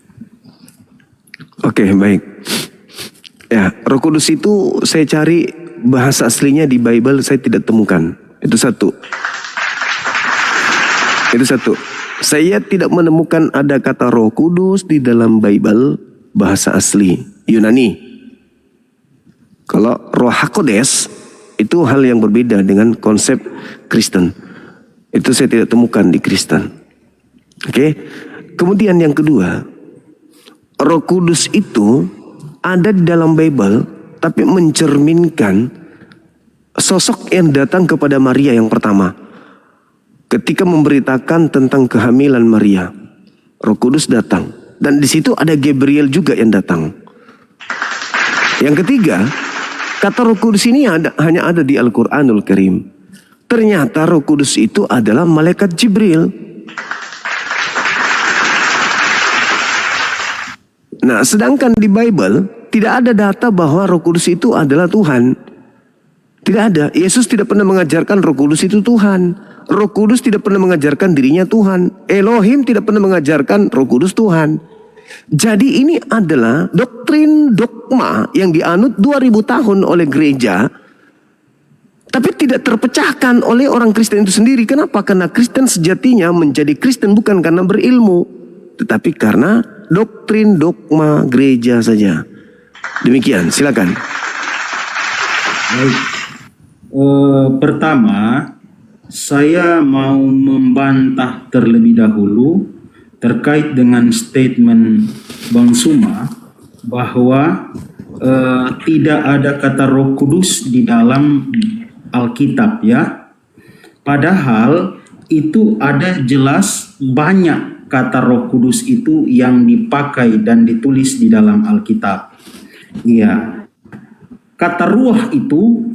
Oke, baik. Ya, Roh Kudus itu saya cari bahasa aslinya di Bible, saya tidak temukan. Itu satu. Saya tidak menemukan ada kata Roh Kudus di dalam Bible bahasa asli Yunani. Kalau Roh HaKodes itu hal yang berbeda dengan konsep Kristen. Itu saya tidak temukan di Kristen. Oke. Kemudian yang kedua, Roh Kudus itu ada di dalam Bible tapi mencerminkan sosok yang datang kepada Maria yang pertama. Ketika memberitakan tentang kehamilan Maria, Roh Kudus datang, dan di situ ada Gabriel juga yang datang. Yang ketiga, kata Roh Kudus ini hanya ada di Al-Quranul Karim. Ternyata Roh Kudus itu adalah malaikat Jibril. Nah, sedangkan di Bible tidak ada data bahwa Roh Kudus itu adalah Tuhan. Tidak ada. Yesus tidak pernah mengajarkan Roh Kudus itu Tuhan. Roh Kudus tidak pernah mengajarkan dirinya Tuhan. Elohim tidak pernah mengajarkan Roh Kudus Tuhan. Jadi ini adalah doktrin dogma yang dianut 2000 tahun oleh gereja, tapi tidak terpecahkan oleh orang Kristen itu sendiri. Kenapa? Karena Kristen sejatinya menjadi Kristen bukan karena berilmu, tetapi karena doktrin dogma gereja saja. Demikian, silakan. Baik. Pertama, saya mau membantah terlebih dahulu terkait dengan statement Bang Suma bahwa tidak ada kata Roh Kudus di dalam Alkitab ya. Padahal itu ada jelas banyak kata Roh Kudus itu yang dipakai dan ditulis di dalam Alkitab. Iya. Kata ruah itu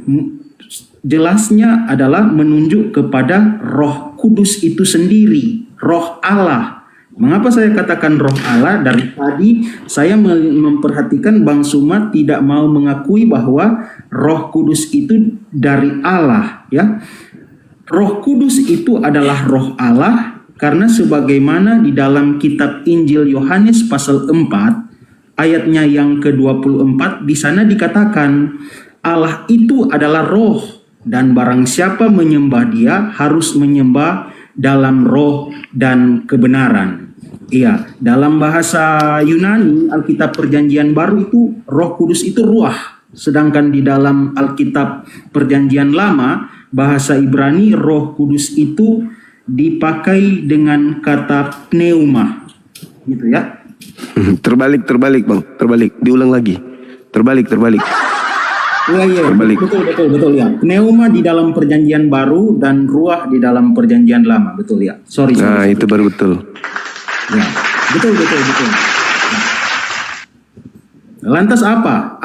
jelasnya adalah menunjuk kepada Roh Kudus itu sendiri, Roh Allah. Mengapa saya katakan Roh Allah? Dari tadi saya memperhatikan Bang Suma tidak mau mengakui bahwa Roh Kudus itu dari Allah, ya. Roh Kudus itu adalah Roh Allah karena sebagaimana di dalam kitab Injil Yohanes pasal 4 ayatnya yang ke-24 di sana dikatakan Allah itu adalah roh dan barang siapa menyembah Dia harus menyembah dalam roh dan kebenaran. Iya, dalam bahasa Yunani Alkitab Perjanjian Baru itu Roh Kudus itu ruah. Sedangkan di dalam Alkitab Perjanjian Lama bahasa Ibrani Roh Kudus itu dipakai dengan kata pneuma. Gitu ya. Terbalik Bang, terbalik, diulang lagi. Terbalik. Iya, betul ya. Pneuma di dalam Perjanjian Baru dan ruah di dalam Perjanjian Lama, betul ya. Sorry. Nah, itu baru betul. Ya, betul. Lantas apa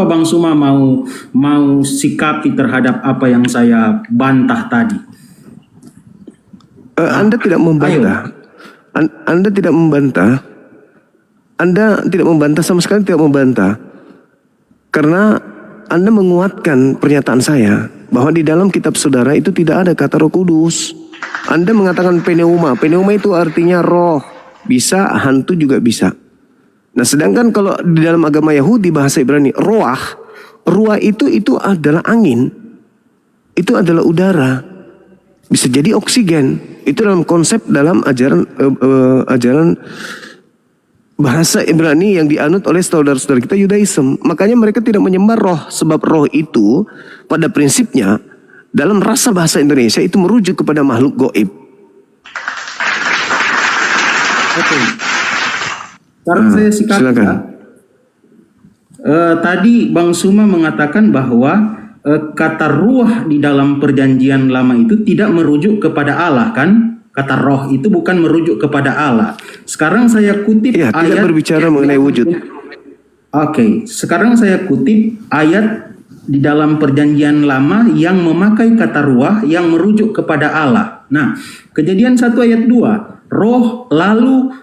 Bang Suma mau sikapi terhadap apa yang saya bantah tadi? Anda tidak membantah. Anda tidak membantah. Anda tidak membantah, sama sekali tidak membantah. Karena Anda menguatkan pernyataan saya bahwa di dalam kitab saudara itu tidak ada kata Roh Kudus. Anda mengatakan pneuma. Pneuma itu artinya roh. Bisa, hantu juga bisa. Nah, sedangkan kalau di dalam agama Yahudi bahasa Ibrani, ruah itu adalah angin. Itu adalah udara. Bisa jadi oksigen. Itu dalam konsep dalam ajaran bahasa Ibrani yang dianut oleh saudara-saudara kita Yudaism. Makanya mereka tidak menyembah roh. Sebab roh itu pada prinsipnya dalam rasa bahasa Indonesia itu merujuk kepada makhluk goib. Oke. Sekarang saya sikapi silakan. ya. Tadi Bang Suma mengatakan bahwa kata ruah di dalam perjanjian lama itu tidak merujuk kepada Allah kan? Kata roh itu bukan merujuk kepada Allah. Sekarang saya kutip Ya, ayat. tidak berbicara mengenai wujud. Oke, sekarang saya kutip ayat di dalam perjanjian lama yang memakai kata ruah yang merujuk kepada Allah. Nah, Kejadian 1 ayat 2. Roh, lalu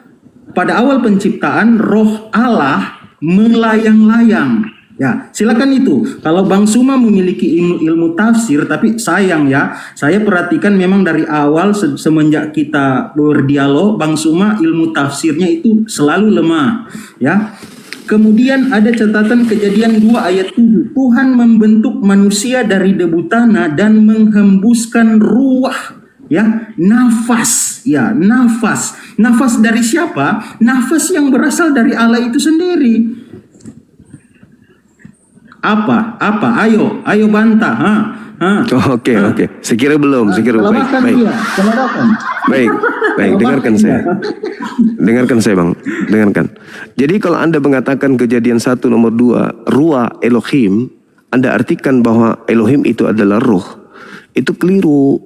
pada awal penciptaan roh Allah melayang-layang. Ya, silakan itu. Kalau Bang Suma memiliki ilmu tafsir, tapi sayang ya, saya perhatikan memang dari awal semenjak kita berdialog, Bang Suma ilmu tafsirnya itu selalu lemah. Ya. Kemudian ada catatan Kejadian 2 ayat 7. Tuhan membentuk manusia dari debu tanah dan menghembuskan ruah, ya, nafas, ya, nafas. Nafas dari siapa? Nafas yang berasal dari Allah itu sendiri. Apa? Ayo bantah. Oke. Saya kira belum. Baik. Dengarkan saya. Dengarkan saya, Bang. Dengarkan. Jadi kalau Anda mengatakan Kejadian 1 nomor 2, ruah Elohim, Anda artikan bahwa Elohim itu adalah roh. Itu keliru.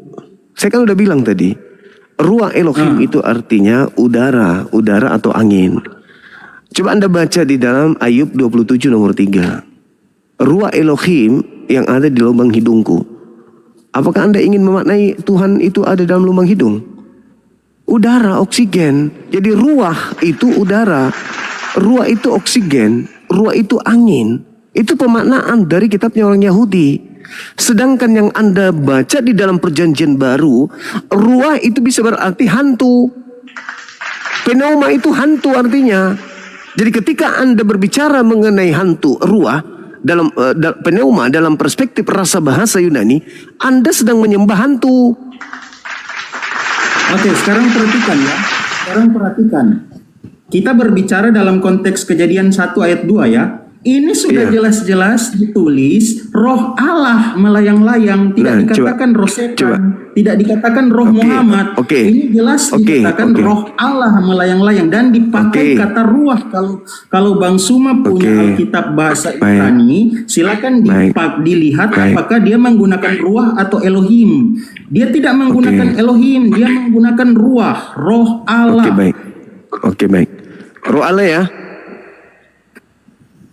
Saya kan udah bilang tadi, ruah Elohim itu artinya udara atau angin. Coba Anda baca di dalam Ayub 27 nomor 3. Ruah Elohim yang ada di lubang hidungku. Apakah Anda ingin memaknai Tuhan itu ada dalam lubang hidung? Udara, oksigen. Jadi ruah itu udara, ruah itu oksigen, ruah itu angin. Itu pemaknaan dari kitabnya orang Yahudi. Sedangkan yang Anda baca di dalam perjanjian baru, ruah itu bisa berarti hantu. Pneuma itu hantu artinya. Jadi ketika Anda berbicara mengenai hantu, ruah, dalam pneuma dalam perspektif rasa bahasa Yunani, Anda sedang menyembah hantu. Oke, sekarang perhatikan ya. Kita berbicara dalam konteks Kejadian 1 ayat 2 ya. Ini sudah jelas-jelas ditulis roh Allah melayang-layang, tidak dikatakan roh setan, tidak dikatakan roh Muhammad. Ini jelas dikatakan roh Allah melayang-layang dan dipakai kata ruah. Kalau Bang Suma punya Alkitab bahasa Ibrani, silakan dilihat apakah dia menggunakan ruah atau Elohim. Dia tidak menggunakan Elohim, dia menggunakan ruah, roh Allah. Oke, baik. Roh Allah ya.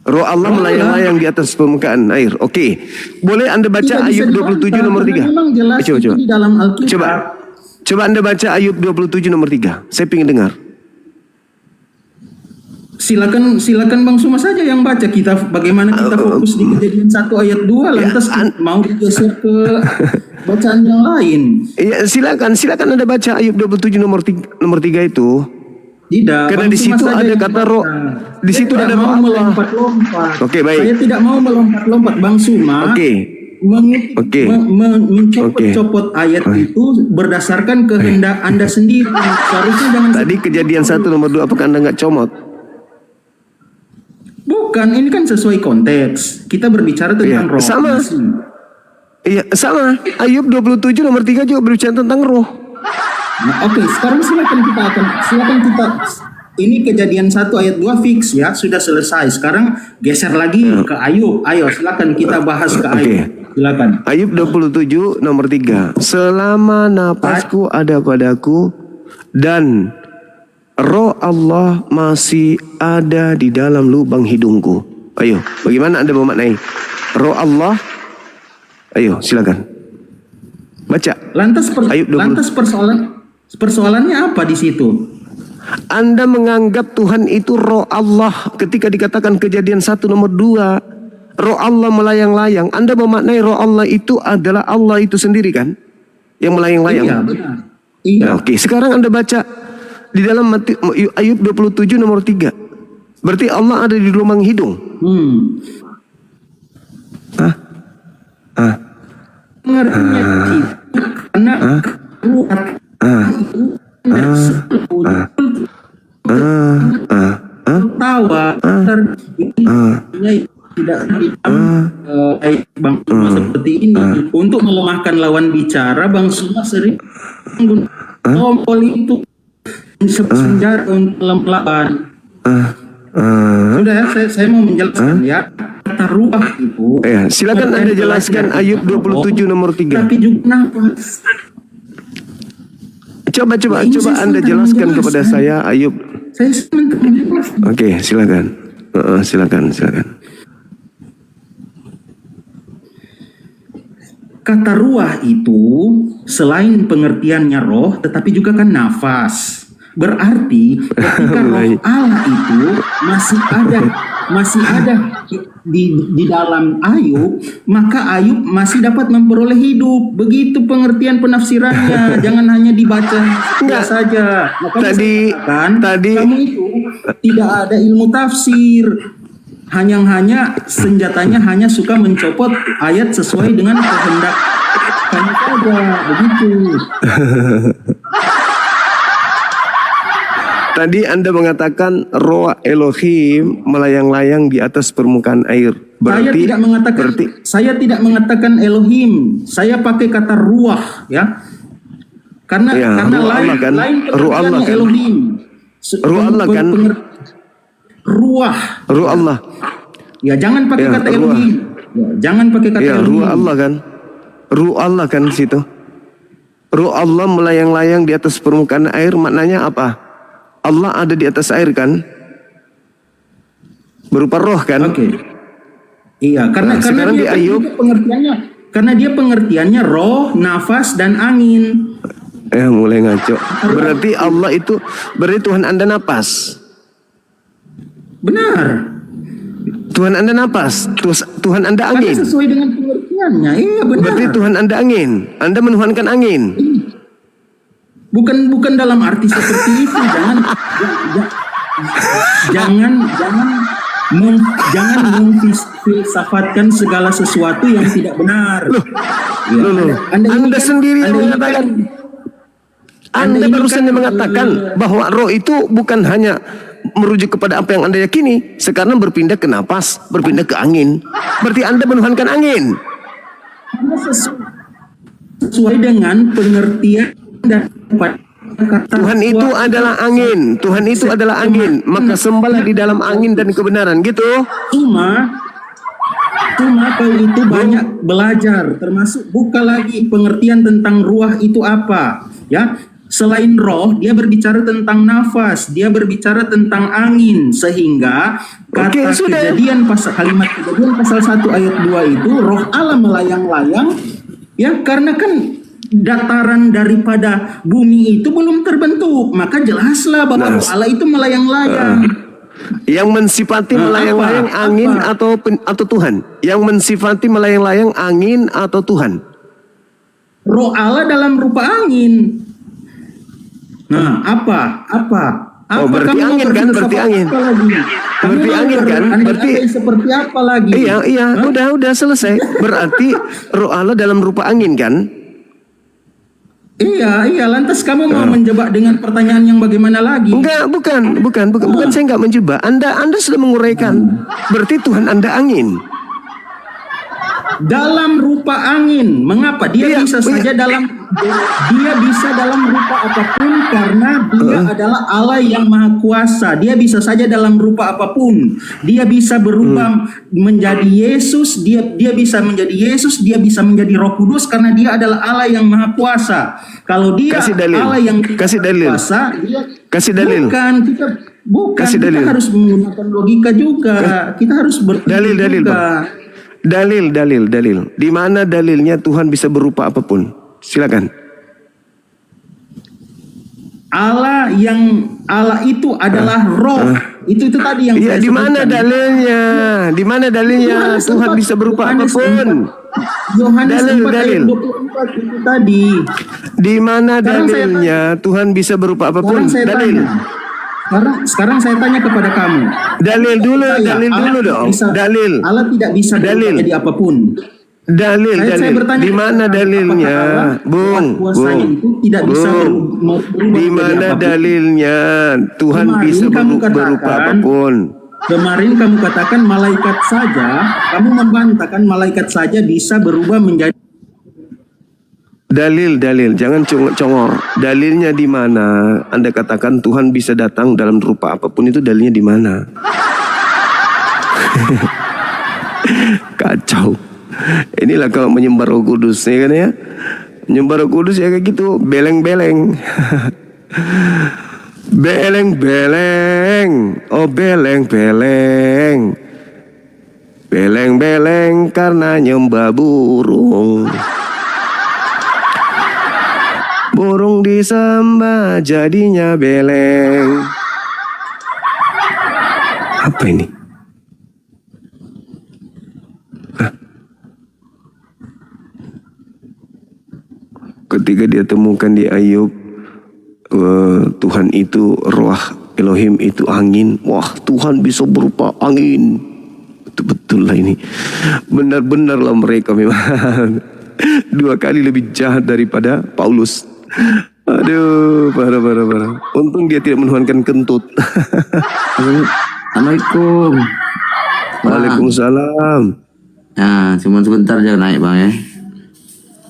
Roh Allah melayang-layang di atas permukaan air. Oke. Boleh Anda baca Ayub 27 nomor 3? Coba. Di dalam Alkitab. Coba Anda baca Ayub 27 nomor 3. Saya ingin dengar. Silakan Bang Suma saja yang baca. Bagaimana kita fokus di Kejadian 1 ayat 2 lantas mau digeser ke bacaan yang lain. Iya, silakan Anda baca Ayub 27 nomor 3 itu. Tidak, karena di situ ada kata roh. Di situ ada roh Allah. Oke, baik. Saya tidak mau melompat-lompat, Bang Suma. Mencopot-copot ayat itu berdasarkan kehendak Anda sendiri. Seharusnya jangan. Tadi Kejadian 1 nomor 2, apakah Anda nggak comot? Bukan, ini kan sesuai konteks. Kita berbicara tentang roh. Sama. Iya, sama. Ayub 27 nomor 3 juga berbicara tentang roh. Nah, oke, sekarang silakan kita ini Kejadian 1 ayat 2 fix ya, sudah selesai. Sekarang geser lagi ke Ayub. Ayo silakan kita bahas ke Ayub. Silakan. Ayub 27 nomor 3. Selama napasku ada padaku dan roh Allah masih ada di dalam lubang hidungku. Ayo, bagaimana Anda memaknai roh Allah? Ayo, silakan. Baca. Lantas persoalannya apa di situ? Anda menganggap Tuhan itu roh Allah ketika dikatakan Kejadian 1 nomor 2, roh Allah melayang-layang. Anda memaknai roh Allah itu adalah Allah itu sendiri kan? Yang melayang-layang. Iya, benar. Iya. Nah, oke, sekarang Anda baca di dalam Ayub 27 nomor 3. Berarti Allah ada di lubang hidung. Pengertiannya itu karena tawa tidak Bang Suma seperti ini untuk melemahkan lawan bicara. Bang Suma sering menggunakan itu senjata untuk melawan. Sudah ya, saya mau menjelaskan ya. Kata ruah itu. Ya, silakan Anda jelaskan Ayub 27 nomor 3. Tapi juga nafas. Coba Anda jelaskan kepada saya Ayub. Saya sebentar menjelaskan. Oke, silakan. Silakan. Kata ruah itu selain pengertiannya roh, tetapi juga kan nafas. Berarti ketika roh Allah itu masih ada di dalam Ayub, maka Ayub masih dapat memperoleh hidup. Begitu pengertian penafsirannya. Jangan hanya dibaca saja. Makanya tadi kamu itu tidak ada ilmu tafsir. Hanya senjatanya hanya suka mencopot ayat sesuai dengan kehendak kamu saja. Begitu. Tadi Anda mengatakan roh Elohim melayang-layang di atas permukaan air. Berarti saya tidak mengatakan Elohim. Saya pakai kata ruah ya. Karena lain kan? Ruh Allah kan? Elohim. Ruh Allah kan? Ruh Allah. Ya, jangan pakai kata Elohim. Ya, jangan pakai kata Elohim. Ruh Allah kan? Ruh Allah kan situ. Ruh Allah melayang-layang di atas permukaan air, maknanya apa? Allah ada di atas air kan? Berupa roh kan? Oke. Iya, karena sekarang dia di Ayub pengertiannya roh, nafas dan angin. Mulai ngaco. Berarti Allah itu berarti Tuhan Anda napas. Benar. Tuhan Anda napas, Tuhan Anda angin. Karena sesuai dengan pengertiannya. Iya, benar. Berarti Tuhan Anda angin. Anda menuhankan angin. Bukan dalam arti seperti itu. Jangan memfilsafatkan segala sesuatu yang tidak benar. Anda sendiri yang mengatakan. Anda barusan mengatakan bahwa roh itu bukan hanya merujuk kepada apa yang Anda yakini. Sekarang berpindah ke napas, berpindah ke angin. Berarti Anda menuhankan angin. Sesuai dengan pengertian dan Tuhan itu adalah angin. Tuhan itu adalah angin. Maka sembahlah di dalam angin dan kebenaran. Gitu. Cuma kau itu banyak belajar. Termasuk buka lagi pengertian tentang ruah itu apa. Ya. Selain roh, dia berbicara tentang nafas, dia berbicara tentang angin, sehingga kalimat kejadian pasal 1 ayat 2 itu roh Allah melayang-layang, ya karena kan dataran daripada bumi itu belum terbentuk, maka jelaslah bahwa roh Allah itu melayang-layang. Yang mensifati melayang-layang angin atau Tuhan? Yang mensifati melayang-layang angin atau Tuhan? Roh Allah dalam rupa angin. Nah, apa? Berarti angin kan? Berarti angin. Berarti angin kan? Berarti seperti apa lagi? Iya, udah selesai. Berarti roh Allah dalam rupa angin kan? Iya. Lantas kamu mau menjebak dengan pertanyaan yang bagaimana lagi? Enggak, bukan. Saya enggak menjebak. Anda sudah menguraikan. Berarti Tuhan Anda angin. Dalam rupa angin. Mengapa? Dia bisa dalam rupa apapun karena dia adalah Allah yang Maha Kuasa. Dia bisa saja dalam rupa apapun. Dia bisa berubah menjadi Yesus, dia bisa menjadi Yesus, dia bisa menjadi Roh Kudus karena dia adalah Allah yang Maha Kuasa. Kalau dia Allah yang kuasa, kasih dalil. Kita harus menggunakan logika juga. Kita harus dalil. Dalil. Di mana dalilnya Tuhan bisa berupa apapun? Silakan. Allah itu adalah roh. Itu tadi yang Iya, saya di mana sebutkan. dalilnya? Di mana dalilnya Yohanes Tuhan 4, bisa berupa Yohanes apapun? 4. Yohanes Dalil, 4 ayat dalil. 24 itu tadi. Di mana Sekarang saya dalilnya Tuhan bisa berupa apapun? Sekarang saya Dalil. tanya. Sekarang saya tanya kepada kamu. Dalil dulu, Saya, dalil Allah dulu tidak dong. bisa- Dalil. Allah tidak bisa Dalil. berubah jadi apapun. Dalil, Saya dalil. bertanya Di mana kepada kamu, dalilnya? apakah Allah Bung, kuasanya Bung. itu tidak bisa Bung. berubah Di jadi mana apapun? dalilnya Tuhan Kemarin bisa kamu berupa katakan- apapun? Kemarin kamu katakan malaikat saja, kamu membantahkan malaikat saja bisa berubah menjadi Dalil, jangan congor. Dalilnya di mana? Anda katakan Tuhan bisa datang dalam rupa apapun, itu dalilnya di mana? Kacau. Inilah kalau menyembah Roh Kudus, ya kan ya? Menyembah Roh Kudus ya kayak gitu, beleng-beleng. Beleng-beleng, oh beleng-beleng. Beleng-beleng karena nyembah burung. Burung disembah jadinya beleng. Apa ini? Hah? Ketika dia temukan di Ayub, Tuhan itu roh, Elohim itu angin. Wah, Tuhan bisa berupa angin. Betul lah ini. Benar-benar lah mereka memang 2 kali lebih jahat daripada Paulus. Aduh, parah. Untung dia tidak menuhankan kentut. Assalamualaikum. Waalaikumsalam. Nah, cuma sebentar aja naik bang ya.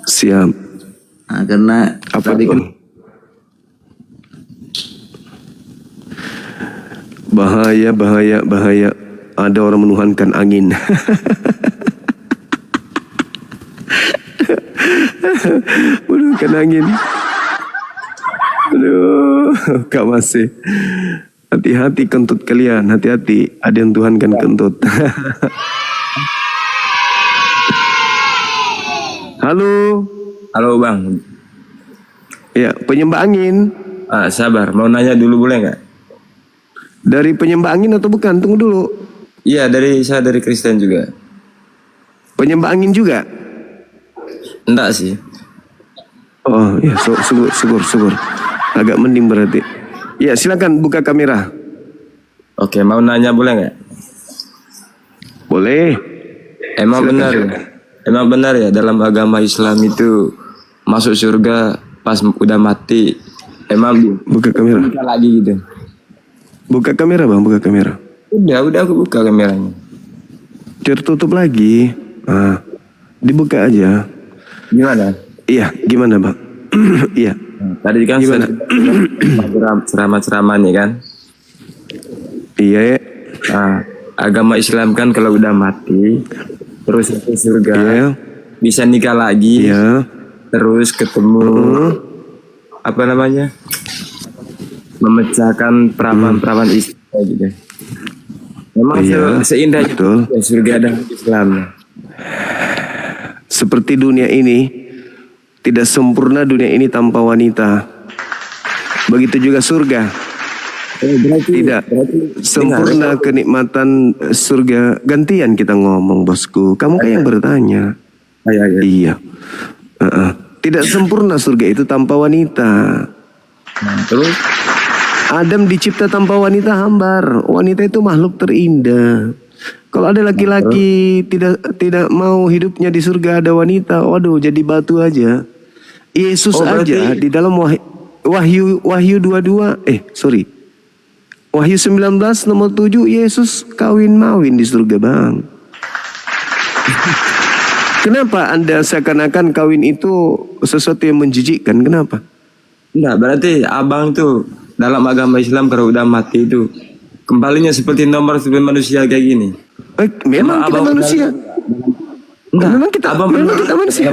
Siap. Nah, karena Apa tadi kan tuh? Bahaya. Ada orang menuhankan angin. Menuhankan angin. Aduh, Kak masih. Hati-hati kentut kalian, hati-hati. Ada yang tuhankan kentut. Halo. Halo bang, Ya, penyembah angin. sabar, mau nanya dulu boleh nggak? Dari penyembah angin atau bukan? Tunggu dulu. Iya, saya dari Kristen juga. Penyembah angin juga? Enggak sih. Oh ya, syukur. Agak mending berarti. Ya, silakan buka kamera. Oke, mau nanya boleh nggak? Boleh. Emang benar ya dalam agama Islam itu masuk surga pas udah mati. Emang Buka kamera. bisa lagi gitu. Buka kamera bang, buka kamera. Udah aku buka kameranya. Tertutup lagi. Ah, dibuka aja. Gimana? Iya, gimana bang? Iya. Tadi kan Gimana? ceramah nih kan. Iya ya. Nah, agama Islam kan kalau udah mati terus ke surga Iya. bisa nikah lagi. Iya. Terus ketemu apa namanya, memecahkan perawan-perawan istri gitu. Memang Iya, seindah betul. itu ya, surga dan Islam. Seperti dunia ini, tidak sempurna dunia ini tanpa wanita. Begitu juga surga. Tidak sempurna kenikmatan surga. Gantian kita ngomong bosku. Kamu kayak yang bertanya. Iya. Tidak sempurna surga itu tanpa wanita. Terus Adam dicipta tanpa wanita hambar. Wanita itu makhluk terindah. Kalau ada laki-laki tidak mau hidupnya di surga ada wanita, waduh jadi batu aja. Yesus aja di dalam Wahyu 22, Wahyu 19 nomor 7 Yesus kawin mawin di surga bang. Kenapa Anda seakan-akan kawin itu sesuatu yang menjijikkan? Kenapa? enggak, berarti abang tuh dalam agama Islam kalau udah mati itu kembalinya seperti nomor seperti manusia kayak gini. Memang kita manusia. Memang kita manusia.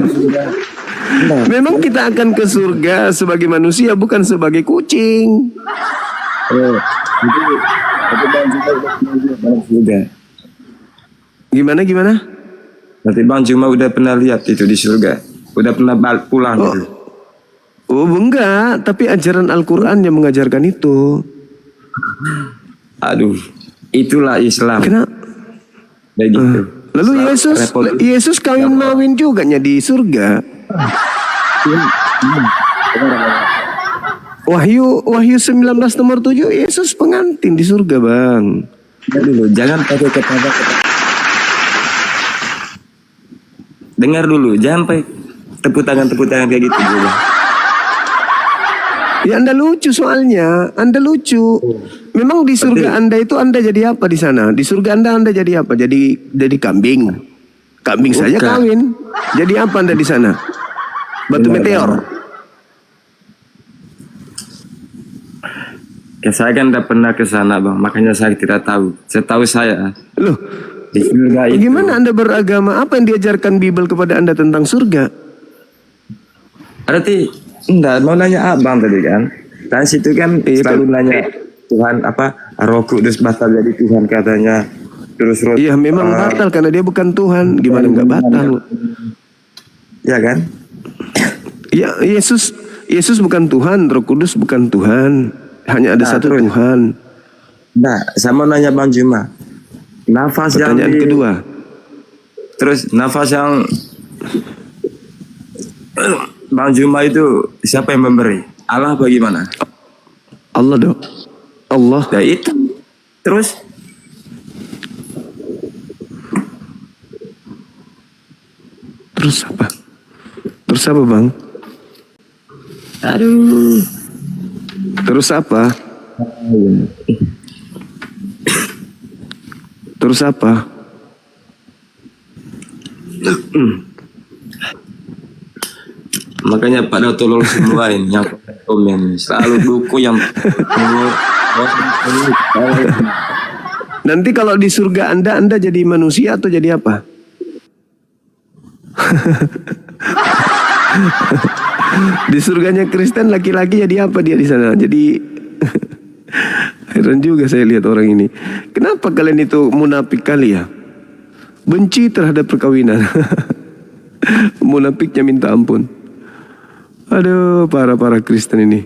Memang kita akan ke surga sebagai manusia, bukan sebagai kucing. Gimana? Berarti bang cuma udah pernah lihat itu di surga, udah pernah pulang gitu. Oh enggak, tapi ajaran Al-Quran yang mengajarkan itu. Aduh, itulah Islam. Kenapa? Begitu. Lalu Islam repot. Yesus kawin-mawin juga di surga. Wahyu 19 nomor 7, Yesus pengantin di surga, Bang. Dulu, jangan pakai kata-kata. Dengar dulu, jangan pakai tepuk tangan kayak gitu dulu. Ya Anda lucu soalnya, Anda lucu. Memang di surga Anda itu Anda jadi apa di sana? Di surga Anda jadi apa? Jadi kambing. Kambing saja Bukan. kawin. Jadi apa Anda di sana? Batu meteor. Ya, saya kan tidak pernah ke sana, Bang. Makanya saya tidak tahu. Setahu saya Loh, di surga itu. bagaimana Anda beragama? Apa yang diajarkan Bible kepada Anda tentang surga? Berarti enggak mau nanya abang tadi kan? Dan situ kan selalu nanya Tuhan apa Roh Kudus batal jadi Tuhan katanya. Terus Iya memang batal karena dia bukan Tuhan. Gimana nggak batal? Ya kan? Ya Yesus bukan Tuhan, Roh Kudus bukan Tuhan. Hanya ada satu terus. Tuhan. Nah, saya mau nanya Bang Juma. Nafas Pertanyaan yang kedua. Terus nafas yang Bang Juma itu siapa yang memberi? Allah bagaimana? Allah dong. Allah. Ya itu. Terus Terus apa? Terus apa Bang? aduh. Terus apa? Terus apa? Makanya pada tolong semua ini yang komen selalu dukung yang Nanti kalau di surga Anda jadi manusia atau jadi apa? Di surganya Kristen laki-laki jadi apa dia di sana? Jadi heran juga saya lihat orang ini. Kenapa kalian itu munafik kali ya? Benci terhadap perkawinan. Munafiknya minta ampun. Aduh, para Kristen ini.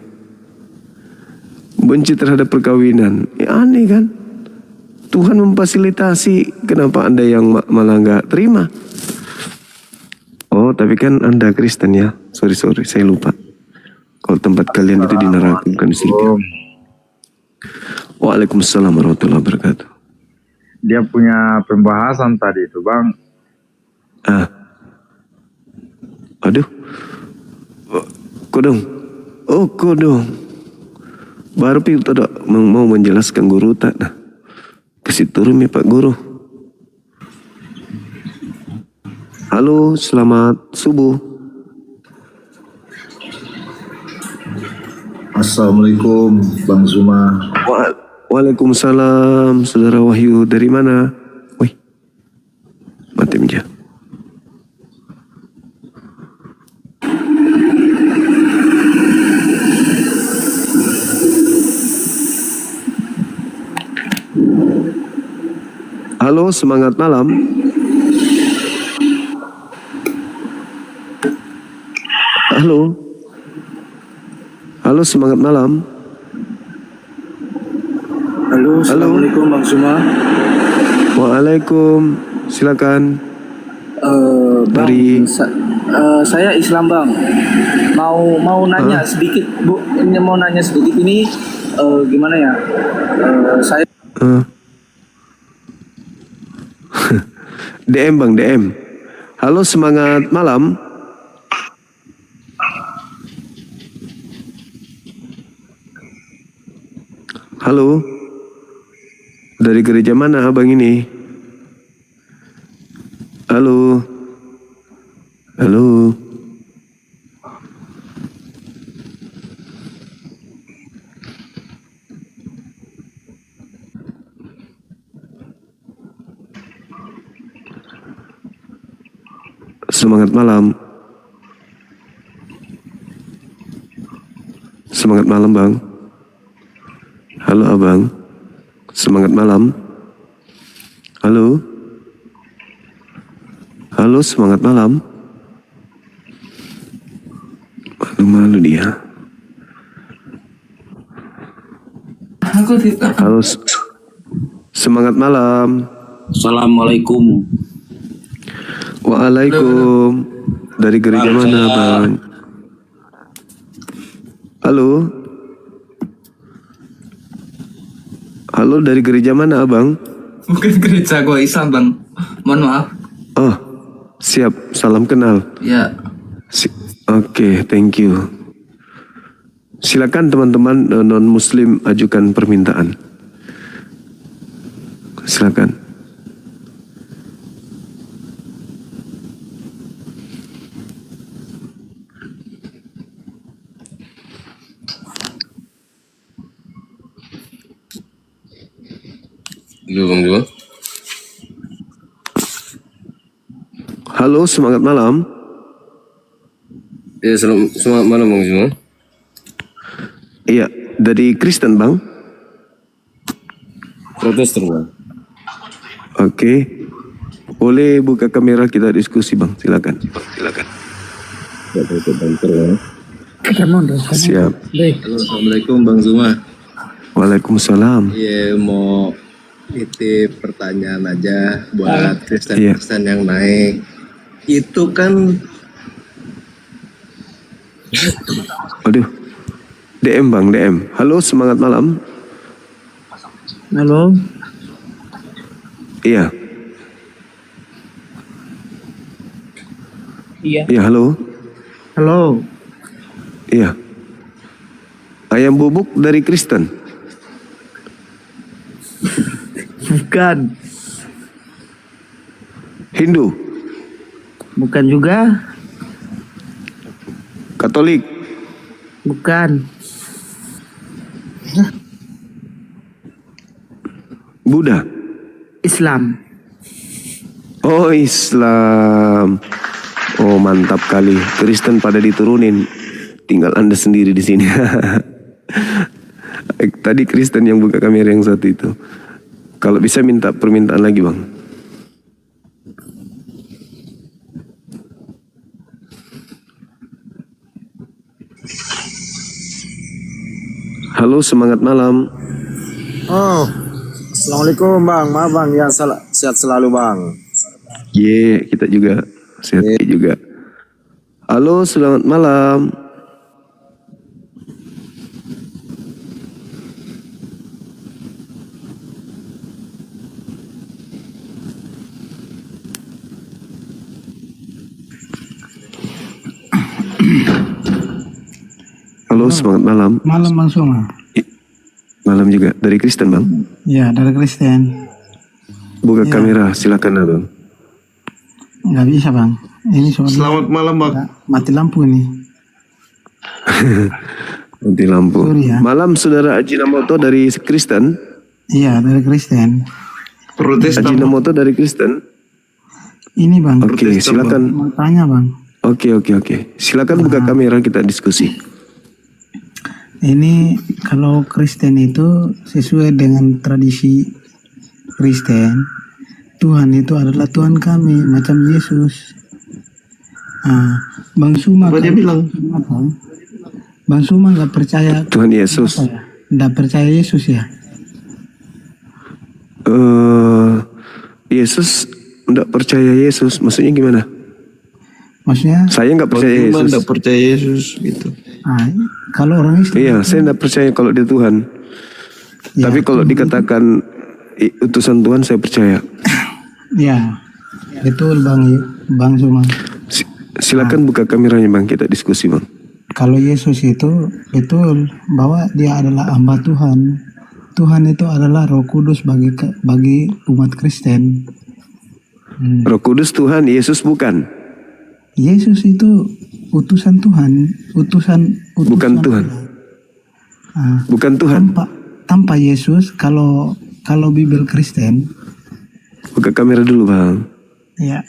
Benci terhadap perkawinan. Ya, aneh kan? Tuhan memfasilitasi. Kenapa Anda yang malah nggak terima? Oh, tapi kan Anda Kristen ya. Sorry, saya lupa. Kalau tempat kalian itu di neraka bukan di surga. Waalaikumsalam warahmatullahi wabarakatuh. Dia punya pembahasan tadi itu, Bang. Aduh. Kodong. Oh, kodong. Baru kita mau menjelaskan guru tak. Nah. Kasih turun ya Pak Guru. Halo, selamat subuh. Assalamualaikum, Bang Zuma. Waalaikumsalam, Saudara Wahyu. Dari mana? Wih, mati aja. Halo, semangat malam. Halo. Halo, semangat malam. Halo, assalamualaikum Bang Suma. Waalaikum, silakan. Bang, Dari saya Islam Bang. Mau nanya sedikit Bu. Ini mau nanya sedikit ini gimana ya? Saya DM Bang, DM. Halo, semangat malam. Halo. Dari gereja mana abang ini? Halo. Halo. Semangat malam. Semangat malam Bang. Halo abang. Semangat malam. Halo. Halo, semangat malam. Malu dia. Halo, semangat malam. Assalamualaikum. Waalaikum. Dari gereja mana, Bang? Halo. Halo, dari gereja mana, Abang? Bukan gereja gua Islam, Bang. Mohon maaf. Oh, siap. Salam kenal. Ya. Oke, thank you. Silakan teman-teman non-muslim ajukan permintaan. Silakan. Halo, semangat malam. Ya, selamat malam Bang Juma. Iya, dari Kristen, Bang. Protester Bang. Oke. Boleh buka kamera kita diskusi, Bang. Silakan. Silakan. Siap. Halo, assalamualaikum Bang Zuma. Waalaikumsalam. Iya, mau titip pertanyaan aja buat Kristen-Kristen yang naik. Itu kan Aduh. DM, Bang, DM. Halo, semangat malam. Halo. Iya. Iya. Iya, halo. Halo. Iya. Ayam bubuk dari Kristen. Bukan. Hindu. Bukan juga. Katolik. Bukan. Buddha. Islam. Oh, Islam. Oh, mantap kali. Kristen pada diturunin. Tinggal Anda sendiri di sini. Tadi Kristen yang buka kamera yang satu itu. Kalau bisa minta permintaan lagi, Bang. Halo, semangat malam. Oh, assalamualaikum bang, maaf bang, ya sehat selalu bang. Kita juga sehat juga. Halo, selamat malam. Halo, semangat malam. Malam Bang Suma. Malam juga. Dari Kristen, Bang? Ya, dari Kristen. Buka kamera, silakan, Bang. Nggak bisa, Bang. Ini selamat malam, Bang. Mati lampu ini. Mati lampu. Sorry, ya. Malam, Saudara Ajinomoto dari Kristen. Iya, dari Kristen. Ajinomoto dari Kristen. Ini, Bang. Oke, silakan. Mau tanya, Bang. Oke. Silakan buka kamera, kita diskusi. Ini kalau Kristen itu sesuai dengan tradisi Kristen, Tuhan itu adalah Tuhan kami, macam Yesus. Bang Suma dia bilang apa? Bang Suma nggak percaya Tuhan Yesus. Nggak percaya Yesus ya? Yesus nggak percaya Yesus, maksudnya gimana? Maksudnya? Saya nggak percaya Yesus. Nggak percaya Yesus gitu. Kalau orang Islam. Iya, saya nggak percaya kalau dia Tuhan. Ya, tapi kalau dikatakan utusan Tuhan, saya percaya. Ya, betul Bang Suma. Silakan buka kameranya, Bang, kita diskusi, Bang. Kalau Yesus itu betul bahwa dia adalah hamba Tuhan. Tuhan itu adalah Roh Kudus bagi umat Kristen. Roh Kudus Tuhan, Yesus bukan. Yesus itu utusan Tuhan, bukan Tuhan. Bukan Tuhan. Tanpa Yesus, kalau Bible Kristen. Buka kamera dulu, Bang. Ya.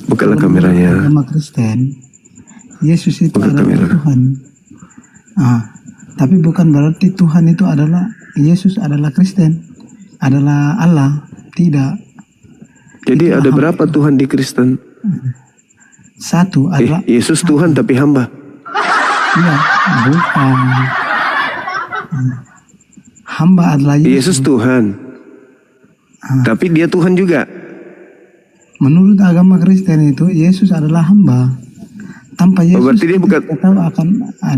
Bukalah kameranya. Agama Kristen, Yesus itu adalah Tuhan. Tapi bukan berarti Tuhan itu adalah Yesus adalah Kristen, adalah Allah. Tidak. Jadi ada berapa Tuhan di Kristen? Satu adalah Yesus Tuhan tapi hamba. iya, bukan. Hamba adalah Yesus Tuhan. Tapi dia Tuhan juga. Menurut agama Kristen itu Yesus adalah hamba. Tanpa Yesus berarti dia bukan- kita tahu akan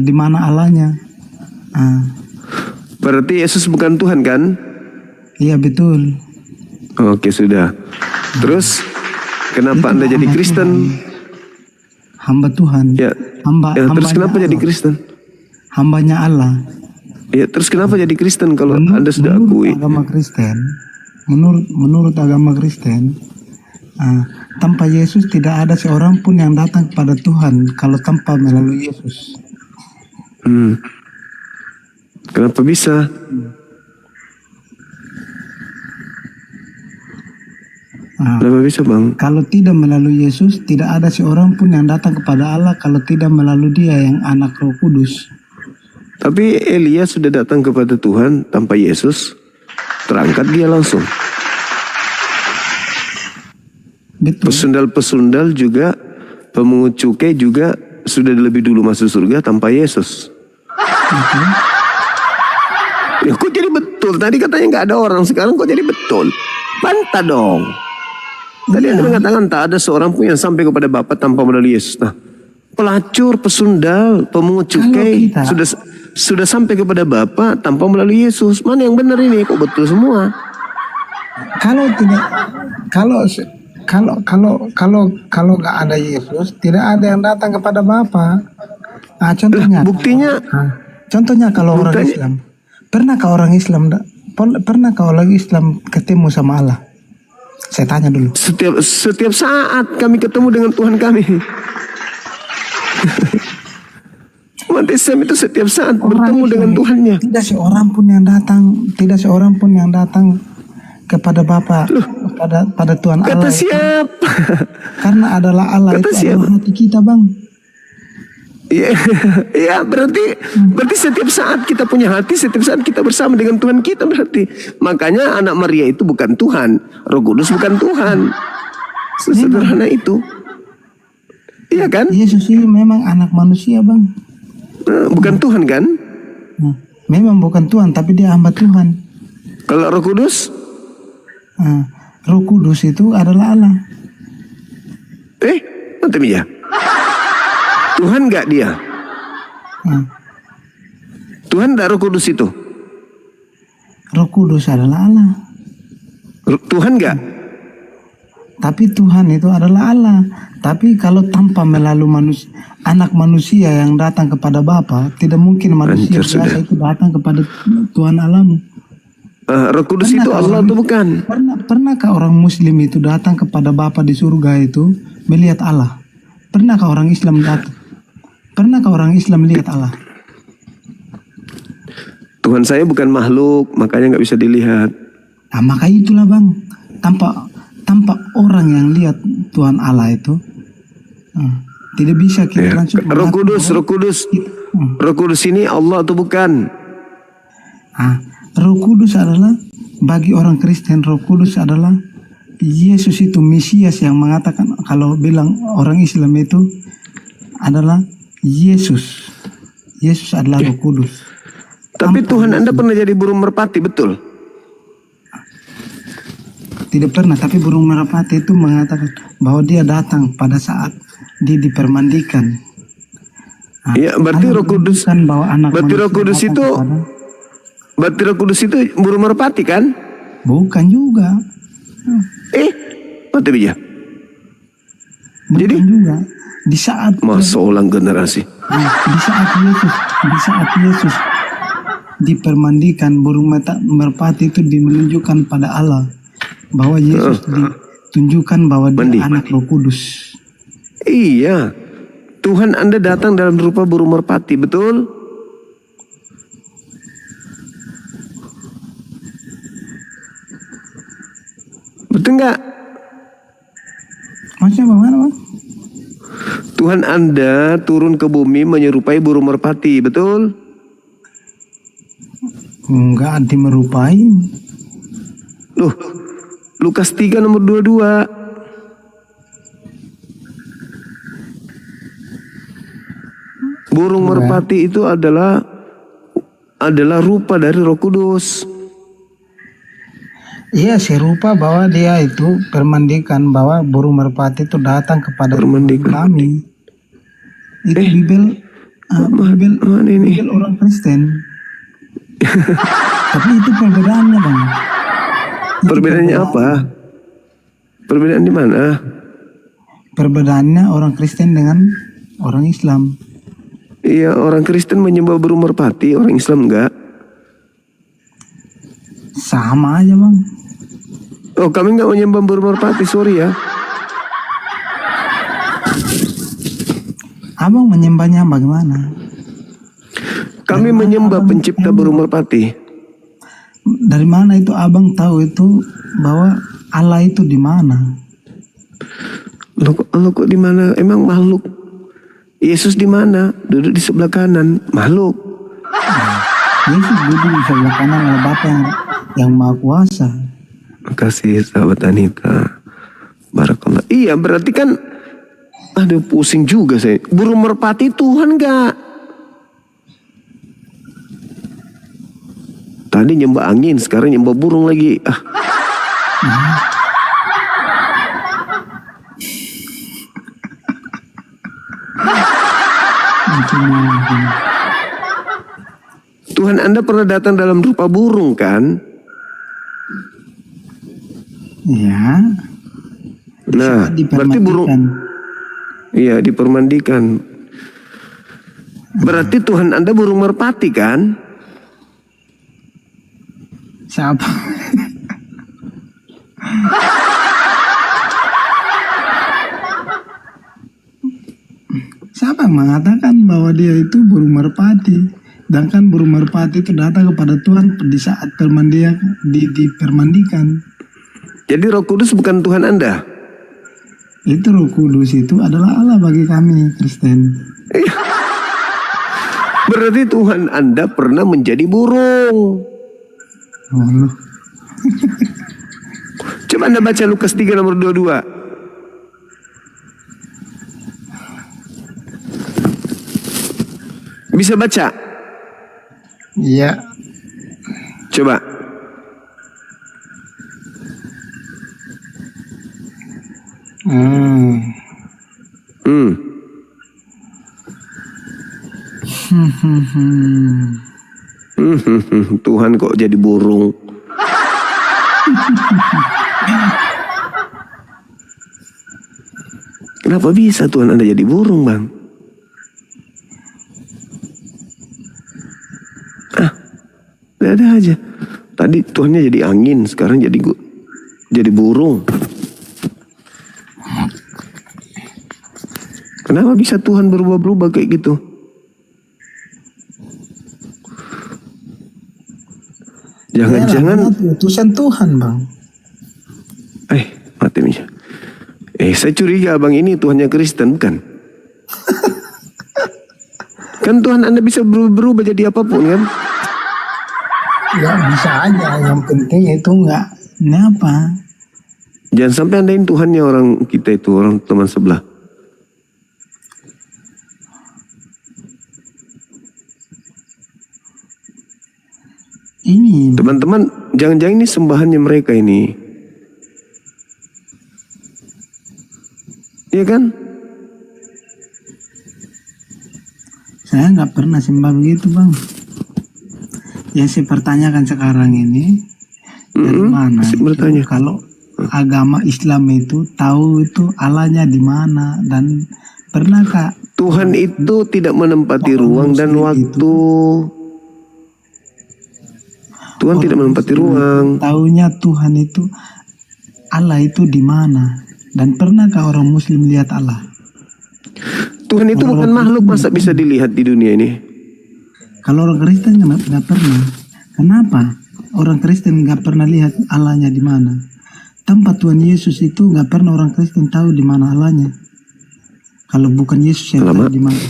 di mana Allahnya. Berarti Yesus bukan Tuhan kan? Iya betul. Oke, sudah. Terus kenapa Anda jadi Kristen? Hamba Tuhan. Ya. Hamba. Ya, terus hambanya kenapa jadi Allah. Kristen? Hambanya Allah. Ya, terus kenapa jadi Kristen kalau Anda sudah akui? Agama Kristen, menurut agama Kristen, tanpa Yesus tidak ada seorang pun yang datang kepada Tuhan kalau tanpa melalui Yesus. Kenapa bisa? Kenapa bisa, Bang? Kalau tidak melalui Yesus, tidak ada seorang pun yang datang kepada Allah kalau tidak melalui Dia yang Anak Roh Kudus. Tapi Elia sudah datang kepada Tuhan tanpa Yesus, terangkat dia langsung. Betul. Pesundal-pesundal juga, pemungut cukai juga sudah lebih dulu masuk surga tanpa Yesus. Ya, kok jadi betul? Tadi katanya nggak ada orang, sekarang kok jadi betul? Bantah dong. Tadi Anda mengatakan tak ada seorang pun yang sampai kepada Bapa tanpa melalui Yesus. Nah, pelacur, pesundal, pemungut cukai sudah sampai kepada Bapa tanpa melalui Yesus. Mana yang benar ini? Kok betul semua? Kalau tidak, kalau nggak ada Yesus, tidak ada yang datang kepada Bapa. Contohnya. Buktinya? Contohnya kalau orang Islam, pernahkah orang Islam ketemu sama Allah? Saya tanya dulu. Setiap saat kami ketemu dengan Tuhan kami. Umat Islam itu setiap saat bertemu dengan Tuhannya. Tidak seorang pun yang datang kepada Bapa, pada Tuhan Allah. Kata siapa? Karena adalah Allah Kata itu siapa? adalah hati kita, Bang. Ya, berarti setiap saat kita punya hati, setiap saat kita bersama dengan Tuhan kita berarti. Makanya anak Maria itu bukan Tuhan, Roh Kudus bukan Tuhan. Sesederhana itu. Iya kan? Yesus ini memang anak manusia, Bang. Bukan Tuhan kan? Memang bukan Tuhan, tapi dia hamba Tuhan. Kalau Roh Kudus? Roh Kudus itu adalah Allah. Mantap ya. Tuhan nggak dia? Tuhan nggak Roh Kudus itu? Roh Kudus adalah Allah. Tuhan nggak? Tapi Tuhan itu adalah Allah. Tapi kalau tanpa melalui anak manusia yang datang kepada Bapa, tidak mungkin manusia biasa itu datang kepada Tuhan Allahmu. Roh Kudus itu Allah atau bukan? Pernahkah orang Muslim itu datang kepada Bapa di surga itu melihat Allah? Pernahkah orang Islam datang? Pernahkah orang Islam lihat Allah? Tuhan saya bukan makhluk, makanya nggak bisa dilihat. Nah, maka itulah Bang, tanpa orang yang lihat Tuhan Allah itu, tidak bisa kita langsung. Roh Kudus ini Allah atau bukan? Roh Kudus adalah bagi orang Kristen, Roh Kudus adalah Yesus itu Mesias yang mengatakan kalau bilang orang Islam itu adalah Yesus. Yesus adalah Roh Kudus. Tapi Tuhan Anda pernah jadi burung merpati, betul? Tidak pernah, tapi burung merpati itu mengatakan bahwa dia datang pada saat dia dipermandikan. Iya, berarti Roh Kudus. Berarti Roh Kudus itu burung merpati kan? Bukan juga. Mantap ya. Jadi juga di saat masa ulang generasi. Di saat Yesus dipermandikan, burung merpati itu menunjukkan pada Allah bahwa Yesus ditunjukkan bahwa dia anak Roh Kudus. Iya, Tuhan Anda datang dalam rupa burung merpati, betul? Betul nggak? Maksudnya bagaimana, Bang? Tuhan Anda turun ke bumi menyerupai burung merpati, betul? Enggak dimerupai. Loh, Lukas 3 nomor 22. Burung merpati itu adalah rupa dari Roh Kudus. Iya, serupa bahwa dia itu permandikan bahwa burung merpati itu datang kepada kami. Itu Bibel orang Kristen. Tapi itu perbedaannya, Bang. Perbedaannya apa? Perbedaan di mana? Perbedaannya orang Kristen dengan orang Islam. Iya, orang Kristen menyembah burung merpati, orang Islam enggak. Sama aja, Bang. Oh, kami enggak menyembah burung merpati, sorry ya. Abang menyembahnya bagaimana? Kami menyembah pencipta burung merpati. Dari mana itu abang tahu itu bahwa Allah itu di mana? Allah kok di mana? Emang makhluk? Yesus di mana? Duduk di sebelah kanan, makhluk. Yesus duduk di sebelah kanan oleh Bapa yang Maha Kuasa. Makasih sahabat Anita. Barakallah. Iya, berarti kan aduh pusing juga saya. Burung merpati Tuhan enggak? Tadi nyembah angin, sekarang nyembah burung lagi. Tuhan Anda pernah datang dalam rupa burung kan? Ya. Nah, berarti burung. Iya, dipermandikan. Berarti Tuhan Anda burung merpati kan? Siapa? Siapa yang mengatakan bahwa dia itu burung merpati? Sedangkan burung merpati itu datang kepada Tuhan di saat dipermandikan. Jadi Roh Kudus bukan Tuhan Anda? Itu Roh Kudus itu adalah Allah bagi kami Kristen. Berarti Tuhan Anda pernah menjadi burung. Coba Anda baca Lukas 3 nomor 22. Bisa baca? Iya. Coba. Tuhan kok jadi burung. Kenapa bisa Tuhan Anda jadi burung, Bang? Ada aja. Tadi Tuhannya jadi angin, sekarang jadi burung. Kenapa bisa Tuhan berubah-berubah kayak gitu? Jangan-jangan utusan Tuhan, Bang. Mati Misha. Saya curiga Abang ini Tuhannya Kristen, bukan? Kan Tuhan Anda bisa berubah jadi apapun kan? Ya bisa aja, yang penting itu enggak apa. Jangan sampai andain Tuhannya orang kita itu, orang teman sebelah. Ini teman-teman, jangan-jangan ini sembahannya mereka ini. Iya kan? Saya nggak pernah sembah begitu, Bang. Yang saya pertanyakan sekarang ini dari mana? Bertanya. Kalau agama Islam itu tahu itu Allahnya di mana dan pernahkah Tuhan itu tidak menempati ruang dan waktu. Tuhan tidak menempati ruang. Taunya Tuhan itu Allah itu di mana? Dan pernahkah orang Muslim lihat Allah? Tuhan itu bukan makhluk, masa bisa dilihat di dunia ini? Kalau orang Kristen nggak pernah. Kenapa? Orang Kristen nggak pernah lihat Allahnya di mana. Tanpa Tuhan Yesus itu nggak pernah orang Kristen tahu di mana Allahnya. Kalau bukan Yesus yang tahu di mana.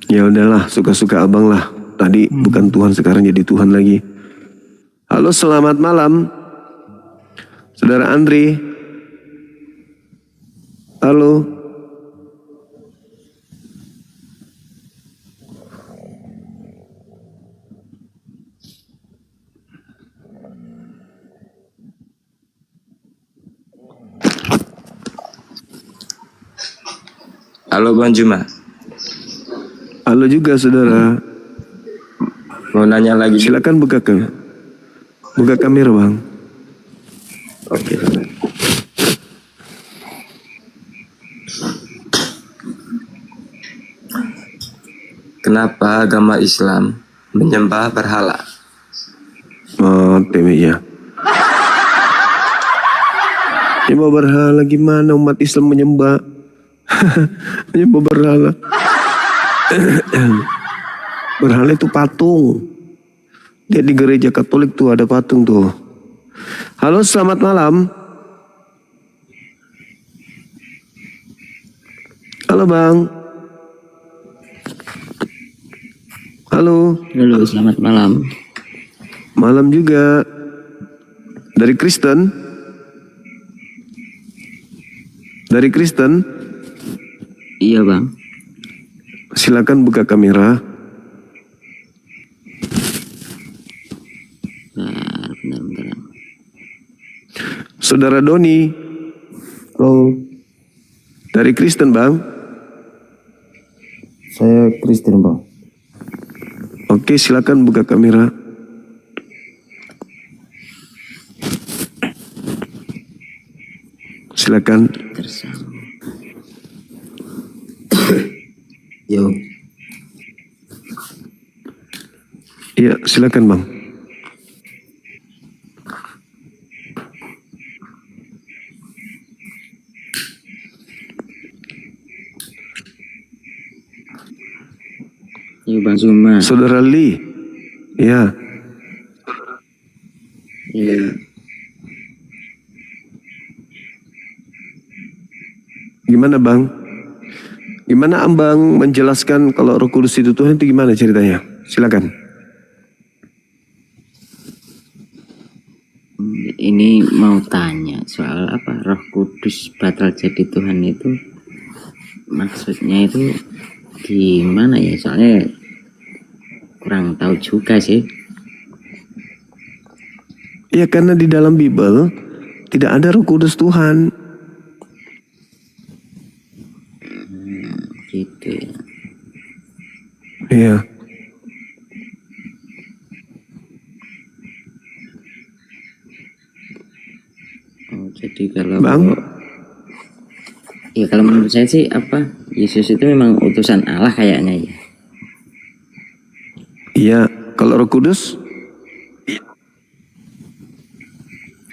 Ya udahlah, suka-suka abang lah. Tadi bukan Tuhan, sekarang jadi Tuhan lagi. Halo, selamat malam, Saudara Andri. Halo. Halo Bang Juma. Halo juga saudara. Mau nanya lagi. Silakan buka kamera Bang. Oke. Kenapa agama Islam menyembah berhala? Oh, ya. Menyembah berhala gimana umat Islam menyembah? Menyembah berhala. Berhala itu patung. Dia di gereja Katolik tuh ada patung tuh. Halo, selamat malam. Halo Bang. Halo. Halo, selamat malam. Malam juga. Dari Kristen? Dari Kristen? Iya bang. Silakan buka kamera. Bentar. Saudara Doni. Halo, Dari Kristen Bang? saya Kristen Bang. Oke, silakan buka kamera. Silakan. Yo. Iya, silakan Bang. Iya Bang Zuma. Saudara Lee. Ya. Iya. Gimana Bang? Gimana Abang menjelaskan kalau Roh Kudus itu Tuhan itu gimana ceritanya? Silakan. Ini mau tanya soal apa Roh Kudus batal jadi Tuhan itu maksudnya itu gimana ya? Soalnya kurang tahu juga sih. Ya karena di dalam Bible tidak ada Roh Kudus Tuhan. Gitu ya. Iya. Oh, jadi kalau Bang? ya kalau menurut saya sih apa Yesus itu memang utusan Allah kayaknya ya. Iya. Kalau Roh Kudus?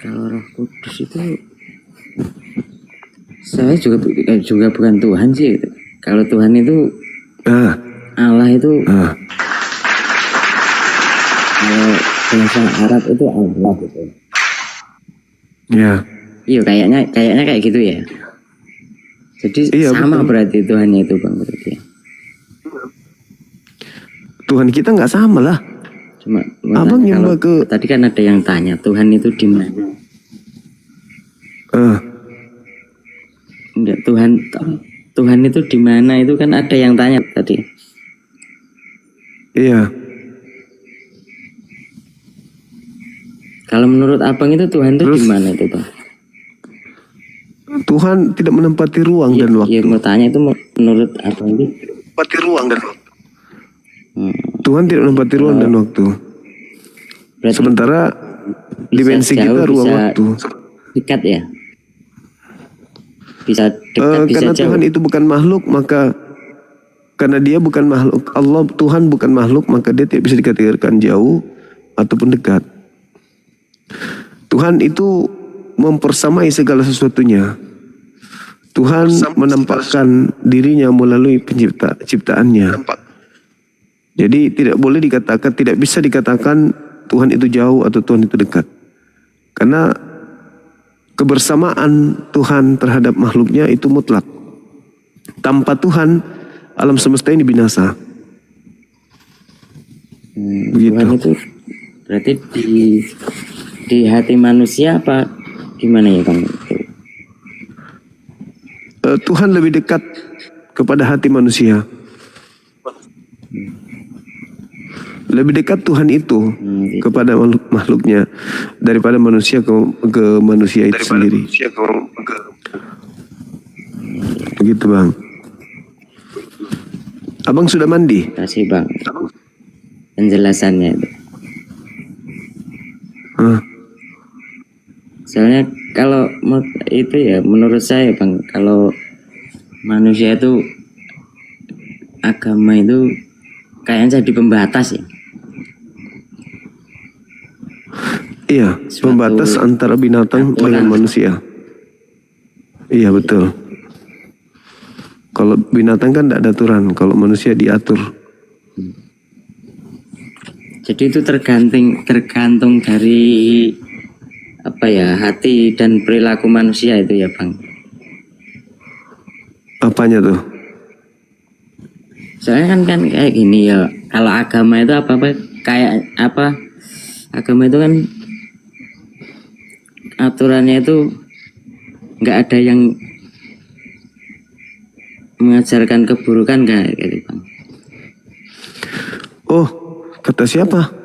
Kalau Roh Kudus itu saya juga bukan Tuhan sih. Kalau Tuhan itu Allah itu kalau bahasa Arab itu Allah gitu. Ya. Iya kayaknya kayak gitu ya. Jadi Iya, sama betul. berarti Tuhannya itu Bang berarti. Tuhan kita nggak sama lah. Cuma Abang kalau nyembah ke tadi kan ada yang tanya Tuhan itu di mana? Enggak, Tuhan itu di mana itu kan ada yang tanya tadi. Iya. Kalau menurut Abang itu Tuhan itu di mana itu Bang? Tuhan tidak menempati ruang dan waktu. Iya, mau tanya itu menurut Abang itu Menempati ruang dan waktu. Tuhan tidak menempati ruang dan waktu. berarti Sementara dimensi jauh, kita ruang bisa waktu. dekat ya? Bisa dekat, bisa Karena jauh. Tuhan itu bukan makhluk, maka karena dia bukan makhluk, Allah Tuhan bukan makhluk, maka dia tidak bisa dikategorikan jauh ataupun dekat. Tuhan itu mempersamai segala sesuatunya. Tuhan menampakkan dirinya melalui ciptaannya. Jadi tidak boleh dikatakan, tidak bisa dikatakan Tuhan itu jauh atau Tuhan itu dekat. Karena kebersamaan Tuhan terhadap makhluknya itu mutlak. Tanpa Tuhan, alam semesta ini binasa. Begitu. Tuhan itu berarti di hati manusia apa gimana ya Bang? Tuhan lebih dekat kepada hati manusia. Lebih dekat Tuhan itu kepada makhluknya daripada manusia ke manusia itu sendiri. Begitu Bang. Abang sudah mandi? Kasih bang penjelasannya itu. Hah? Soalnya kalau itu ya menurut saya bang, kalau manusia itu agama itu kayaknya jadi pembatas ya. Iya, pembatas antara binatang dengan manusia. Iya betul. Kalau binatang kan tidak ada aturan, kalau manusia diatur. Jadi itu tergantung dari apa ya, hati dan perilaku manusia itu ya bang. Apanya tuh? Soalnya kan kayak gini ya, kalau agama itu apa kayak apa, agama itu kan aturannya itu nggak ada yang mengajarkan keburukan kayak gitu bang. Oh, kata siapa?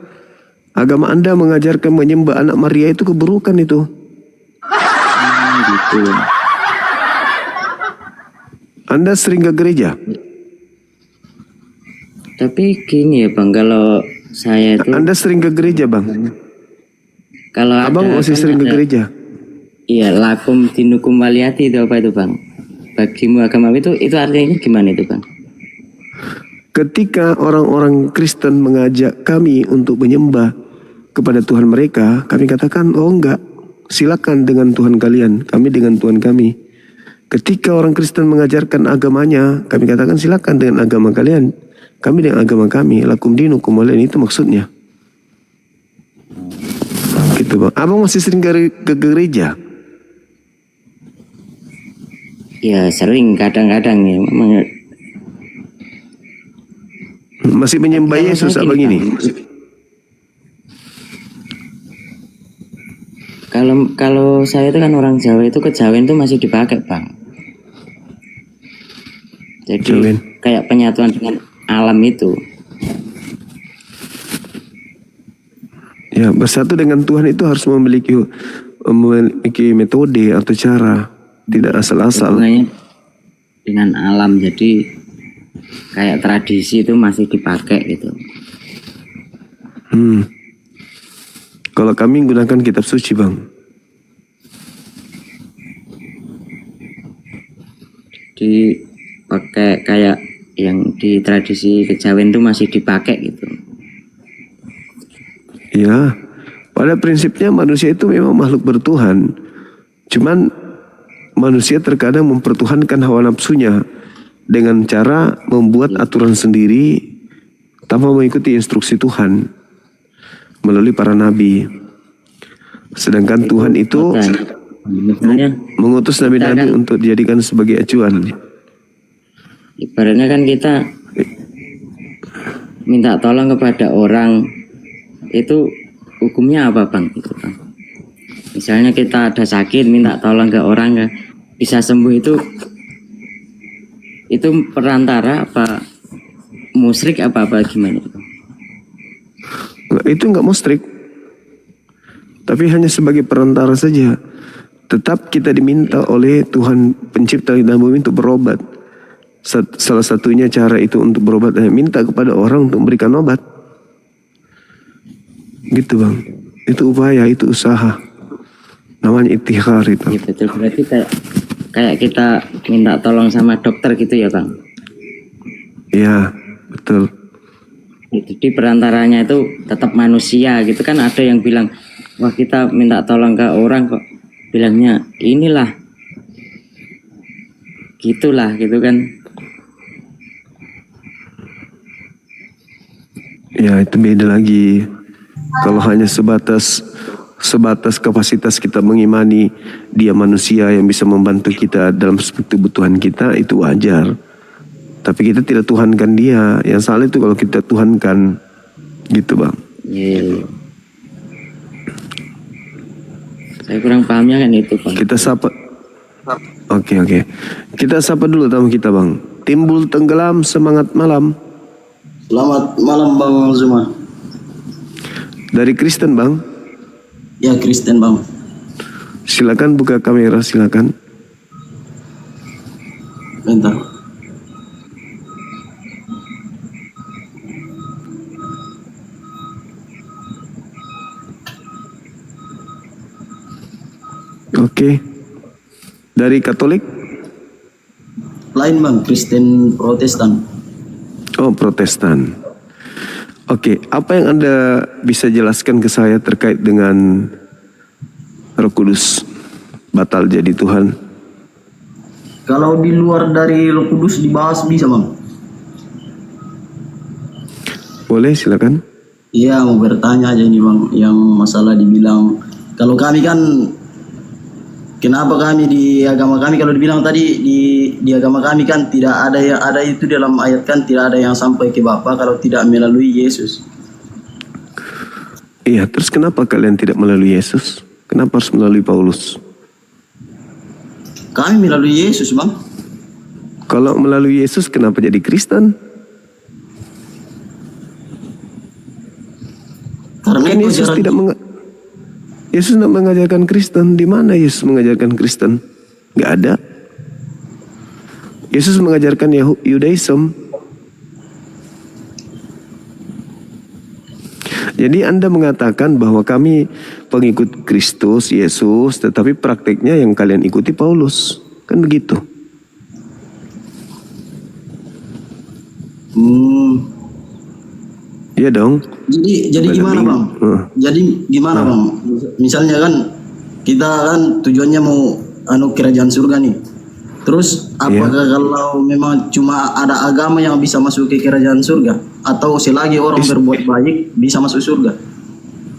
Agama Anda mengajarkan menyembah anak Maria itu keburukan itu. Gitu. Anda sering ke gereja? Tapi gini ya bang, kalau saya itu Anda sering ke gereja bang? kalau Abang ada, masih kan sering ke ada- gereja? Iya, lakum dinukum waliyati itu apa itu bang? Bagimu agama itu artinya gimana itu bang? Ketika orang-orang Kristen mengajak kami untuk menyembah kepada Tuhan mereka, kami katakan, oh enggak, silakan dengan Tuhan kalian, kami dengan Tuhan kami. Ketika orang Kristen mengajarkan agamanya, kami katakan silakan dengan agama kalian, kami dengan agama kami. Lakum dinukum waliyati, itu maksudnya. Gitu bang. Abang masih sering ke gereja? Ya sering, kadang-kadang ya memang. Masih menyembah Yesus abang ini? Kalau saya itu kan orang Jawa, itu kejawen itu masih dipakai bang. Jadi Jawen. kayak penyatuan dengan alam itu. Ya, bersatu dengan Tuhan itu harus memiliki metode atau cara, tidak asal-asal. Hubungannya dengan alam, jadi kayak tradisi itu masih dipakai gitu. Kalau kami menggunakan kitab suci bang. Dipakai kayak yang di tradisi kejawen itu masih dipakai gitu. Ya, pada prinsipnya manusia itu memang makhluk bertuhan. Cuman manusia terkadang mempertuhankan hawa nafsunya dengan cara membuat aturan sendiri tanpa mengikuti instruksi Tuhan melalui para nabi. Sedangkan Tuhan itu Misalnya mengutus nabi-nabi untuk dijadikan sebagai acuan. ibaratnya kan kita minta tolong kepada orang, itu hukumnya apa bang? Itu bang. Misalnya kita ada sakit, minta tolong ke orang ya, bisa sembuh, itu perantara apa musyrik apa gimana itu? Itu enggak musyrik, tapi hanya sebagai perantara saja. Tetap kita diminta oleh Tuhan pencipta langit dan bumi untuk berobat. Salah satunya cara itu untuk berobat, minta kepada orang untuk memberikan obat. Gitu bang, itu upaya, itu usaha, namanya ikhtiar itu. Ya betul, berarti kayak kita minta tolong sama dokter gitu ya bang? Iya betul. Jadi perantaranya itu tetap manusia gitu kan. Ada yang bilang, wah kita minta tolong ke orang kok bilangnya inilah, gitulah gitu kan. Ya itu beda lagi. Kalau hanya sebatas kapasitas kita mengimani dia manusia yang bisa membantu kita dalam kebutuhan kita, itu wajar. Tapi kita tidak tuhankan dia. Yang salah itu kalau kita tuhankan, gitu bang. Iya. Saya kurang pahamnya kan itu bang. Kita sapa. Oke. Kita sapa dulu tamu kita bang. Timbul tenggelam semangat malam. Selamat malam Bang Zuma. Dari Kristen bang. Ya Kristen Bang. Silakan buka kamera, silakan. Bentar. Oke. Dari Katolik? Lain bang, Kristen Protestan. Oh, Protestan. Oke, apa yang Anda bisa jelaskan ke saya terkait dengan Roh Kudus batal jadi Tuhan? Kalau di luar dari Roh Kudus dibahas bisa bang? Boleh, silakan. Iya, mau bertanya aja ini bang, yang masalah dibilang kalau kami kan, kenapa kami di agama kami kalau dibilang tadi di agama kami kan tidak ada yang ada itu dalam ayat kan tidak ada yang sampai ke Bapa kalau tidak melalui Yesus. Iya, terus kenapa kalian tidak melalui Yesus? Kenapa harus melalui Paulus? Kami melalui Yesus bang. Kalau melalui Yesus, kenapa jadi Kristen? Karena kan Yesus tidak Yesus tidak mengajarkan Kristen. Di mana Yesus mengajarkan Kristen? Gak ada. Yesus mengajarkan Yudaism. Jadi Anda mengatakan bahwa kami pengikut Kristus, Yesus, tetapi praktiknya yang kalian ikuti Paulus. Kan begitu. Iya dong. Jadi gimana bang? Jadi gimana bang? Misalnya kan kita kan tujuannya mau kerajaan surga nih. Terus apakah kalau memang cuma ada agama yang bisa masuk ke kerajaan surga, atau selagi orang berbuat baik bisa masuk surga?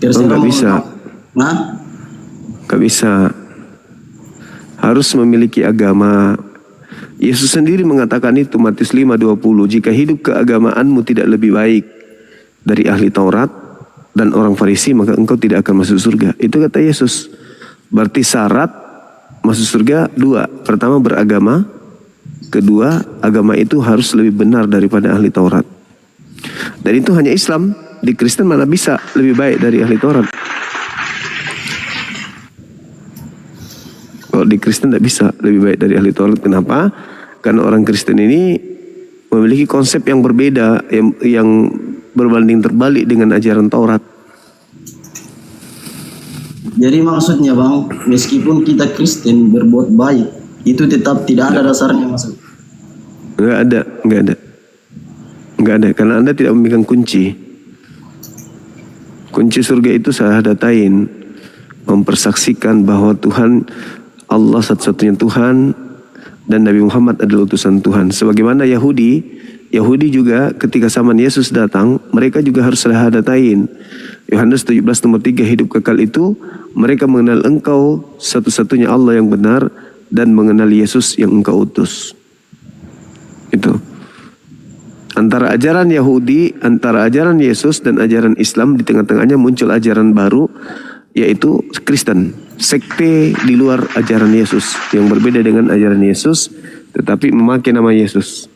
Nggak bisa. Nah? Nggak bisa. Harus memiliki agama. Yesus sendiri mengatakan itu, Matius 5:20. Jika hidup keagamaanmu tidak lebih baik dari ahli Taurat dan orang Farisi, maka engkau tidak akan masuk surga. Itu kata Yesus. Berarti syarat masuk surga dua. Pertama beragama. Kedua, agama itu harus lebih benar daripada ahli Taurat. Dan itu hanya Islam. Di Kristen mana bisa lebih baik dari ahli Taurat? Kalau di Kristen tidak bisa lebih baik dari ahli Taurat. Kenapa? Karena orang Kristen ini memiliki konsep yang berbeda, yang berbanding terbalik dengan ajaran Taurat. Jadi maksudnya bang, meskipun kita Kristen berbuat baik, itu tetap tidak ada dasarnya masuk. Enggak ada, karena Anda tidak memegang kunci. Kunci surga itu syahadatain, mempersaksikan bahwa Tuhan Allah satu-satunya Tuhan dan Nabi Muhammad adalah utusan Tuhan. Sebagaimana Yahudi juga ketika zaman Yesus datang, mereka juga harus syahadatain. Yohanes 17:3, hidup kekal itu mereka mengenal engkau satu-satunya Allah yang benar dan mengenal Yesus yang engkau utus. Itu. Antara ajaran Yahudi, antara ajaran Yesus dan ajaran Islam, di tengah-tengahnya muncul ajaran baru, yaitu Kristen. Sekte di luar ajaran Yesus, yang berbeda dengan ajaran Yesus, tetapi memakai nama Yesus.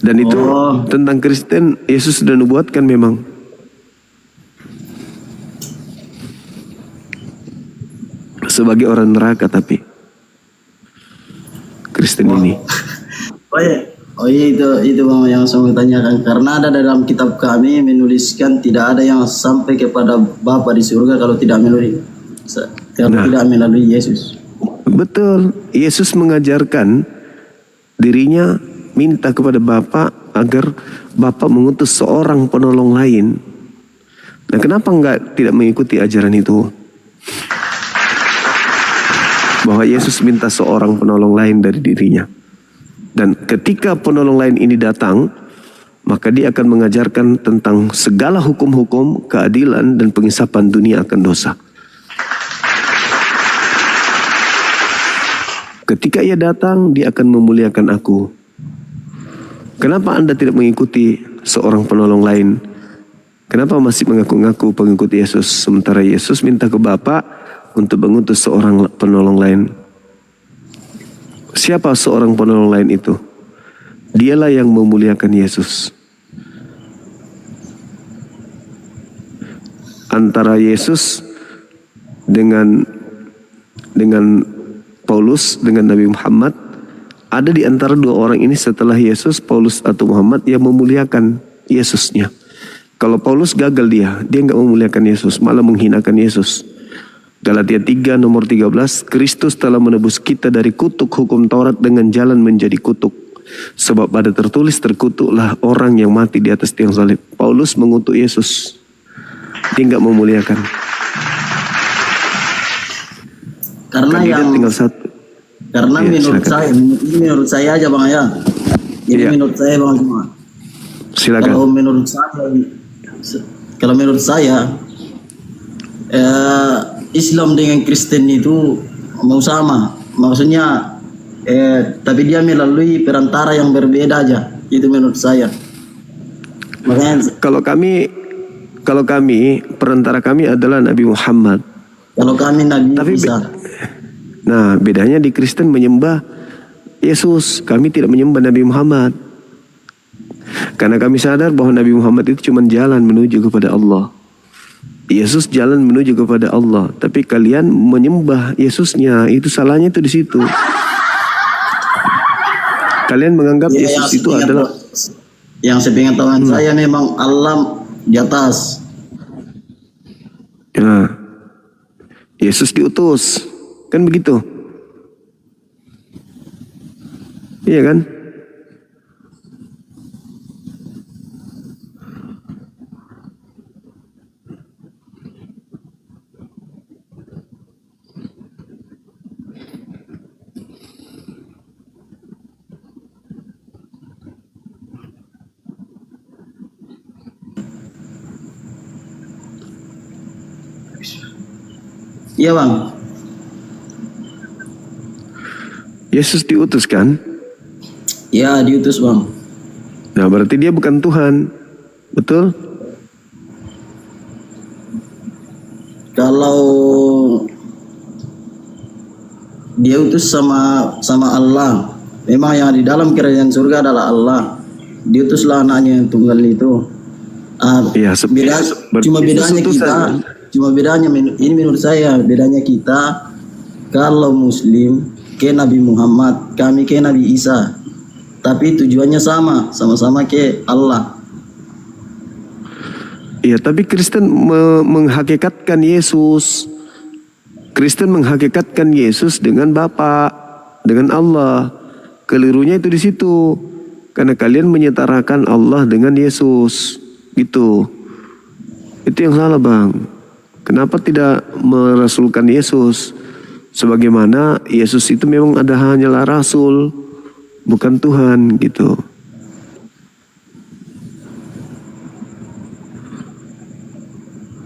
Dan itu tentang Kristen, Yesus sudah nubuatkan memang. Sebagai orang neraka tapi Kristen ini. Oh iya itu bang yang saya mau tanyakan, karena ada dalam kitab kami menuliskan tidak ada yang sampai kepada Bapa di surga kalau tidak melalui tidak melalui Yesus. Betul. Yesus mengajarkan dirinya minta kepada Bapa agar Bapa mengutus seorang penolong lain. Nah, kenapa tidak mengikuti ajaran itu? Bahwa Yesus minta seorang penolong lain dari dirinya. Dan ketika penolong lain ini datang, maka dia akan mengajarkan tentang segala hukum-hukum, keadilan, dan pengisapan dunia akan dosa. Ketika ia datang, dia akan memuliakan aku. Kenapa Anda tidak mengikuti seorang penolong lain? Kenapa masih mengaku-ngaku pengikut Yesus, sementara Yesus minta ke Bapa untuk mengutus seorang penolong lain? Siapa seorang penolong lain itu? Dialah yang memuliakan Yesus. Antara Yesus dengan Paulus, dengan Nabi Muhammad, ada di antara dua orang ini setelah Yesus, Paulus atau Muhammad, yang memuliakan Yesusnya. Kalau Paulus gagal dia nggak memuliakan Yesus, malah menghinakan Yesus. Galatia 3 nomor 13, Kristus telah menebus kita dari kutuk hukum Taurat dengan jalan menjadi kutuk. Sebab pada tertulis, terkutuklah orang yang mati di atas tiang salib. Paulus mengutuk Yesus. Dia nggak memuliakan. Karena Kandidat yang tinggal satu. karena Iya, menurut silakan. saya, ini menurut saya aja Bang ya. Ini Iya. menurut saya Bang Juma. Silakan. Kalau menurut saya Islam dengan Kristen itu mau sama, maksudnya tapi dia melalui perantara yang berbeda aja, itu menurut saya. Makanya Kalau kami perantara kami adalah Nabi Muhammad. kalau kami Nabi Tapi Isa, nah, bedanya di Kristen menyembah Yesus, kami tidak menyembah Nabi Muhammad. Karena kami sadar bahwa Nabi Muhammad itu cuma jalan menuju kepada Allah. Yesus jalan menuju kepada Allah, tapi kalian menyembah Yesusnya, itu salahnya itu di situ. Kalian menganggap ya, Yesus itu adalah yang sepengetahuan saya memang Allah di atas. ya, Yesus diutus, kan begitu? Iya kan? Iya Bang. Yesus diutus kan? Ya diutus Bang. Nah, berarti dia bukan Tuhan. Betul? Kalau dia utus sama Allah, memang yang di dalam kerajaan surga adalah Allah. Diutuslah anaknya yang tunggal itu. Iya, Cuma bedanya kita, ini menurut saya bedanya kita, kalau Muslim ke Nabi Muhammad, kami ke Nabi Isa, tapi tujuannya sama-sama ke Allah. Iya, tapi Kristen menghakikatkan Yesus. Kristen menghakikatkan Yesus dengan Bapa, dengan Allah. Kelirunya itu di situ. Karena kalian menyetarakan Allah dengan Yesus. Gitu. Itu yang salah, Bang. Kenapa tidak merasulkan Yesus? Sebagaimana Yesus itu memang hanyalah rasul, bukan Tuhan, gitu.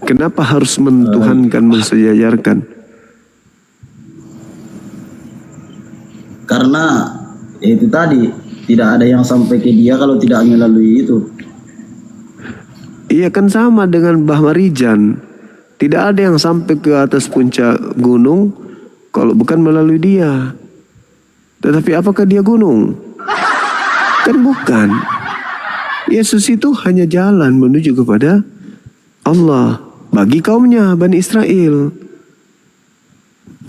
Kenapa harus mentuhankan, mensejajarkan? Karena itu tadi, tidak ada yang sampai ke dia kalau tidak melalui itu. Iya, kan sama dengan Mbah Marijan. Tidak ada yang sampai ke atas puncak gunung kalau bukan melalui dia. Tetapi apakah dia gunung? Kan bukan. Yesus itu hanya jalan menuju kepada Allah bagi kaumnya, Bani Israel.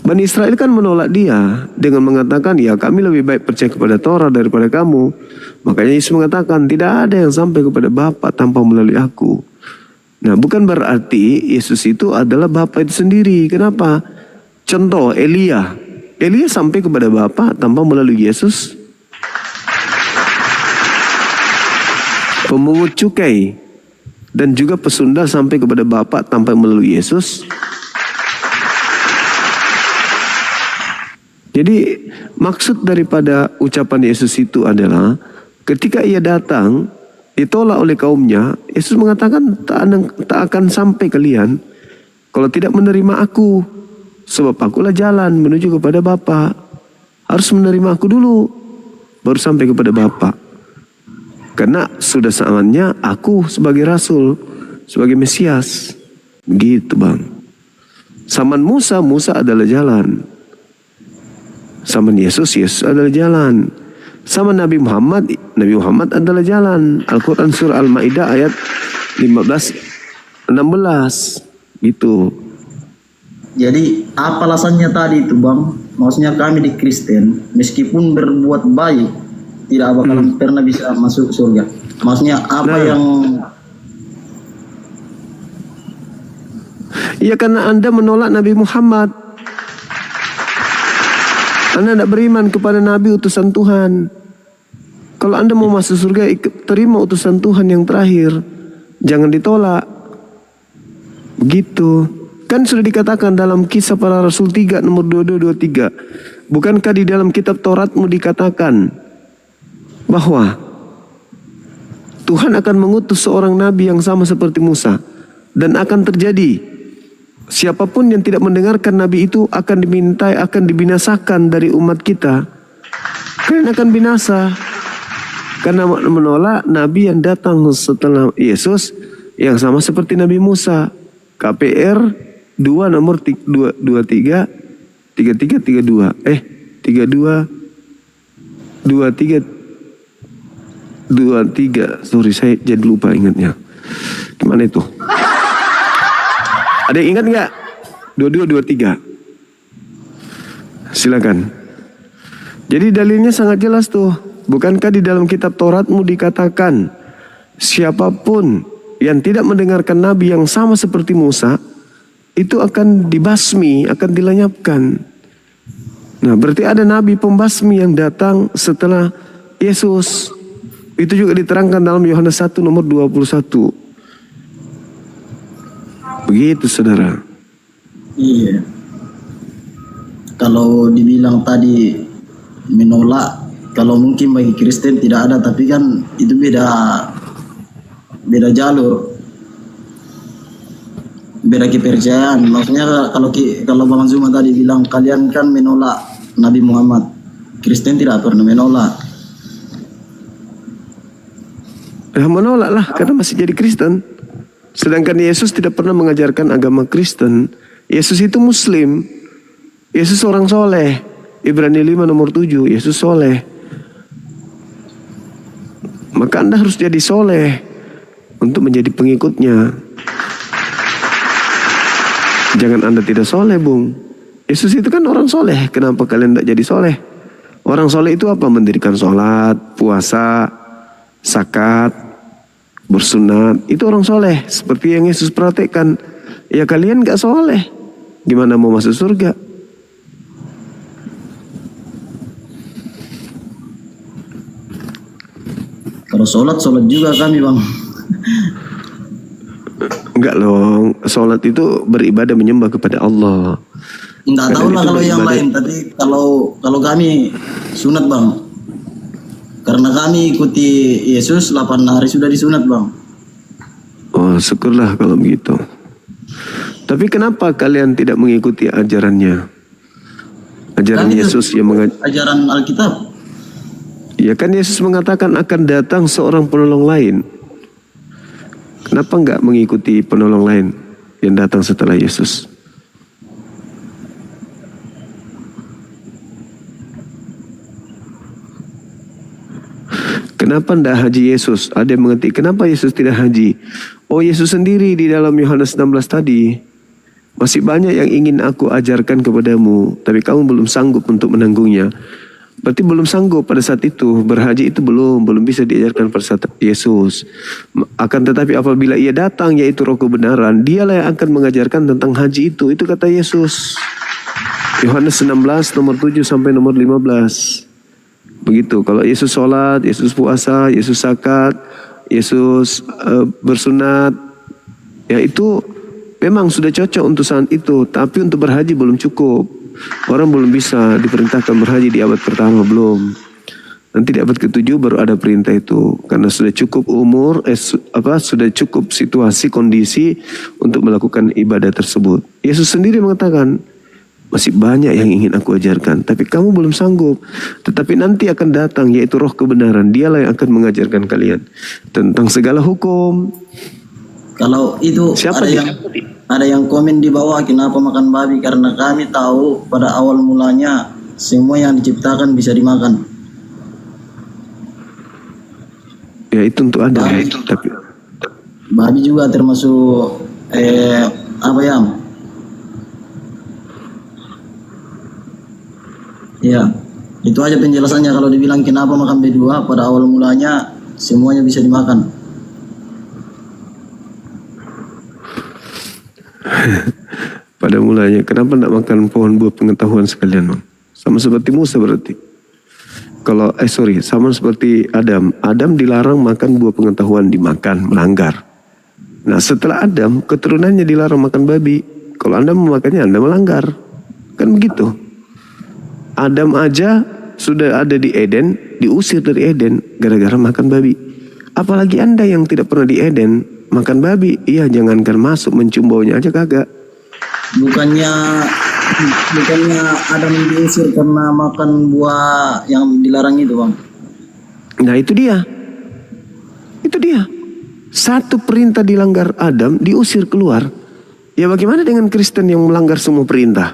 Bani Israel kan menolak dia dengan mengatakan, ya kami lebih baik percaya kepada Torah daripada kamu. Makanya Yesus mengatakan, tidak ada yang sampai kepada Bapa tanpa melalui aku. Nah, bukan berarti Yesus itu adalah Bapa itu sendiri. Kenapa? Contoh Elia. Elia sampai kepada Bapa tanpa melalui Yesus. Pemungut cukai dan juga pesundal sampai kepada Bapa tanpa melalui Yesus. Jadi maksud daripada ucapan Yesus itu adalah ketika ia datang ditolak oleh kaumnya, Yesus mengatakan tak akan sampai kalian kalau tidak menerima aku, sebab akulah jalan menuju kepada Bapa. Harus menerima aku dulu baru sampai kepada Bapa. Karena sudah saatnya aku sebagai rasul, sebagai Mesias. Begitu, Bang. Zaman Musa adalah jalan. Zaman Yesus adalah jalan. Sama Nabi Muhammad adalah jalan. Al-Quran surah Al-Ma'idah ayat 15-16 gitu. Jadi apa alasannya tadi itu Bang? Maksudnya kami di Kristen meskipun berbuat baik tidak bakalan pernah bisa masuk surga. Maksudnya apa yang Ya karena Anda menolak Nabi Muhammad. Anda tidak beriman kepada Nabi utusan Tuhan. Kalau Anda mau masuk surga, terima utusan Tuhan yang terakhir. Jangan ditolak. Begitu. Kan sudah dikatakan dalam Kisah Para Rasul 3 nomor 22-23. Bukankah di dalam kitab Tauratmu dikatakan bahwa Tuhan akan mengutus seorang nabi yang sama seperti Musa, dan akan terjadi siapapun yang tidak mendengarkan nabi itu akan dimintai, akan dibinasakan dari umat kita. Kalian akan binasa karena menolak nabi yang datang setelah Yesus yang sama seperti Nabi Musa. KPR 2 nomor 23 33 sorry saya jadi lupa ingatnya. Gimana itu? Ada yang ingat nggak? 22-23. Silakan. Jadi dalilnya sangat jelas tuh. Bukankah di dalam kitab Tauratmu dikatakan siapapun yang tidak mendengarkan nabi yang sama seperti Musa itu akan dibasmi, akan dilenyapkan. Nah, berarti ada nabi pembasmi yang datang setelah Yesus. Itu juga diterangkan dalam Yohanes 1 nomor 21. Begitu, saudara. Iya. Kalau dibilang tadi menolak, kalau mungkin bagi Kristen tidak ada, tapi kan itu beda jalur, beda kepercayaan. Maksudnya kalau Bang Zuma tadi bilang kalian kan menolak Nabi Muhammad, Kristen tidak pernah menolak. Menolak lah karena masih jadi Kristen. Sedangkan Yesus tidak pernah mengajarkan agama Kristen. Yesus itu Muslim. Yesus orang soleh. Ibrani 5 nomor 7, Yesus soleh. Maka Anda harus jadi soleh untuk menjadi pengikutnya. Jangan Anda tidak soleh, Bung. Yesus itu kan orang soleh. Kenapa kalian tidak jadi soleh? Orang soleh itu apa? Mendirikan sholat, puasa, zakat, bersunat. Itu orang soleh. Seperti yang Yesus praktekkan. Ya kalian gak soleh, gimana mau masuk surga? Kalau sholat juga kami, Bang. Enggak loh, sholat itu beribadah menyembah kepada Allah. Enggak tahu lah kalau yang lain, tapi kalau kami sunat, Bang. Karena kami ikuti Yesus 8 hari sudah disunat, Bang. Oh, syukurlah kalau begitu. Tapi kenapa kalian tidak mengikuti ajarannya? Ajaran Yesus yang ajaran Alkitab. Ya kan Yesus mengatakan akan datang seorang penolong lain. Kenapa enggak mengikuti penolong lain yang datang setelah Yesus? Kenapa ndak haji Yesus? Ada yang mengerti kenapa Yesus tidak haji? Oh, Yesus sendiri di dalam Yohanes 16 tadi, masih banyak yang ingin aku ajarkan kepadamu, tapi kamu belum sanggup untuk menanggungnya. Berarti belum sanggup pada saat itu. Berhaji itu belum bisa diajarkan pada saat Yesus. Akan tetapi apabila ia datang, yaitu Roh kebenaran, dialah yang akan mengajarkan tentang haji itu. Itu kata Yesus. Yohanes 16 nomor 7 sampai nomor 15. Begitu. Kalau Yesus sholat, Yesus puasa, Yesus zakat, Yesus bersunat, ya itu memang sudah cocok untuk saat itu. Tapi untuk berhaji belum cukup. Orang belum bisa diperintahkan berhaji di abad pertama, belum. Nanti di abad ke-7 baru ada perintah itu. Karena sudah cukup umur, sudah cukup situasi, kondisi untuk melakukan ibadah tersebut. Yesus sendiri mengatakan, masih banyak yang ingin aku ajarkan, tapi kamu belum sanggup. Tetapi nanti akan datang, yaitu Roh kebenaran. Dialah yang akan mengajarkan kalian tentang segala hukum. Kalau itu ada yang komen di bawah, kenapa makan babi? Karena kami tahu pada awal mulanya semua yang diciptakan bisa dimakan. Ya itu untuk Anda. Tapi babi juga termasuk apa ya? Ya, itu aja penjelasannya. Kalau dibilang kenapa makan B2, pada awal mulanya semuanya bisa dimakan. Pada mulanya, kenapa tidak makan pohon buah pengetahuan sekalian, Bang? Sama seperti Musa berarti. Sama seperti Adam. Adam dilarang makan buah pengetahuan, dimakan, melanggar. Nah, setelah Adam, keturunannya dilarang makan babi. Kalau Anda memakannya, Anda melanggar. Kan begitu. Adam aja sudah ada di Eden, diusir dari Eden gara-gara makan babi. Apalagi Anda yang tidak pernah di Eden, makan babi. Iya, jangankan masuk, mencium baunya aja kagak. Bukannya Adam diusir karena makan buah yang dilarang itu, Bang. Nah, itu dia. Satu perintah dilanggar Adam, diusir keluar. Ya bagaimana dengan Kristen yang melanggar semua perintah?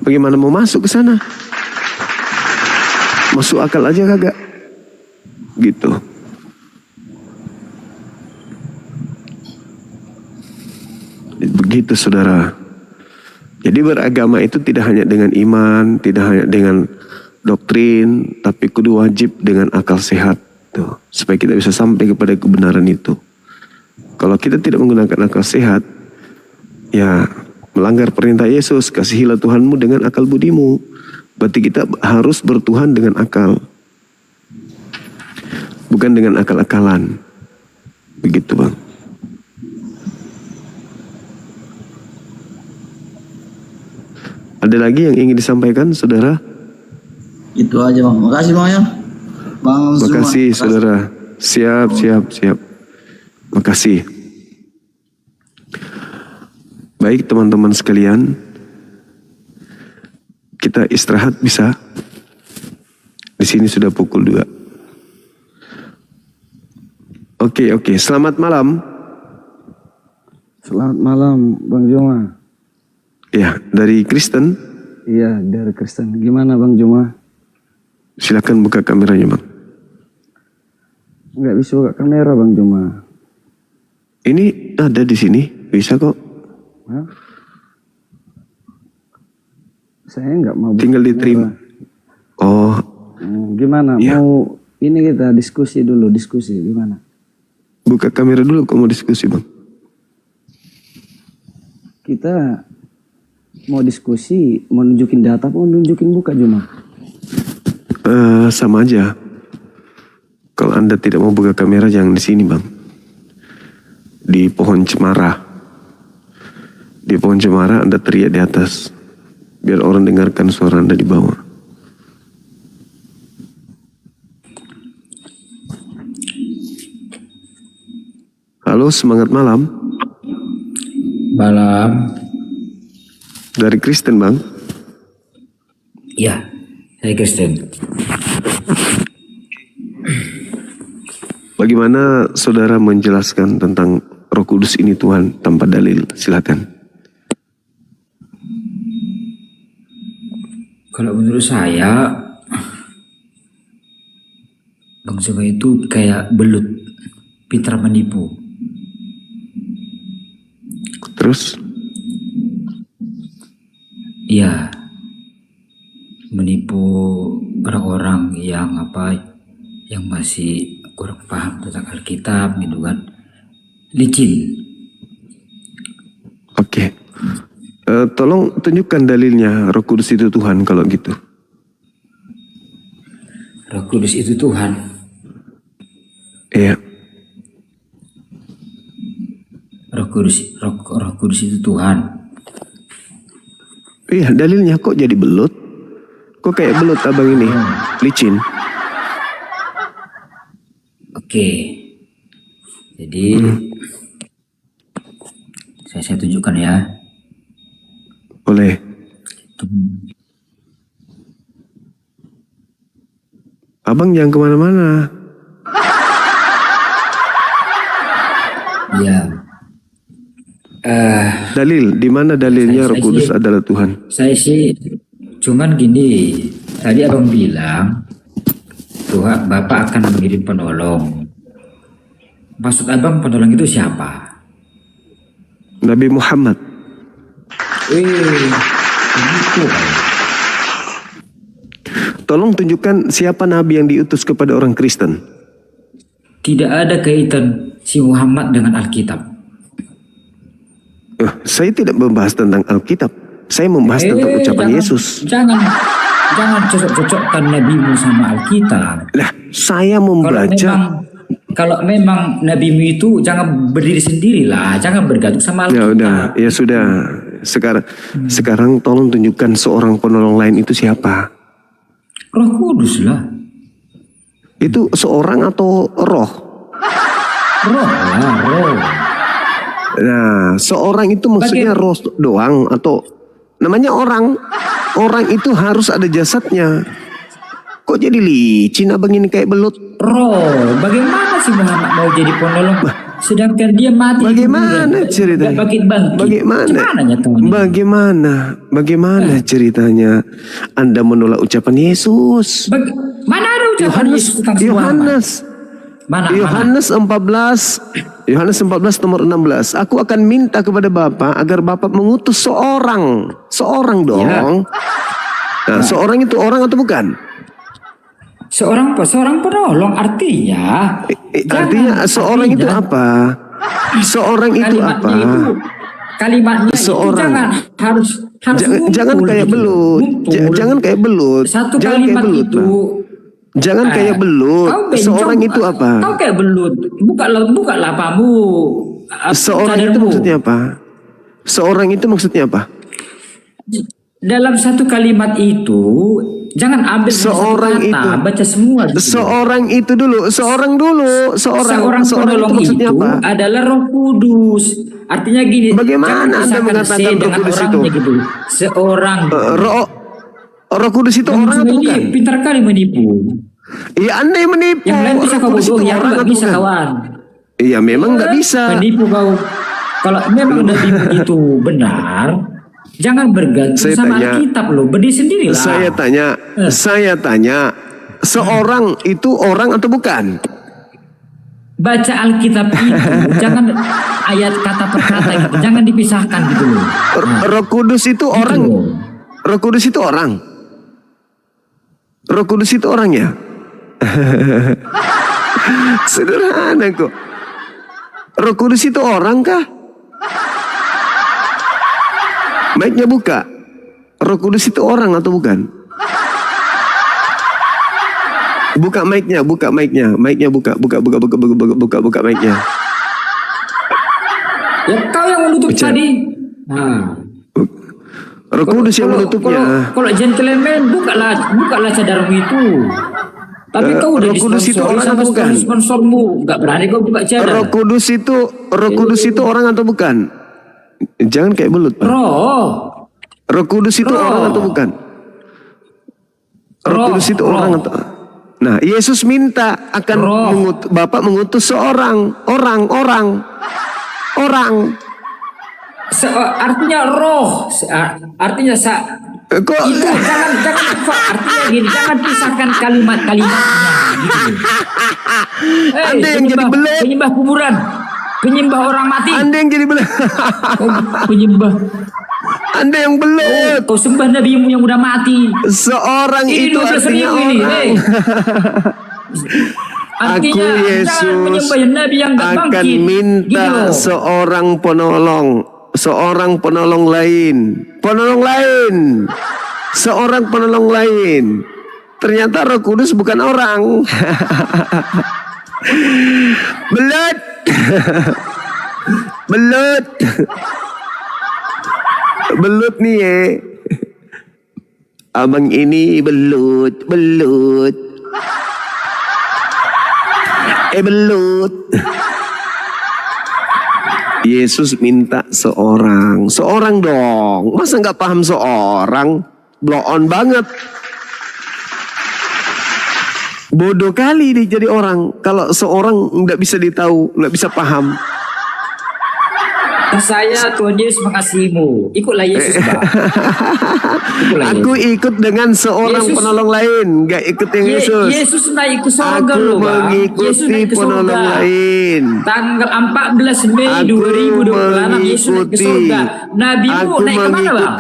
Bagaimana mau masuk ke sana? Masuk akal aja kagak? Gitu. Begitu, saudara. Jadi beragama itu tidak hanya dengan iman, tidak hanya dengan doktrin, tapi kudu wajib dengan akal sehat. Tuh, supaya kita bisa sampai kepada kebenaran itu. Kalau kita tidak menggunakan akal sehat, ya melanggar perintah Yesus, kasihilah Tuhanmu dengan akal budimu. Berarti kita harus bertuhan dengan akal, bukan dengan akal-akalan. Begitu, Bang. Ada lagi yang ingin disampaikan, saudara? Itu aja, Bang. Makasih, Bang, ya. Bang Zuma. Makasih, saudara. Siap. Makasih. Baik, teman-teman sekalian. Kita istirahat bisa? Di sini sudah pukul 2. Oke. Selamat malam. Selamat malam, Bang Juma. Ya, dari Kristen. Iya, dari Kristen. Gimana, Bang Juma? Silakan buka kameranya, Bang. Nggak bisa buka kamera, Bang Juma. Ini ada di sini, bisa kok. Hah? Saya nggak mau buka tinggal diterima. kamera. Oh. Gimana? Ya. Mau ini kita diskusi gimana? Buka kamera dulu, kok mau diskusi, Bang? Kita mau diskusi, mau nunjukin data, mau nunjukin buka Juma? Sama aja. Kalau Anda tidak mau buka kamera, jangan di sini, Bang. Di pohon cemara. Di pohon cemara Anda teriak di atas, biar orang dengarkan suara Anda di bawah. Halo, semangat malam. Malam. Dari Kristen, Bang? Iya, saya Kristen. Bagaimana saudara menjelaskan tentang Roh Kudus ini Tuhan tanpa dalil? Silakan. Kalau menurut saya, Bang Zuma itu kayak belut, pintar menipu. Terus? Iya, menipu orang-orang yang masih kurang paham tentang Alkitab, gitu kan. Licin. Oke. Tolong tunjukkan dalilnya Roh Kudus itu Tuhan kalau gitu. Roh Kudus itu Tuhan. Iya. Roh Kudus itu Tuhan. Iya, dalilnya kok jadi belut? Kok kayak belut abang ini? Licin. Oke. Jadi saya tunjukkan ya. Boleh. Abang jangan kemana-mana. Ya. Dalil, di mana dalilnya Roh Kudus adalah Tuhan? Saya sih cuman gini, tadi abang bilang Tuhan Bapak akan mengirim penolong. Maksud abang penolong itu siapa? Nabi Muhammad. Begitu. Tolong tunjukkan siapa Nabi yang diutus kepada orang Kristen. Tidak ada kaitan si Muhammad dengan Alkitab. Saya tidak membahas tentang Alkitab. Saya membahas tentang ucapan Yesus. Jangan cocok-cocokkan nabimu sama Alkitab. Lah, saya membaca. Kalau memang nabimu itu jangan berdiri sendirilah, jangan bergantung sama Alkitab. Ya udah, ya sudah. Sekarang tolong tunjukkan seorang penolong lain itu siapa? Roh Kudus lah. Itu seorang atau roh? Roh lah, roh. Nah, seorang itu maksudnya roh doang atau namanya orang? Orang itu harus ada jasadnya. Kok jadi licin abang ini kayak belut? Roh, bagaimana sih Muhammad mau jadi penolong? Sedangkan dia mati. Bagaimana ceritanya? Bagaimana ceritanya? Anda menolak ucapan Yesus? Mana ada ucapan Yesus tentang Yohanes? Yohanes 14 nomor 16. Aku akan minta kepada Bapa agar Bapa mengutus seorang dong. Ya. Nah, seorang itu orang atau bukan? Seorang penolong artinya. Artinya seorang itu apa? Seorang itu apa? Kalimatnya seorang. Itu harus jangan kayak belut. Jangan kayak belut. Satu jangan kalimat kayak belut, itu. Jangan kayak belut. Seorang itu apa? Kau kayak belut. Buka lapamu. Seorang itu maksudnya apa? Seorang itu maksudnya apa? Dalam satu kalimat itu jangan ambil seorang satu kata, itu baca semua. Gitu. Seorang itu dulu. Seorang penolong itu apa? adalah Roh Kudus. Artinya gini. Bagaimana Anda mengatakan Roh Kudus itu? Gitu. Seorang. Roh Kudus itu orang atau bukan? Pintar kali menipu. Iya, Anda yang menipu. Yang lain bisa kau bodoh, yang nggak bisa kawan. Iya, memang nggak bisa. Menipu kau. Kalau memang nabimu itu benar, jangan bergantung sama Alkitab loh, berdiri sendirilah. Saya tanya, seorang itu orang atau bukan? Baca Alkitab itu, jangan ayat kata per kata gitu, jangan dipisahkan gitu loh. Roh Kudus itu orang. Roh Kudus itu orang. Roh Kudus itu orang ya? Sederhana kok. Roh Kudus itu orang kah? Mic-nya buka. Roh Kudus itu orang atau bukan? Buka mic-nya, buka mic-nya. Mic-nya buka mic-nya. Ya kau yang menutup tadi. Roh Kudus yang menutupnya. Kalau gentleman bukalah cadarmu itu. Tapi kau udah disponsori sama sponsormu, nggak berani kau buka cadar. Roh Kudus itu orang atau bukan? Jangan kayak belut, Pak. Roh Kudus itu orang atau bukan? Roh Kudus itu orang atau? Nah, Yesus minta akan Bapak mengutus seorang orang. Artinya roh, artinya kok itu jangan artinya gini, jangan pisahkan kalimat-kalimatnya gitu. Anda yang jadi belut, penyembah kuburan, penyembah orang mati. Anda yang jadi belut. Penyembah. Anda yang belut. Kau sembah nabimu yang udah mati. Seorang ini itu artinya orang. Artinya, aku Yesus akan minta gitu seorang penolong lain. Seorang penolong lain. Ternyata Roh Kudus bukan orang. Belut. Belut nih ya. Abang ini belut. Belut. Yesus minta seorang dong. Masa nggak paham seorang? Blow on banget. Bodoh kali nih jadi orang. Kalau seorang nggak bisa ditahu, nggak bisa paham. Saya Tuhan Yesus mengasihimu. Ikutlah Yesus, Pak. Aku ikut dengan seorang penolong lain, nggak ikut yang Yesus. Yesus naik ke surga loh, Pak. Yesus mengikuti penolong lain. Tanggal 14 Mei 2026 Yesus naik ke surga. Nabimu naik ke mana, Bang?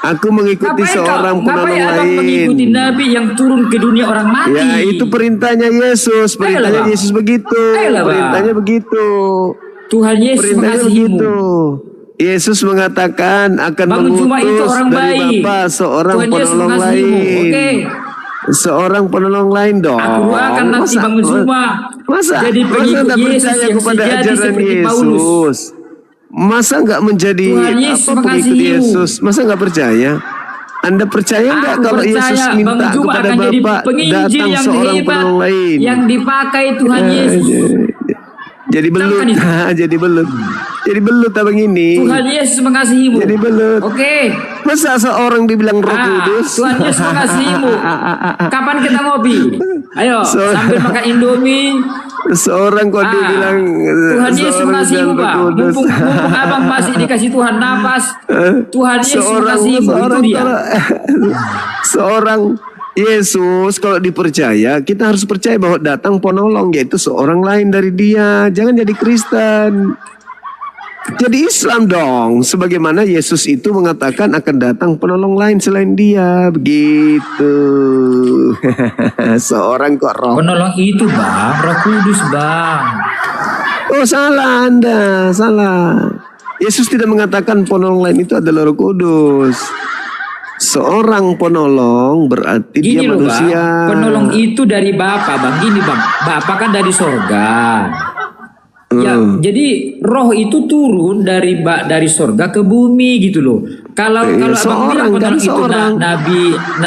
Aku mengikuti seorang penolong lain. Ngapain mengikuti Nabi yang turun ke dunia orang mati? Ya, itu perintahnya Yesus. Perintahnya Yesus begitu. Perintahnya begitu. Tuhan Yesus Perintahnya mengasihimu. begitu. Yesus mengatakan akan Bang Juma itu mengutus orang dari baik. Bapa seorang Tuhan Yesus penolong mengasihimu. lain. Oke. Seorang penolong lain dong. Aku doakan nanti Bang Juma jadi pengikut tak Yesus percaya yang kepada sejati ajaran seperti Paulus. Yesus? Masa nggak menjadi Tuhan Yesus pengikut mengasihimu. Yesus? Masa nggak percaya? Anda percaya nggak Aku kalau percaya Yesus Bang minta Juma kepada akan jadi Bapa penginjil datang yang seorang hebat penolong lain? yang dipakai Tuhan Yesus. Jadi belut, jadi belut, jadi belut abang ini. Tuhan Yesus mengasihimu. Jadi belut. Oke. Masa seorang dibilang Roh Kudus? Tuhan Yesus mengasihimu. Kapan kita ngopi? Ayo, sambil makan Indomie. Seorang kok dibilang Tuhan Yesus seorang mengasihimu, dibilang Pak. Roh Kudus. Mumpung abang masih dikasih Tuhan napas. Tuhan Yesus mengasihimu. Itu dia. Seorang Yesus kalau dipercaya, kita harus percaya bahwa datang penolong, yaitu seorang lain dari dia. Jangan jadi Kristen, jadi Islam dong. Sebagaimana Yesus itu mengatakan akan datang penolong lain selain dia, begitu. Seorang kok roh. Penolong itu Bang, Roh Kudus Bang. Oh salah Anda, salah. Yesus tidak mengatakan penolong lain itu adalah Roh Kudus. Seorang penolong berarti Gini dia loh manusia. Bang, penolong itu dari Bapa Bang. Gini Bang, Bapa kan dari sorga. Ya, jadi roh itu turun dari sorga ke bumi gitu loh. Kalau abang bilang penolong itu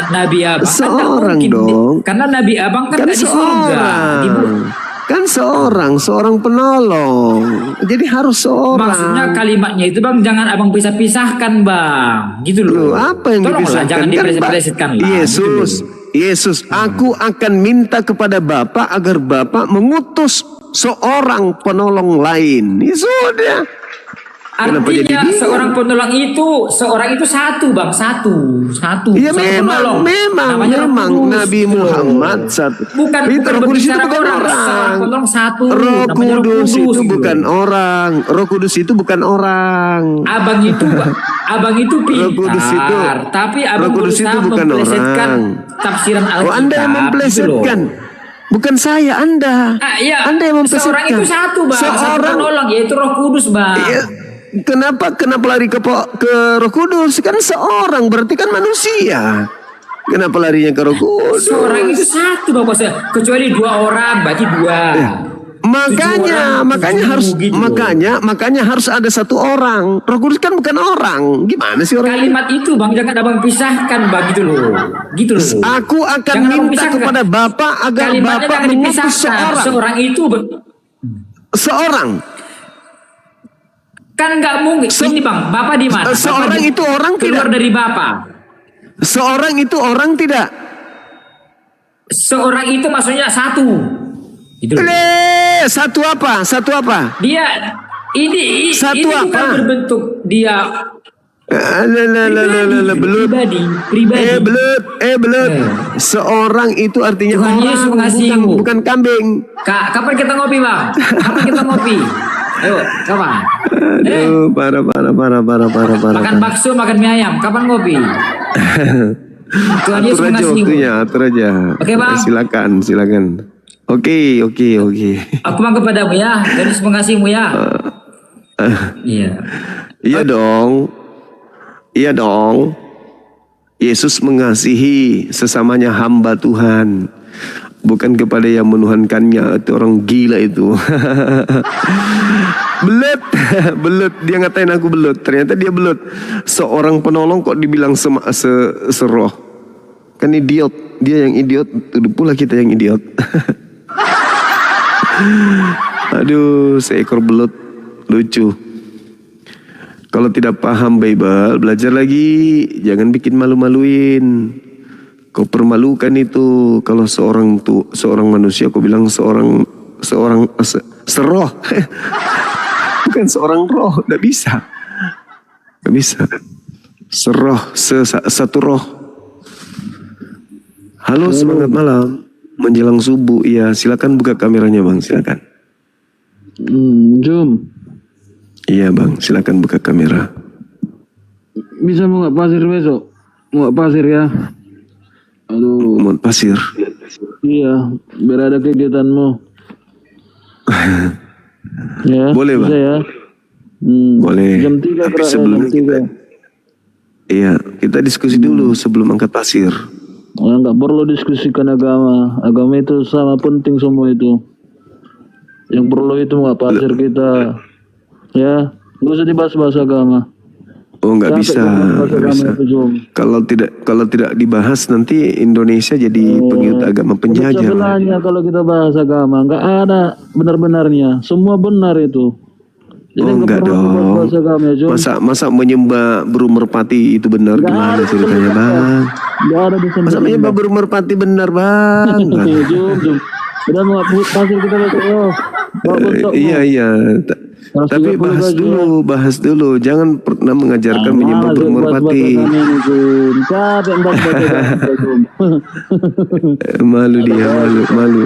nabi abang seorang kan mungkin, dong. karena nabi abang kan nggak di sorga. Kan seorang penolong. Jadi harus seorang. Maksudnya kalimatnya itu Bang jangan abang pisah-pisahkan Bang, gitu loh. Apa yang Tolonglah dipisahkan? jangan Kan dipeleset-pelesetkan lah. Yesus, aku akan minta kepada Bapa agar Bapa mengutus seorang penolong lain. Ya sudah. Artinya seorang penolong itu satu Bang, satu. Ya Satu memang Nabi Muhammad satu. Bukan Roh Kudus itu bukan orang. orang. Penolong satu. Roh Kudus itu gitu. bukan orang. Roh Kudus itu bukan orang. Abang itu pintar. Roh Kudus itu. Tapi abang Roh Kudus itu bukan mempelesetkan orang. tafsiran Alkitab. Oh, Anda yang mempelesetkan. Bukan saya, Anda. Iya. Anda yang mempelesetkan. Seorang itu satu Bang. Satu penolong yaitu Roh Kudus Bang. Iya. Kenapa lari ke Roh Kudus? Kan seorang, berarti kan manusia. Kenapa larinya ke Roh Kudus? Seorang itu satu Bang bos. Kecuali dua orang, berarti dua. Makanya harus ada satu orang. Roh Kudus kan bukan orang. Gimana sih orang? Kalimat itu Bang jangan abang pisahkan Bang, gitu loh. Aku akan minta kepada Bapa agar Bapa mengutus seorang. Seorang itu seorang. Kan nggak mungkin. Ini Bang, Bapak di mana? Seorang itu orang keluar tidak? dari Bapak. Seorang itu orang tidak? Seorang itu maksudnya satu. Itu. Satu apa? Satu apa? Dia ini satu ini apa? Bukan berbentuk dia pribadi. Belut. Seorang itu artinya Tuhan orang, Yesus mengasihimu. bukan kambing. Kapan kita ngopi Bang? Kapan kita ngopi? Ayo, kapan? Parah. Makan bakso, makan mie ayam. Kapan ngopi? Tuhan Yesus mengasihimu. Atur aja. Oke Bang. Silakan. Oke. Aku mau kepadamu ya. Tuhan Yesus mengasihimu ya. Iya. Iya dong. Yesus mengasihi sesamanya hamba Tuhan. Bukan kepada yang menuhankannya. Itu orang gila itu. Belut. Dia ngatain aku belut. Ternyata dia belut. Seorang penolong kok dibilang seroh. Kan idiot. Dia yang idiot. Tuduh pula kita yang idiot. Aduh, seekor belut. Lucu. Kalau tidak paham Bible, belajar lagi. Jangan bikin malu-maluin. Kau permalukan itu. Kalau seorang manusia, kau bilang seroh. Bukan seorang roh, tidak bisa. Seroh, satu roh. Halo, semangat malam. Menjelang subuh, ya silakan buka kameranya Bang, silakan. Jom. Iya Bang, silakan buka kamera. Bisa mau nggak pasir besok? Mau nggak pasir ya? Aduh. Mau pasir? Iya, biar ada kegiatanmu. Ya, Boleh, Bang? bisa ya. Boleh. Jam 3 Tapi gerak ya, sebelumnya jam 3. Iya, kita diskusi dulu sebelum angkat pasir. Ya, nggak perlu diskusikan agama. Agama itu sama penting semua itu. Yang perlu itu nggak pasir kita. Ya, nggak usah dibahas-bahas agama. Oh, nggak Capek bisa, kita bahas nggak agama bisa. itu, Jom. Kalau tidak dibahas nanti Indonesia jadi pengikut agama penjajah. Sebelahnya kalau kita bahas agama nggak ada benar-benarnya. Semua benar itu. Jadi Oh, enggak perlu dong. bahas agama ya, Jom. Masa menyembah burung merpati itu benar Nggak gimana ada ceritanya, Bang? Nggak ada di sana. Masa menyembah burung merpati benar, Bang? Jom. Udah mau pasir kita besok yo. Bawa bentok. Iya. Tapi bahas dulu. Jangan pernah mengajarkan menyembah burung merpati. Capek Malu dia, malu.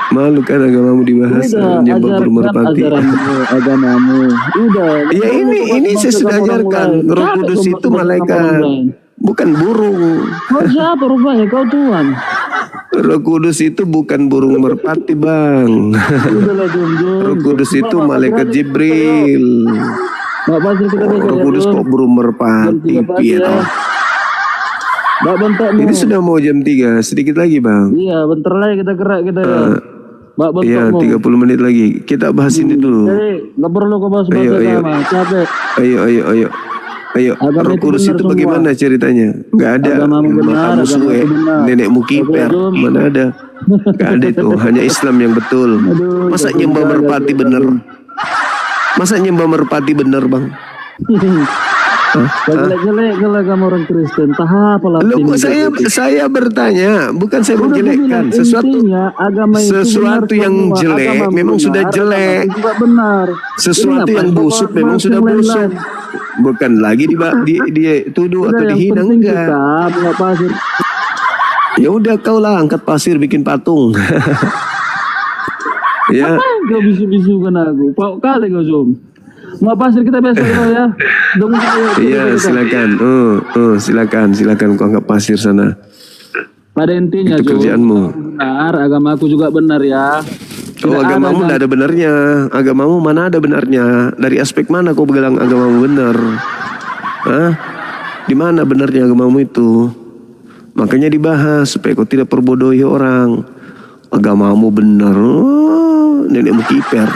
Malu kan agamamu dibahas menyembah burung merpati. Agamamu. Udah. Ya ini saya sudah ajarkan. Roh Kudus itu malaikat, bukan burung. Kau siapa rupanya? Kau Tuhan. Roh Kudus itu bukan burung merpati, Bang. Roh Kudus itu malaikat Jibril. Roh Kudus kok burung merpati, Piero. Ini sudah mau jam 3, sedikit lagi, Bang. Iya, bentar lagi kita gerak kita ya. Iya, 30 menit lagi. Kita bahas ini dulu. Nggak perlu kau bahas agama, capek. Ayo. Roh Kudus itu bagaimana ceritanya? Nggak ada. Matamu suwe, nenekmu kiper, mana ada? Nggak ada itu. Hanya Islam yang betul. Masa nyembah merpati bener? Masa nyembah merpati bener, Bang? Jelek-jelek kalau kamu orang Kristen, tahap apa? Loh, saya bertanya, bukan saya menjelekkan sesuatu. Sesuatu yang jelek memang sudah jelek. Sesuatu yang busuk memang sudah busuk. Bukan lagi dituduh atau dihina, enggak. Ya udah kau lah angkat pasir bikin patung. Ya. Kau bisu-bisu kan aku. Pak kali kau Zoom. Mau pasir kita besok ya. Iya, silakan. Silakan kau angkat pasir sana. Pada intinya itu kerjaanmu. Benar, agamaku juga benar ya. Agamamu tidak ada benarnya. Agamamu mana ada benarnya? Dari aspek mana kau bilang agamamu benar? Hah? Di mana benarnya agamamu itu? Makanya dibahas supaya kau tidak perbodohi orang. Agamamu benar. Nenekmu kiper.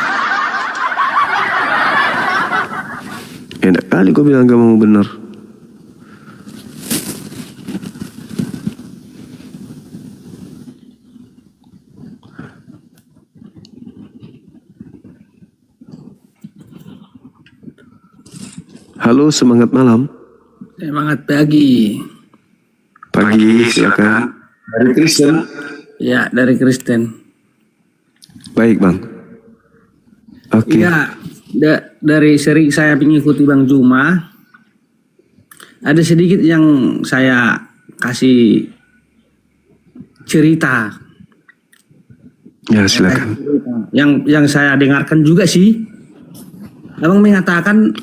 Enak kali kau bilang agamamu benar. Halo, semangat malam. Semangat pagi. Pagi, silakan. Dari Kristen? Ya, dari Kristen. Baik, Bang. Oke. Ya, dari seri saya mengikuti Bang Juma, ada sedikit yang saya kasih cerita. Ya, silakan. Yang saya dengarkan juga sih, Abang mengatakan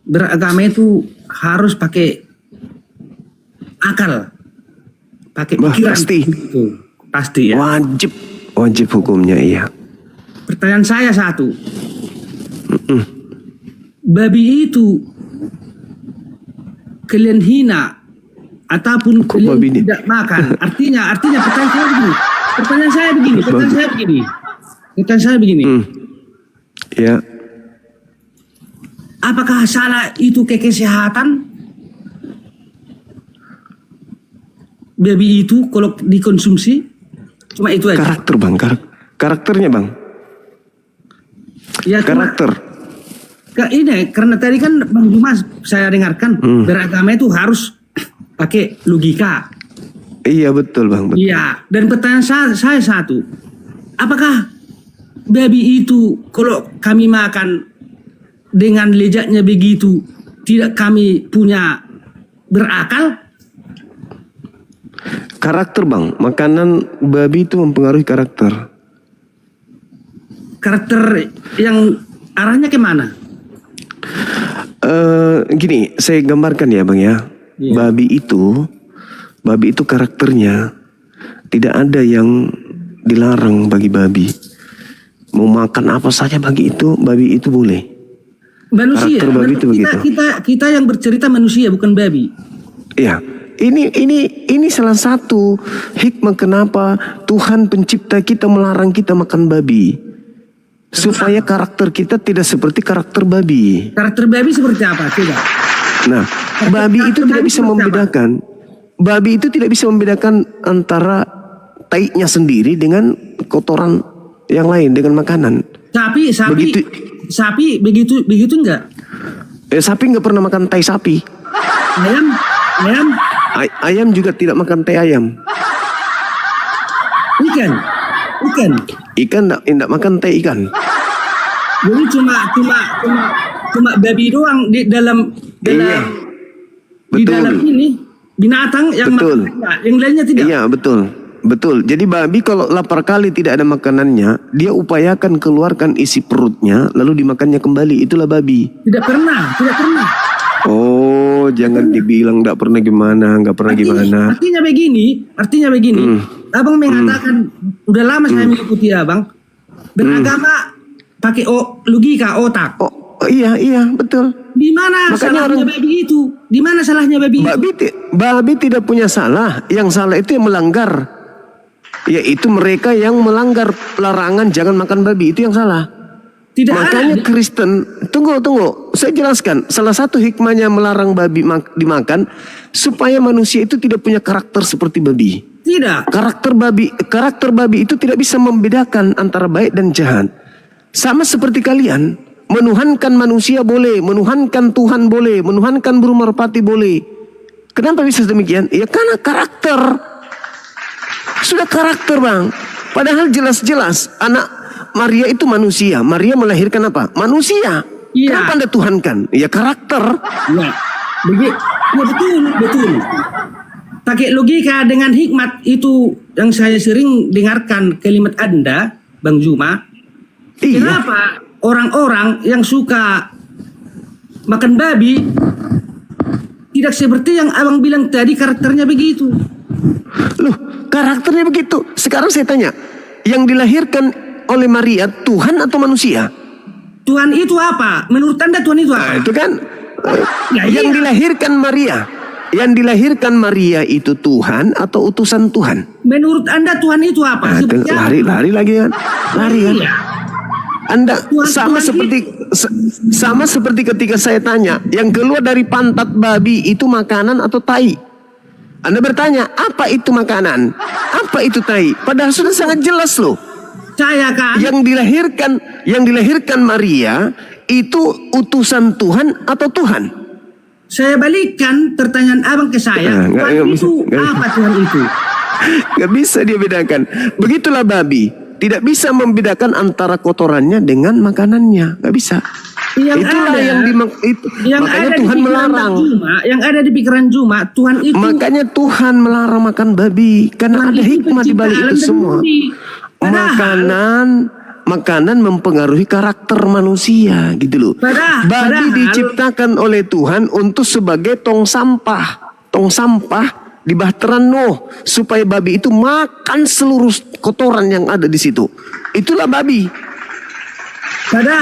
beragama itu harus pakai akal, pakai pikiran. Pasti ya. Wajib hukumnya, iya. Pertanyaan saya satu, babi itu kalian hina ataupun kalian tidak makan, artinya pertanyaan saya begini. Ya. Apakah salah itu ke kesehatan babi itu kalau dikonsumsi? Cuma itu aja. Karakter, Bang. Karakternya, Bang. Ya, karakter. Ini karena tadi kan Bang Juma saya dengarkan beragama itu harus pakai logika. Iya, betul, Bang. Betul. Iya, dan pertanyaan saya satu. Apakah babi itu kalau kami makan dengan lezatnya begitu tidak kami punya berakal? Karakter, Bang. Makanan babi itu mempengaruhi karakter. Karakter yang arahnya kemana? Gini, saya gambarkan ya, Bang ya. Iya. Babi itu karakternya tidak ada yang dilarang bagi babi. mau makan apa saja babi itu boleh. Manusia. Karakter babi itu begitu. Kita yang bercerita manusia bukan babi. Iya. Ini salah satu hikmah kenapa Tuhan pencipta kita melarang kita makan babi. Supaya karakter kita tidak seperti karakter babi. Karakter babi seperti apa? Coba. Nah, babi itu tidak bisa membedakan. Babi itu tidak bisa membedakan antara taiknya sendiri dengan kotoran yang lain, dengan makanan. Sapi begitu enggak? Sapi nggak pernah makan tai sapi. Ayam juga tidak makan tai ayam. Ikan tidak makan tai ikan. Jadi cuma babi doang di dalam ini binatang yang betul. makan, yang lainnya tidak. Iya, betul. Jadi babi kalau lapar kali tidak ada makanannya, dia upayakan keluarkan isi perutnya lalu dimakannya kembali. Itulah babi. Tidak pernah. Oh, jangan dibilang nggak pernah gimana. Artinya begini. Abang mengatakan udah lama saya mengikuti abang beragama pakai logika otak. Iya, betul. Di mana salahnya babi itu? Di mana salahnya babi itu? Babi tidak punya salah. Yang salah itu yang melanggar. Yaitu mereka yang melanggar larangan jangan makan babi, itu yang salah. Makanya Kristen, tunggu, saya jelaskan. Salah satu hikmahnya melarang babi dimakan supaya manusia itu tidak punya karakter seperti babi. Tidak. Karakter babi itu tidak bisa membedakan antara baik dan jahat. Sama seperti kalian, menuhankan manusia boleh, menuhankan Tuhan boleh, menuhankan burung merpati boleh. Kenapa bisa demikian? Ya karena karakter. Sudah karakter, Bang. Padahal jelas-jelas anak Maria itu manusia. Maria melahirkan apa? Manusia. Iya. Kenapa Anda tuhankan? Ya karakter. Ya. Betul. Pakai logika dengan hikmat itu yang saya sering dengarkan kalimat Anda, Bang Juma. Iya. Kenapa orang-orang yang suka makan babi tidak seperti yang abang bilang tadi karakternya begitu? Loh, karakternya begitu. Sekarang saya tanya, yang dilahirkan oleh Maria Tuhan atau manusia? Tuhan itu apa? Menurut Anda Tuhan itu apa? Nah, itu kan yang dilahirkan Maria. Yang dilahirkan Maria itu Tuhan atau utusan Tuhan? Menurut Anda Tuhan itu apa? Lari lagi kan? Lari kan? Iya. Anda sama seperti ketika saya tanya, yang keluar dari pantat babi itu makanan atau tai? Anda bertanya, apa itu makanan? Apa itu tai? Padahal sudah sangat jelas loh. Saya kan yang dilahirkan Maria itu utusan Tuhan atau Tuhan? Saya balikkan pertanyaan abang ke saya. Tuhan itu apa Tuhan itu? Gak bisa dia bedakan. Begitulah babi. Tidak bisa membedakan antara kotorannya dengan makanannya. Gak bisa. Makanya Tuhan melarang. Yang ada di pikiran Juma, Tuhan itu. Makanya Tuhan melarang makan babi. Karena ada hikmah di balik itu semua. Makanan mempengaruhi karakter manusia gitu loh. Babi diciptakan oleh Tuhan untuk sebagai tong sampah di bahteran Nuh, supaya babi itu makan seluruh kotoran yang ada di situ. Itulah babi.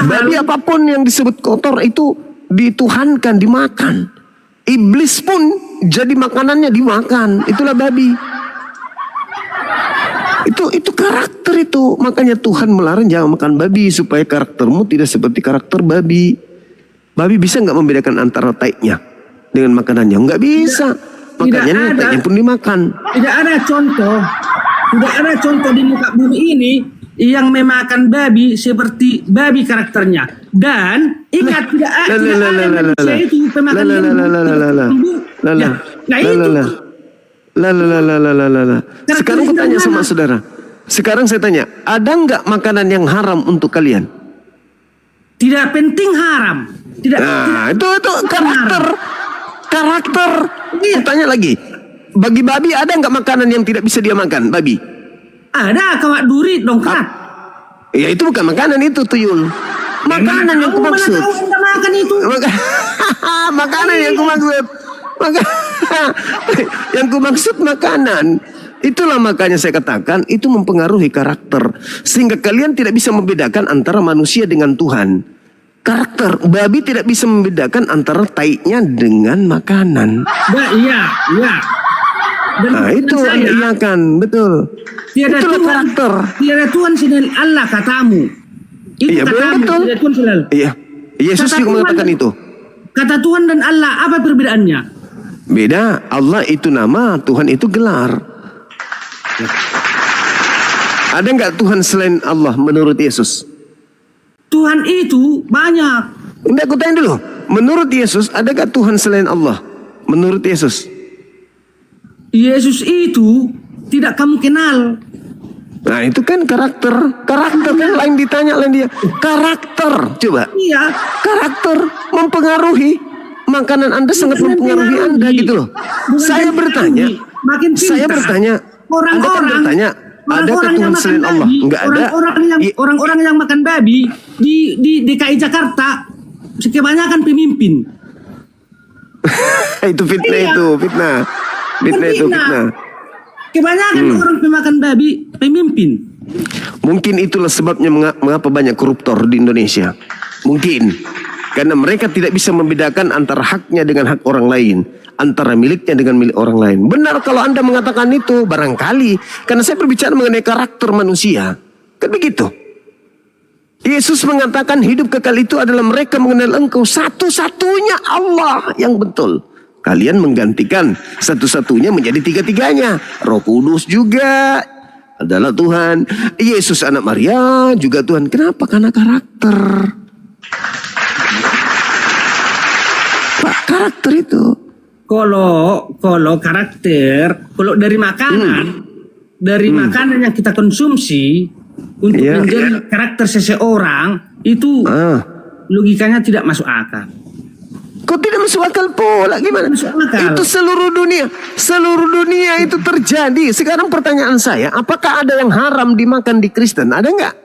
Babi apapun yang disebut kotor itu dituhankan, dimakan. Iblis pun jadi makanannya dimakan. Itulah babi. Itu karakter itu. Makanya Tuhan melarang jangan makan babi supaya karaktermu tidak seperti karakter babi. Babi bisa nggak membedakan antara taiknya dengan makanannya? Nggak bisa. Makanya taiknya pun dimakan. Tidak ada contoh di muka bumi ini yang memakan babi seperti babi karakternya. Dan ingat tidak ada manusia itu pemakan lembu. Sekarang saya tanya sama saudara. Sekarang saya tanya, ada nggak makanan yang haram untuk kalian? Tidak penting haram. Itu karakter. Saya tanya lagi, bagi babi ada nggak makanan yang tidak bisa dia makan? Babi? Ada, kawat duri, dongkrat. Ya itu bukan makanan, itu tuyul. Makanan yang kumaksud. Makan itu. Makanan yang kumaksud. Yang kumaksud makanan Itulah makanya saya katakan itu mempengaruhi karakter. Sehingga kalian tidak bisa membedakan antara manusia dengan Tuhan. Karakter. Babi tidak bisa membedakan antara taiknya dengan makanan. Iya. Dan Nah itu Anda iyakan, betul. Tiada Itulah Tuhan, karakter. tiada Tuhan selain Allah katamu. Itu Iya katamu, betul. tiada Tuhan selain. Iya. Yesus Kata juga Tuhan- mengatakan itu. Kata Tuhan dan Allah, apa perbedaannya? Beda. Allah itu nama, Tuhan itu gelar. Ada nggak Tuhan selain Allah menurut Yesus? Tuhan itu banyak. Enggak, aku tanya dulu. Menurut Yesus, ada nggak Tuhan selain Allah? Menurut Yesus? Yesus itu tidak kamu kenal. Nah itu kan karakter. Karakter kan lain ditanya lain dia. Karakter. Coba. Iya. Karakter mempengaruhi. Makanan Anda sangat mempengaruhi Anda gitu loh. Saya bertanya. Makin Saya pintar. bertanya. Anda kan bertanya. Adakah Tuhan selain Allah? Enggak ada. Orang-orang yang makan babi di DKI Jakarta kebanyakan pemimpin. Itu fitnah Iya. itu. Fitnah. Fitnah itu fitnah. Kebanyakan orang pemakan babi pemimpin. Mungkin itulah sebabnya mengapa banyak koruptor di Indonesia. Mungkin. Karena mereka tidak bisa membedakan antara haknya dengan hak orang lain. Antara miliknya dengan milik orang lain. Benar kalau Anda mengatakan itu. Barangkali. Karena saya berbicara mengenai karakter manusia. Kan begitu. Yesus mengatakan hidup kekal itu adalah mereka mengenal Engkau satu-satunya Allah yang betul. Kalian menggantikan satu-satunya menjadi tiga-tiganya. Roh Kudus juga adalah Tuhan. Yesus anak Maria juga Tuhan. Kenapa? Karena karakter. Pak, karakter itu. Kalau karakter, kalau dari makanan, makanan yang kita konsumsi untuk menjadi karakter seseorang itu logikanya tidak masuk akal. Kok tidak masuk akal pula? Gimana? Itu seluruh dunia. Seluruh dunia itu terjadi. Sekarang pertanyaan saya, apakah ada yang haram dimakan di Kristen? Ada nggak?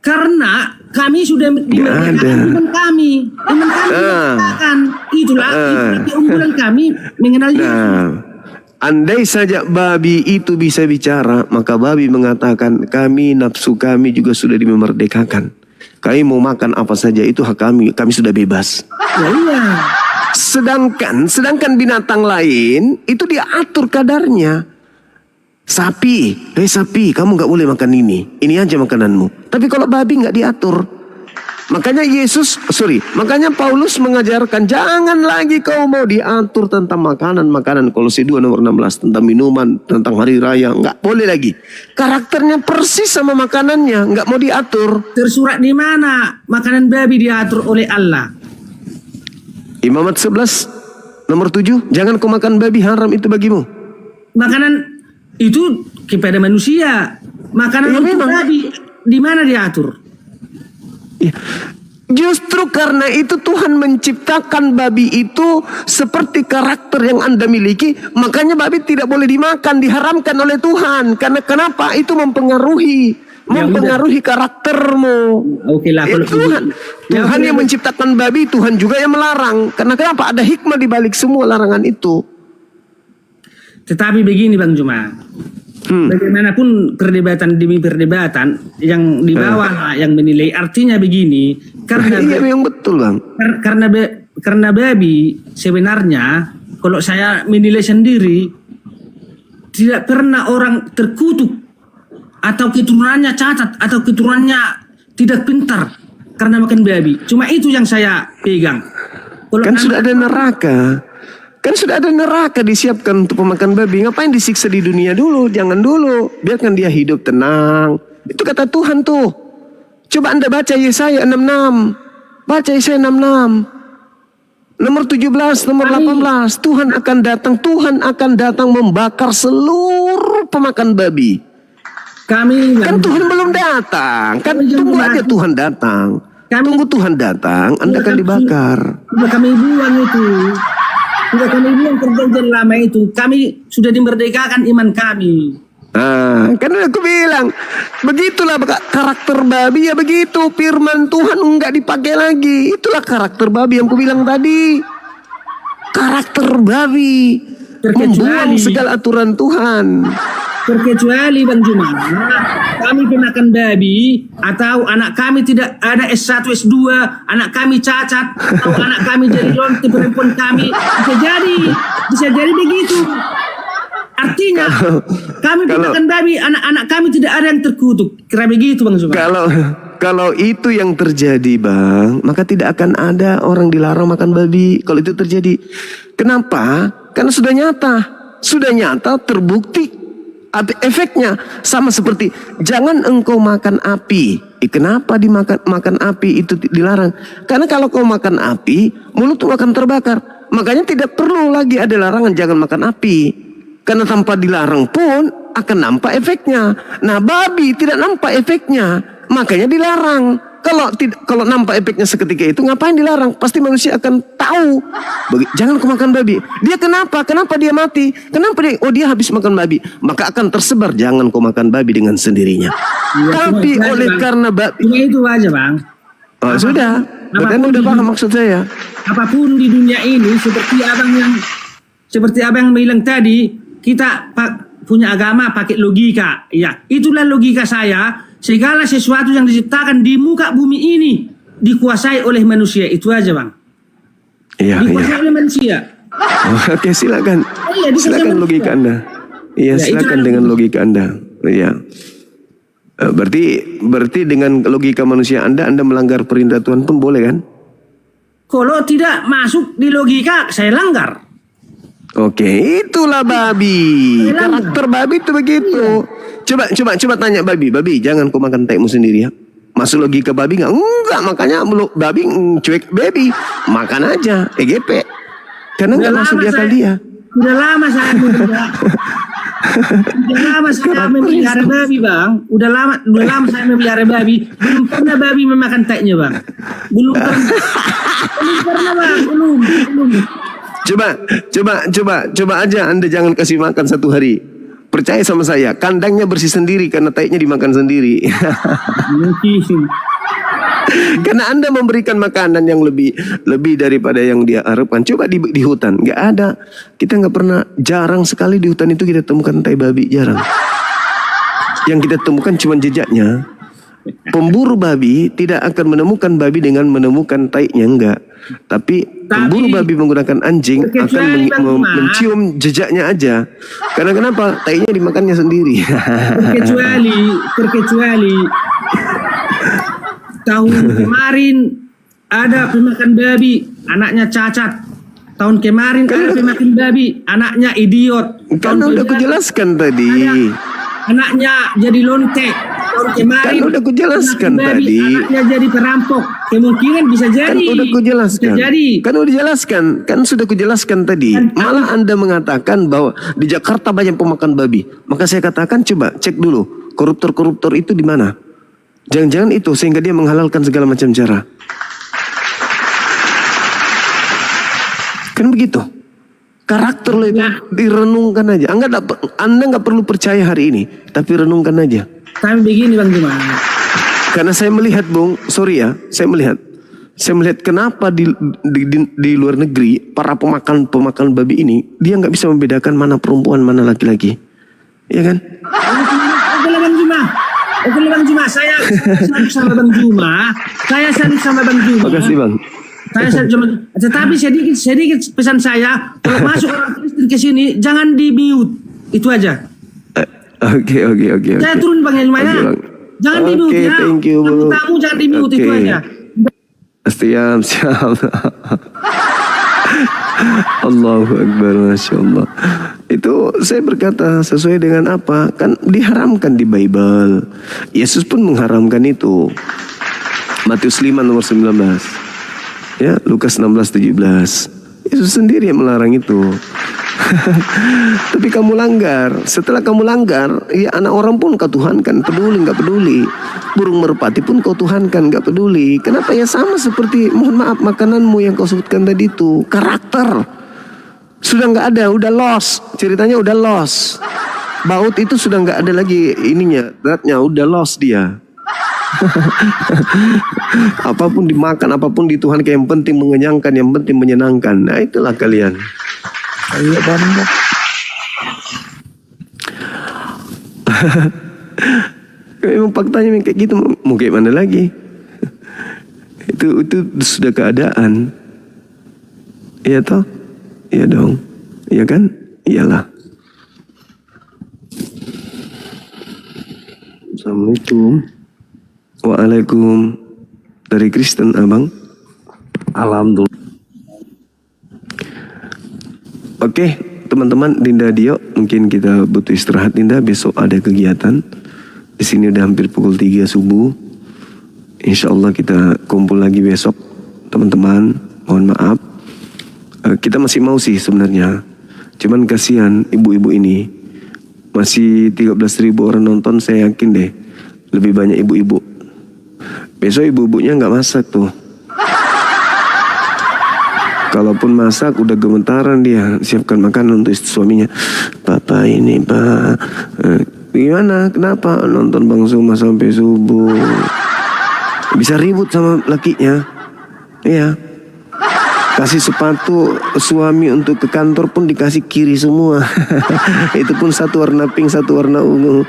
Karena kami sudah dimerdekakan iman kami. Iman kami dimerdekakan. Itulah keunggulan kami mengenal Yesus. Andai saja babi itu bisa bicara, maka babi mengatakan kami, nafsu kami juga sudah dimerdekakan. Kami mau makan apa saja itu hak kami sudah bebas. Iya. Sedangkan binatang lain itu diatur kadarnya. Sapi, sapi, kamu nggak boleh makan ini aja makananmu. Tapi kalau babi nggak diatur. Makanya Paulus mengajarkan jangan lagi kau mau diatur tentang makanan. Kolose 2 nomor 16 tentang minuman, tentang hari raya, nggak boleh lagi. Karakternya persis sama makanannya, nggak mau diatur. Tersurat di mana makanan babi diatur oleh Allah? Imamat 11 nomor 7, jangan kau makan babi, haram itu bagimu. Makanan itu kepada manusia. Makanan untuk babi di mana diatur? Ya. Justru karena itu Tuhan menciptakan babi itu seperti karakter yang Anda miliki. Makanya babi tidak boleh dimakan, diharamkan oleh Tuhan. Karena kenapa? Itu mempengaruhi karaktermu. Oke lah. Tuhan yang menciptakan babi, Tuhan juga yang melarang. Karena kenapa? Ada hikmah di balik semua larangan itu. Tetapi begini Bang Juma. Bagaimanapun perdebatan demi perdebatan yang di bawah yang menilai, artinya begini, karena yang betul Bang. Karena babi sebenarnya kalau saya menilai sendiri tidak pernah orang terkutuk atau keturunannya cacat atau keturunannya tidak pintar karena makan babi. Cuma itu yang saya pegang. Sudah ada neraka. Kan sudah ada neraka disiapkan untuk pemakan babi. Ngapain disiksa di dunia dulu? Jangan dulu. Biarkan dia hidup tenang. Itu kata Tuhan tuh. Coba Anda baca Yesaya 66. Baca Yesaya 66. Nomor 17, nomor 18. Tuhan akan datang membakar seluruh pemakan babi. Kan Tuhan belum datang. Kan tunggu aja Tuhan datang. Tunggu Tuhan datang, Anda akan dibakar. Sudah kami bilang itu. Sudah kami bilang perjanjian lama itu, kami sudah dimerdekakan iman kami. Kan aku bilang, begitulah karakter babi ya begitu. Firman Tuhan enggak dipakai lagi. Itulah karakter babi yang aku bilang tadi. Karakter babi. membuang segala aturan Tuhan. Terkecuali Bang Juma, kami pemakan babi, atau anak kami tidak ada S1, S2, anak kami cacat, atau anak kami jadi lonte perempuan kami, bisa jadi begitu. Artinya kami pemakan babi, anak-anak kami tidak ada yang terkutuk. Kira begitu Bang Juma. Kalau itu yang terjadi Bang, maka tidak akan ada orang dilarang makan babi. Kalau itu terjadi, kenapa? Karena sudah nyata terbukti. Efeknya sama seperti jangan engkau makan api. Kenapa makan api itu dilarang? Karena kalau kau makan api, mulutmu akan terbakar. Makanya tidak perlu lagi ada larangan jangan makan api. Karena tanpa dilarang pun akan nampak efeknya. Nah, babi tidak nampak efeknya, makanya dilarang. Kalau nampak efeknya seketika itu, ngapain dilarang? Pasti manusia akan tahu. Jangan kau makan babi. Dia kenapa? Kenapa dia mati? Kenapa dia? Oh, dia habis makan babi. Maka akan tersebar. Jangan kau makan babi dengan sendirinya. Tapi oleh karena babi. Itu aja Bang. Oh, sudah. Berarti udah paham maksud saya. Apapun di dunia ini, seperti abang bilang tadi, kita punya agama pakai logika. Ya, itulah logika saya. Segala sesuatu yang diciptakan di muka bumi ini dikuasai oleh manusia. Itu aja Bang. Iya. Dikuasai oleh manusia. Oke, silakan. Silakan logika Anda. Iya, silakan dengan logika Anda. Iya. Berarti dengan logika manusia Anda melanggar perintah Tuhan pun boleh kan? Kalau tidak masuk di logika, saya langgar. Oke, itulah babi. Karakter babi itu begitu. Coba tanya babi, jangan kau makan taikmu sendiri ya. Masuk logika babi nggak? Enggak, makanya babi cuek babi, makan aja EGP. Karena nggak masuk di akal dia. Udah lama saya memelihara babi Bang. Udah lama saya memelihara babi. Belum pernah babi memakan taiknya Bang. Belum pernah Bang. Belum. Coba aja Anda jangan kasih makan satu hari. Percaya sama saya, kandangnya bersih sendiri karena taiknya dimakan sendiri. Karena Anda memberikan makanan yang lebih daripada yang dia harapkan. Coba di hutan, nggak ada. Kita nggak pernah, jarang sekali di hutan itu kita temukan tai babi, jarang. Yang kita temukan cuma jejaknya. Pemburu babi tidak akan menemukan babi dengan menemukan taiknya, enggak. Tapi pemburu babi menggunakan anjing akan mencium jejaknya aja. Karena kenapa? Taiknya dimakannya sendiri. Terkecuali tahun kemarin ada pemakan babi, anaknya cacat. Tahun kemarin ada pemakan babi, anaknya idiot. Kan udah kujelaskan tadi. Anaknya jadi lonte. Tahun kemarin kan udah kujelaskan tadi. Anaknya jadi perampok. Kemungkinan bisa jadi. Kan udah kujelaskan. Kan udah dijelaskan. Kan sudah kujelaskan tadi. Malah Anda mengatakan bahwa di Jakarta banyak pemakan babi. Maka saya katakan coba cek dulu koruptor-koruptor itu di mana. Jangan-jangan itu sehingga dia menghalalkan segala macam cara. Kan begitu. Karakter lo itu direnungkan aja. Anda nggak perlu percaya hari ini, tapi renungkan aja. Tapi begini Bang Juma. Karena saya melihat saya melihat kenapa di luar negeri para pemakan babi ini dia nggak bisa membedakan mana perempuan mana laki-laki, ya kan? Oke Bang Juma, saya salut sama Bang Juma. Makasih Bang. Tetapi sedikit pesan saya, kalau masuk orang Kristen ke sini jangan di mute, itu aja. Oke. Saya turun Bang Juma ya. Jangan di mute ya. Thank you, Bu. Tamu jangan di mute, itu aja. Siap. Allahu Akbar, Masya Allah. Itu saya berkata sesuai dengan apa? Kan diharamkan di Bible. Yesus pun mengharamkan itu. Matius 5 nomor 19. Ya, Lukas 16:17. Yesus sendiri yang melarang itu. Tapi kamu langgar. Setelah kamu langgar, ya anak orang pun kau tuhankan, peduli nggak peduli. Burung merpati pun kau tuhankan, nggak peduli. Kenapa? Ya sama seperti, mohon maaf, makananmu yang kau sebutkan tadi itu. Karakter sudah nggak ada, udah lost. Ceritanya udah lost. Baut itu sudah nggak ada lagi ininya, zatnya udah lost dia. Apapun dimakan, apapun dituhankan, yang penting mengenyangkan, yang penting menyenangkan. Nah itulah kalian. Ayo, Bang. Memang faktanya memang kayak gitu, mau kayak mana lagi? Itu sudah keadaan. Iya toh? Iya dong. Iya kan? Iyalah. Assalamualaikum. Waalaikum. Dari Kristen abang. Alhamdulillah. Oke, teman-teman, Dinda Dio, mungkin kita butuh istirahat. Dinda, besok ada kegiatan. Di sini udah hampir pukul 3 subuh. Insya Allah kita kumpul lagi besok, teman-teman. Mohon maaf. Kita masih mau sih sebenarnya. Cuman kasihan ibu-ibu ini. Masih 13.000 orang nonton, saya yakin deh. Lebih banyak ibu-ibu. Besok ibu-ibunya nggak masak tuh. Kalaupun masak udah gemetaran dia siapkan makanan untuk suaminya. Papa ini pak, gimana? Kenapa nonton Bang Suma sampai subuh? Bisa ribut sama lakinya. Iya. Kasih sepatu suami untuk ke kantor pun dikasih kiri semua. Itu pun satu warna pink, satu warna ungu.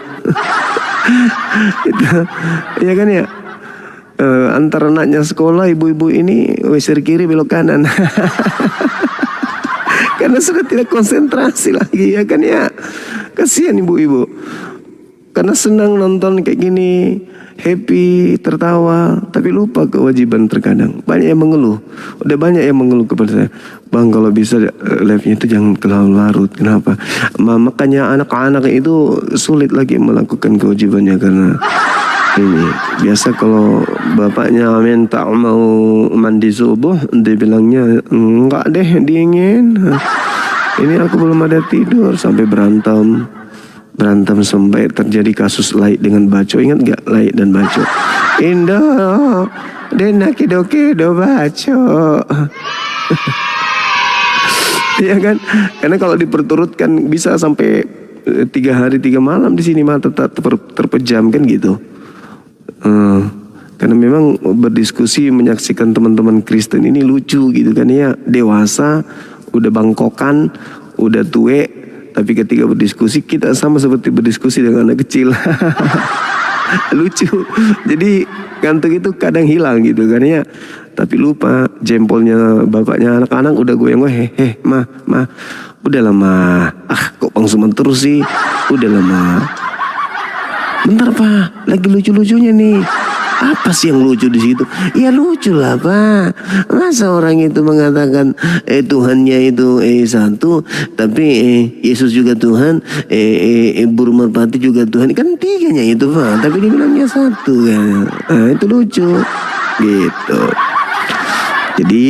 Itu, ya kan ya. Antara anaknya sekolah, ibu-ibu ini weser kiri belok kanan. Karena sudah tidak konsentrasi lagi, ya kan ya. Kasihan ibu-ibu. Karena senang nonton kayak gini, happy, tertawa, tapi lupa kewajiban terkadang. Banyak yang mengeluh. Udah banyak yang mengeluh kepada saya. Bang, kalau bisa live-nya itu jangan terlalu larut. Kenapa? Makanya anak-anak itu sulit lagi melakukan kewajibannya karena ini biasa kalau bapaknya minta mau mandi subuh, dia bilangnya enggak deh, dingin. Ini aku belum ada tidur, sampai berantem sampai terjadi kasus Laik dengan Baco. Ingat gak Laik dan Baco? Indo dena kedo Baco. Iya kan? Karena kalau diperturutkan bisa sampai 3 hari 3 malam di sini mata terpejam kan gitu. Karena memang berdiskusi menyaksikan teman-teman Kristen ini lucu gitu kan ya, dewasa, udah bangkokan, udah tue, tapi ketika berdiskusi kita sama seperti berdiskusi dengan anak kecil. Lucu. Jadi ngantuk itu kadang hilang gitu kan ya. Tapi lupa jempolnya bapaknya anak-anak udah goyang, mah, udah lama. Kok Bang Suman terus sih? Udah lama. Bentar Pak, lagi lucu-lucunya nih. Apa sih yang lucu di situ? Ya lucu lah Pak. Masa orang itu mengatakan Tuhannya itu satu, tapi Yesus juga Tuhan, burung merpati juga Tuhan. Kan 3-nya itu Pak, tapi dibilangnya satu kan. Itu lucu. Gitu. Jadi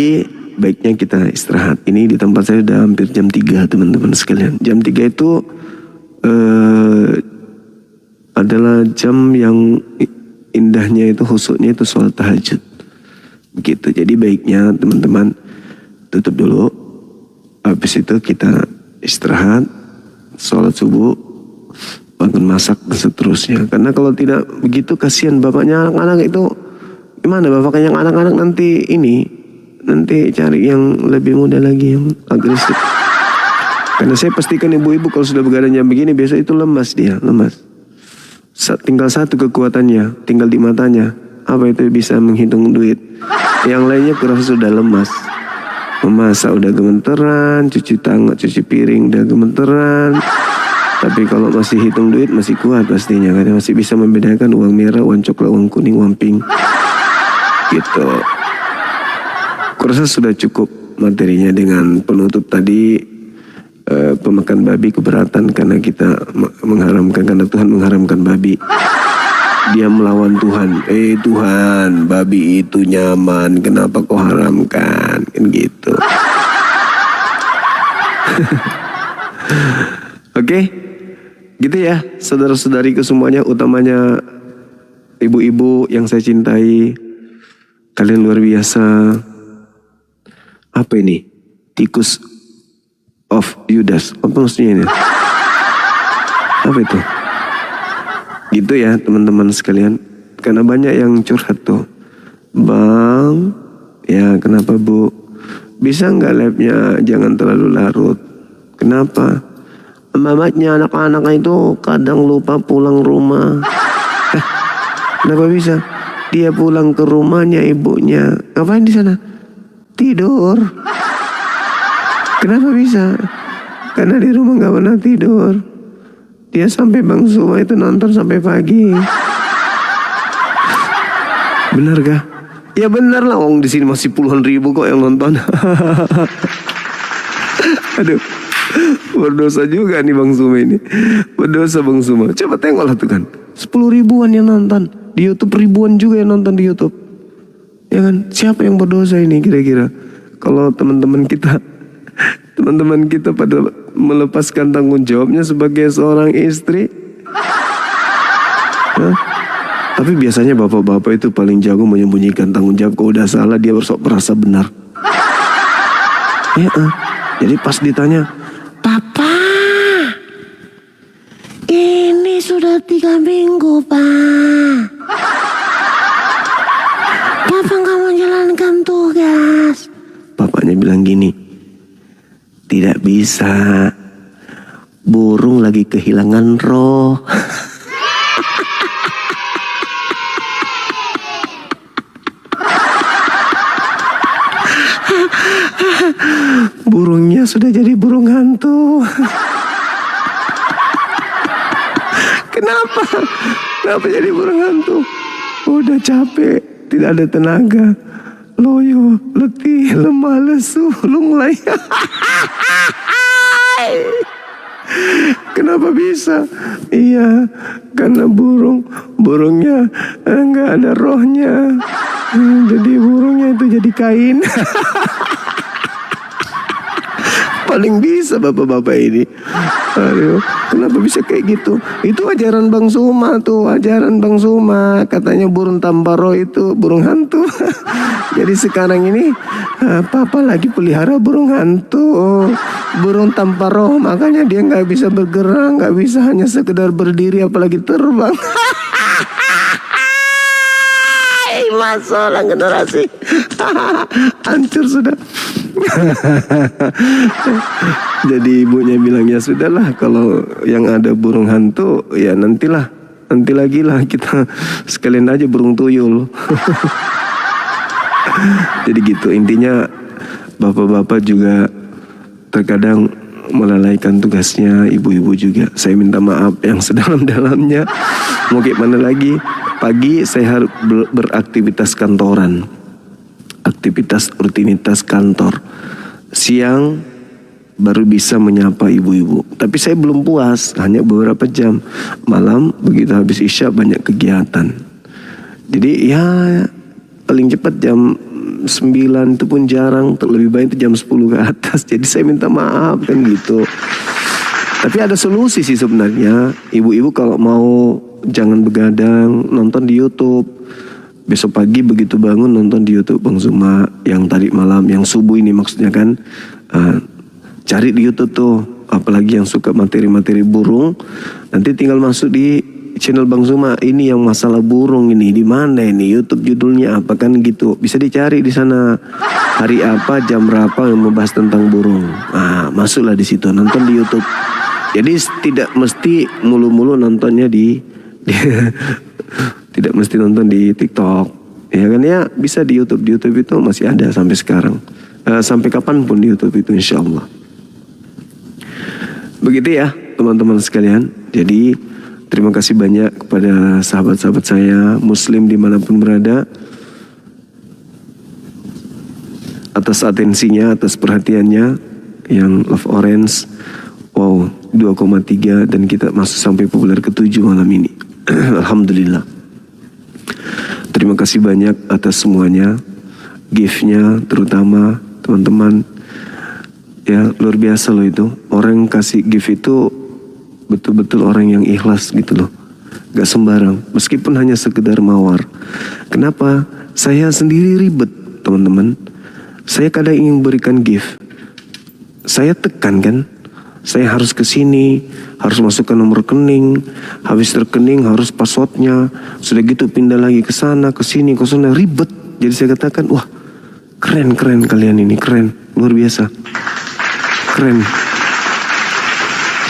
baiknya kita istirahat. Ini di tempat saya udah hampir jam 3 teman-teman sekalian. Jam 3 itu adalah jam yang indahnya itu, khususnya itu sholat tahajud. Begitu. Jadi baiknya teman-teman tutup dulu. Habis itu kita istirahat, sholat subuh, bangun masak dan seterusnya. Karena kalau tidak begitu kasihan bapaknya anak-anak itu. Gimana bapaknya anak-anak nanti cari yang lebih muda lagi, yang agresif. Karena saya pastikan ibu-ibu kalau sudah begadang jam begini biasa itu lemas dia, lemas. Tinggal satu kekuatannya, tinggal di matanya. Apa itu? Bisa menghitung duit. Yang lainnya kurasa sudah lemas. Memasak udah gemeteran, cuci tangan, cuci piring udah gemeteran. Tapi kalau masih hitung duit masih kuat pastinya, karena masih bisa membedakan uang merah, uang coklat, uang kuning, uang pink. Gitu. Kurasa sudah cukup materinya dengan penutup tadi. Pemakan babi keberatan karena kita mengharamkan, karena Tuhan mengharamkan babi. Dia melawan Tuhan. Tuhan, babi itu nyaman, kenapa kau haramkan? Kan gitu. Oke, gitu ya saudara-saudariku semuanya, utamanya ibu-ibu yang saya cintai. Kalian luar biasa. Apa ini? Tikus of Judas. Apa maksudnya ini? Apa itu? Gitu ya teman-teman sekalian. Karena banyak yang curhat tuh. Bang, ya kenapa Bu? Bisa nggak live-nya jangan terlalu larut? Kenapa? Mamatnya anak-anak itu kadang lupa pulang rumah. Kenapa bisa? Dia pulang ke rumahnya ibunya. Ngapain di sana? Tidur. Kenapa bisa? Karena di rumah nggak pernah tidur. Dia sampai Bang Suma itu nonton sampai pagi. Benar gak? Ya benar lah, di sini masih puluhan ribu kok yang nonton. Aduh, berdosa juga nih Bang Suma ini. Berdosa Bang Suma. Coba tengoklah tuh kan, 10 ribuan yang nonton di YouTube, ribuan juga yang nonton di YouTube. Ya kan? Siapa yang berdosa ini kira-kira? Kalau teman-teman kita pada melepaskan tanggung jawabnya sebagai seorang istri. Hah? Tapi biasanya bapak-bapak itu paling jago menyembunyikan tanggung jawab. Kalau udah salah dia merasa benar. Ya, jadi pas ditanya, Papa, ini sudah 3 minggu, Pak. Papa nggak menjalankan tugas. Bapaknya bilang gini, tidak bisa. Burung lagi kehilangan roh. Burungnya sudah jadi burung hantu. Kenapa? Kenapa jadi burung hantu? Udah capek, tidak ada tenaga, loyo, letih, lemah, lesu, lunglai. Kenapa bisa? Iya, karena burungnya enggak ada rohnya. Jadi burungnya itu jadi kain. Paling bisa bapak-bapak ini. Aduh, kenapa bisa kayak gitu? Itu ajaran Bang Suma tuh, ajaran Bang Suma. Katanya burung tanpa roh itu burung hantu. Jadi sekarang ini Papa lagi pelihara burung hantu, burung tanpa roh. Makanya dia nggak bisa bergerak, nggak bisa, hanya sekedar berdiri apalagi terbang. Masalah generasi hancur sudah. Jadi ibunya bilang, ya sudahlah, kalau yang ada burung hantu ya nanti lagi lah, kita sekalian aja burung tuyul. Jadi gitu intinya. Bapak-bapak juga terkadang melalaikan tugasnya, ibu-ibu juga. Saya minta maaf yang sedalam-dalamnya. Mau gimana lagi? Pagi saya harus beraktivitas kantoran, aktivitas rutinitas kantor. Siang baru bisa menyapa ibu-ibu. Tapi saya belum puas, hanya beberapa jam. Malam begitu habis isya banyak kegiatan. Jadi ya paling cepat jam 9 itu pun jarang, lebih baik itu jam 10 ke atas. Jadi saya minta maaf kan gitu. Tapi ada solusi sih sebenarnya. Ibu-ibu kalau mau jangan begadang, nonton di YouTube. Besok pagi begitu bangun nonton di YouTube Bang Suma yang tadi malam, yang subuh ini maksudnya kan. Cari di YouTube tuh, apalagi yang suka materi-materi burung, nanti tinggal masuk di channel Bang Suma. Ini yang masalah burung ini di mana ini, YouTube judulnya apa kan gitu. Bisa dicari di sana. Hari apa, jam berapa yang membahas tentang burung. Masuklah di situ, nonton di YouTube. Jadi tidak mesti mulu-mulu nontonnya tidak mesti nonton di TikTok. Ya kan, ya bisa di YouTube. Di YouTube itu masih ada sampai sekarang. Sampai kapanpun di YouTube itu insya Allah. Begitu ya teman-teman sekalian. Jadi terima kasih banyak kepada sahabat-sahabat saya muslim dimanapun berada, atas atensinya, atas perhatiannya. Yang Love Orange, wow, 2,3 dan kita masuk sampai populer ke-7 malam ini. Alhamdulillah. Terima kasih banyak atas semuanya, gift-nya terutama teman-teman. Ya luar biasa loh itu. Orang kasih gift itu betul-betul orang yang ikhlas gitu loh. Gak sembarang, meskipun hanya sekedar mawar. Kenapa? Saya sendiri ribet teman-teman. Saya kadang ingin memberikan gift, saya tekan kan. Saya harus ke sini, harus masukkan nomor rekening, habis rekening harus passwordnya, sudah gitu pindah lagi ke sana, ke sini, ke sana, ribet. Jadi saya katakan, wah keren kalian ini, keren, luar biasa, keren.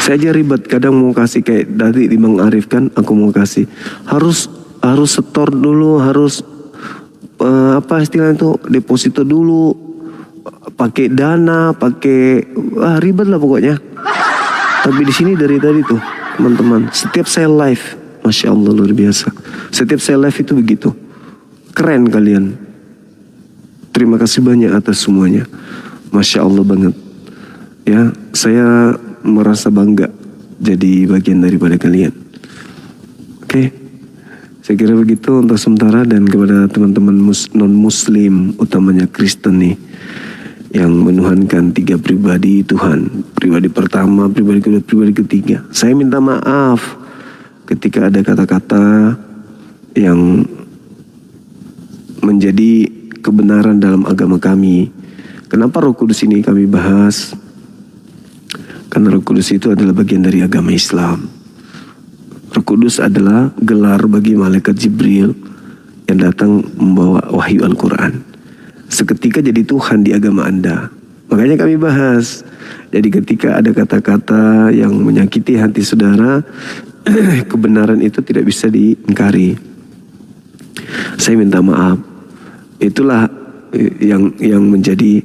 Saya aja ribet, kadang mau kasih kayak dari Bang Arif kan, aku mau kasih harus setor dulu, harus apa istilahnya itu, deposito dulu, pakai dana, pakai ribet lah pokoknya. Tapi di sini dari tadi tuh teman-teman, setiap saya live, masya Allah luar biasa. Setiap saya live itu begitu, keren kalian. Terima kasih banyak atas semuanya, masya Allah banget. Ya, saya merasa bangga jadi bagian daripada kalian. Oke, saya kira begitu untuk sementara, dan kepada teman-teman non-muslim, utamanya Kristen nih, yang menuhankan 3 pribadi Tuhan, pribadi pertama, pribadi kedua, pribadi ketiga. Saya minta maaf ketika ada kata-kata yang menjadi kebenaran dalam agama kami. Kenapa Roh Kudus ini kami bahas? Karena Roh Kudus itu adalah bagian dari agama Islam. Roh Kudus adalah gelar bagi malaikat Jibril yang datang membawa wahyu Al-Quran. Seketika jadi Tuhan di agama Anda. Makanya kami bahas. Jadi ketika ada kata-kata yang menyakiti hati saudara, kebenaran itu tidak bisa diingkari. Saya minta maaf. Itulah yang menjadi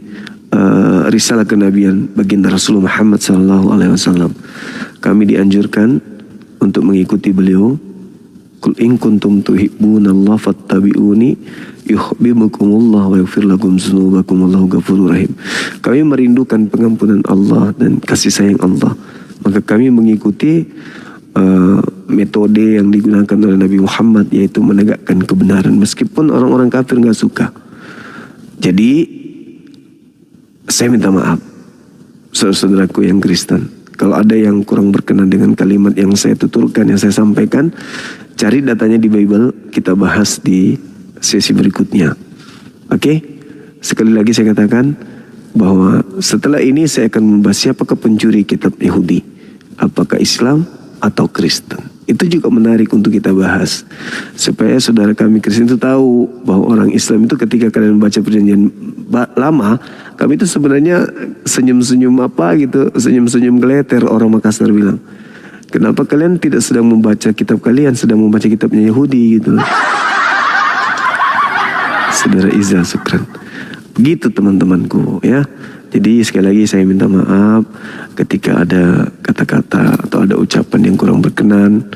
risalah kenabian baginda Rasulullah Muhammad SAW. Kami dianjurkan untuk mengikuti beliau. Qul in kuntum tuhibbunallaha fattabi'uni yuhibbukumullah wa yaghfir lakum dzunubakum wallahu ghafurur rahim. Kami merindukan pengampunan Allah dan kasih sayang Allah. Maka kami mengikuti metode yang digunakan oleh Nabi Muhammad, yaitu menegakkan kebenaran meskipun orang-orang kafir nggak suka. Jadi saya minta maaf saudara-saudaraku yang Kristen. Kalau ada yang kurang berkenan dengan kalimat yang saya tuturkan, yang saya sampaikan, cari datanya di Bible, kita bahas di sesi berikutnya. Oke? Sekali lagi saya katakan bahwa setelah ini saya akan membahas siapakah pencuri kitab Yahudi, apakah Islam atau Kristen. Itu juga menarik untuk kita bahas, supaya saudara kami Kristen itu tahu bahwa orang Islam itu ketika kalian membaca perjanjian lama, kami itu sebenarnya senyum-senyum apa gitu, senyum-senyum geleter, orang Makassar bilang. Kenapa kalian tidak sedang membaca kitab kalian, sedang membaca kitabnya Yahudi gitu. Saudara Iza, syukran. Begitu teman-temanku ya. Jadi sekali lagi saya minta maaf ketika ada kata-kata atau ada ucapan yang kurang berkenan.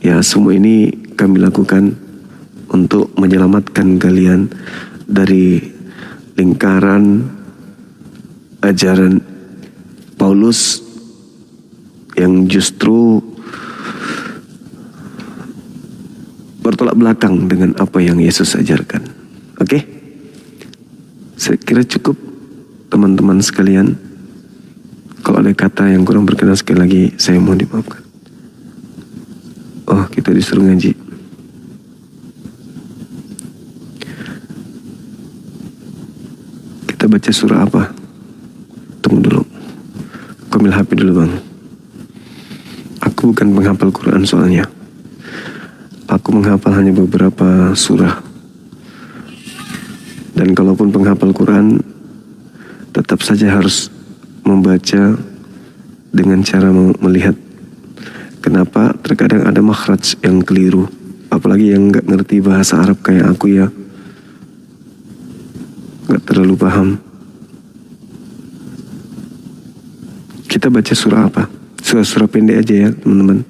Ya, semua ini kami lakukan untuk menyelamatkan kalian dari lingkaran ajaran Paulus yang justru bertolak belakang dengan apa yang Yesus ajarkan. Oke? Saya kira cukup teman-teman sekalian. Kalau ada kata yang kurang berkenan sekali lagi, saya mohon dimaafkan. Oh, kita disuruh ngaji. Kita baca surah apa? Tunggu dulu. Aku ambil HP dulu bang. Aku bukan penghafal Quran soalnya. Aku menghafal hanya beberapa surah. Dan kalaupun penghafal Quran, tetap saja harus membaca dengan cara melihat. Kenapa terkadang ada makhraj yang keliru, apalagi yang nggak ngerti bahasa Arab kayak aku ya, nggak terlalu paham. Kita baca surah apa? Surah pendek aja ya teman-teman.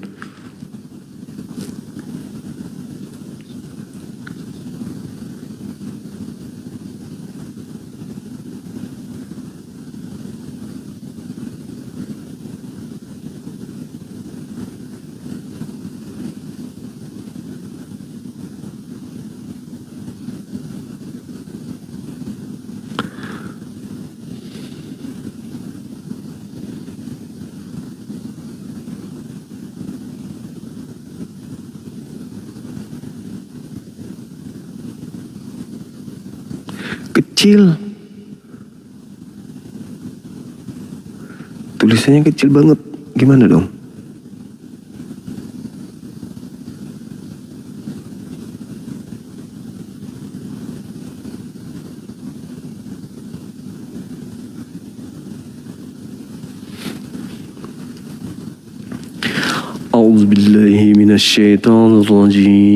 Kecil, tulisannya kecil banget, gimana dong? أعوذ بالله من الشيطان الرجيم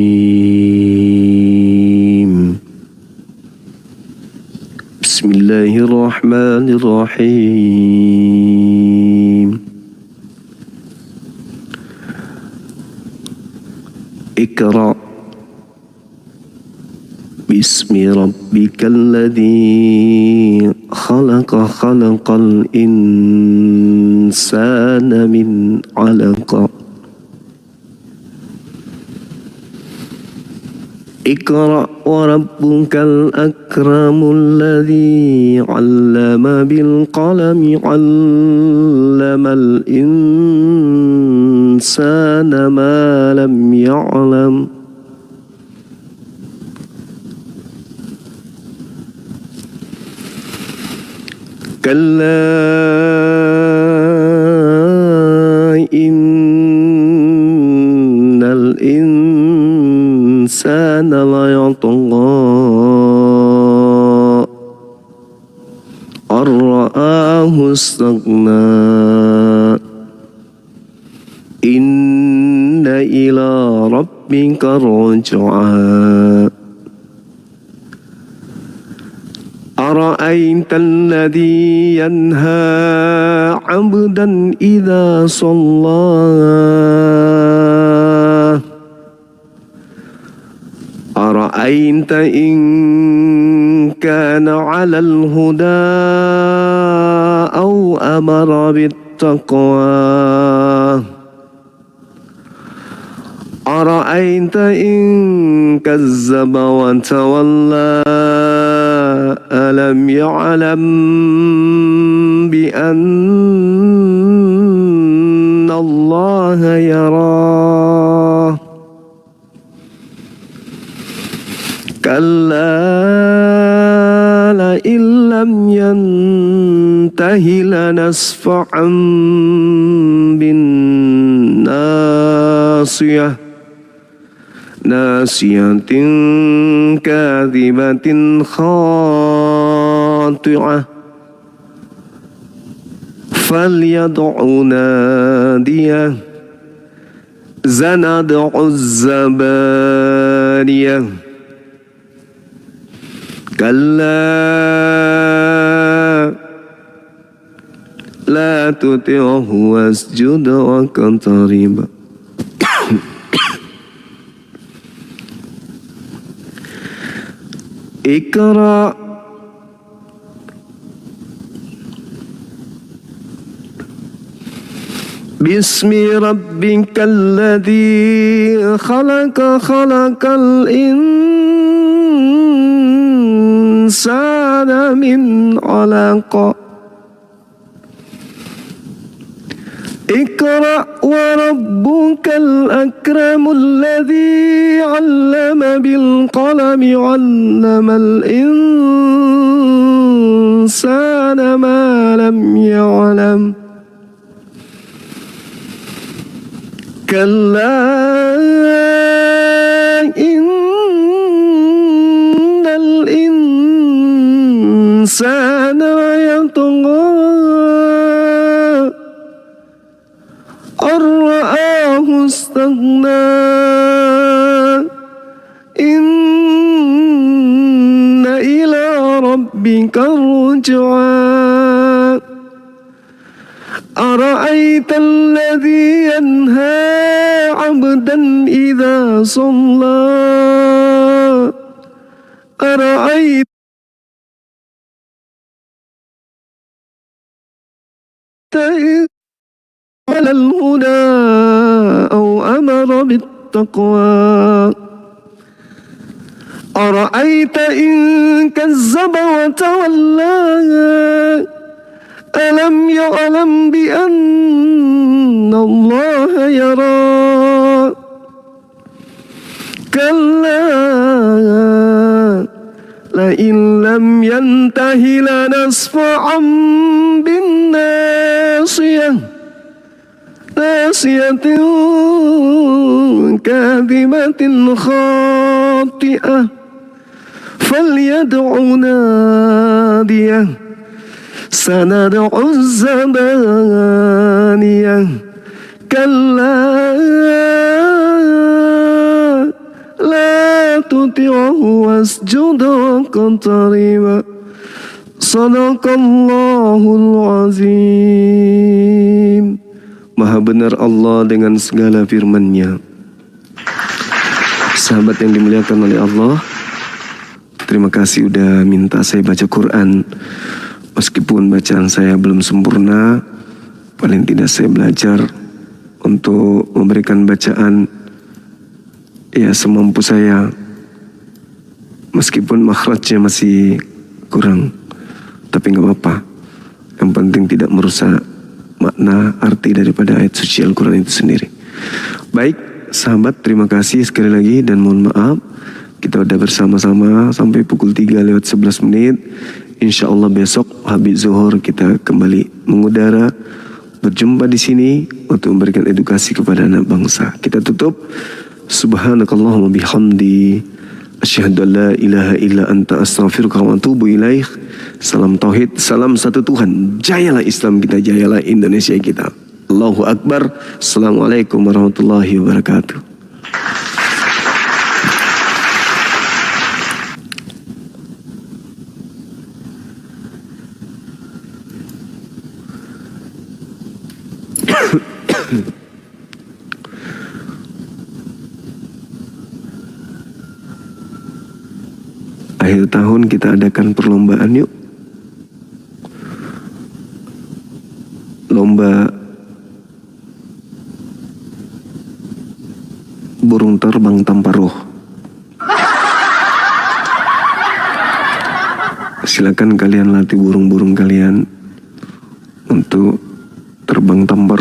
بسم الله الرحمن الرحيم اقرأ باسم ربك الذي خلق الإنسان من علق اقرأ وربك الأكرم الذي علم بالقلم علم الإنسان ما لم يعلم كلا إن الإنسان ليطغى أن رآه استغنى إن إلى ربك الرجعى أرأيت الذي ينهى عبدا إذا صلى أرأيت إن كان على الهدى أو أمر بالتقوى أرأيت إن كذب وتولى ألم يعلم بأن الله يراه كلا لئن لم ينته لنسفعا بالناصية ناسية كاذبة خاطعة فليدع ناديه سندع الزبانية كلا لا تطعه واسجد واقترب اقرأ باسم ربك الذي خلق الإنسان من علق اقرأ وربك الأكرم الذي علم بالقلم علم الإنسان ما لم يعلم كلا إن الإنسان ليطغى أن رآه استغنى إن إلى ربك الرجعى أرأيت الذي ينهى عبدا إذا صلى أرأيت على الهدى أو أمر بالتقوى أرأيت إن كذب وتولى ألم يعلم بأن الله يرى كلا لئن لم ينته لنسفعا بالناصية ناسية كاذبة خاطئة فليدع ناديه سندع الزبانية كلا لا تطعه واسجد واقترب صدق الله العظيم. Maha benar Allah dengan segala firman-Nya. Sahabat yang dimuliakan oleh Allah, terima kasih udah minta saya baca Quran. Meskipun bacaan saya belum sempurna, paling tidak saya belajar untuk memberikan bacaan ya semampu saya. Meskipun makhrajnya masih kurang, tapi nggak apa-apa. Yang penting tidak merusak makna arti daripada ayat suci Al-Quran itu sendiri. Baik, sahabat, terima kasih sekali lagi dan mohon maaf. Kita udah bersama-sama sampai pukul 3:11. Insya Allah besok habis zuhur kita kembali mengudara, berjumpa di sini untuk memberikan edukasi kepada anak bangsa. Kita tutup. Subhanakallahumma bihamdi asyhadu an la ilaha illa anta astaghfiruka wa atubu ilaik. Salam tauhid, salam satu Tuhan. Jayalah Islam kita, jayalah Indonesia kita. Allahu Akbar. Assalamualaikum warahmatullahi wabarakatuh. Akhir tahun kita adakan perlombaan yuk. Lomba burung terbang tanpa roh. Silakan kalian latih burung-burung kalian untuk terbang tanpa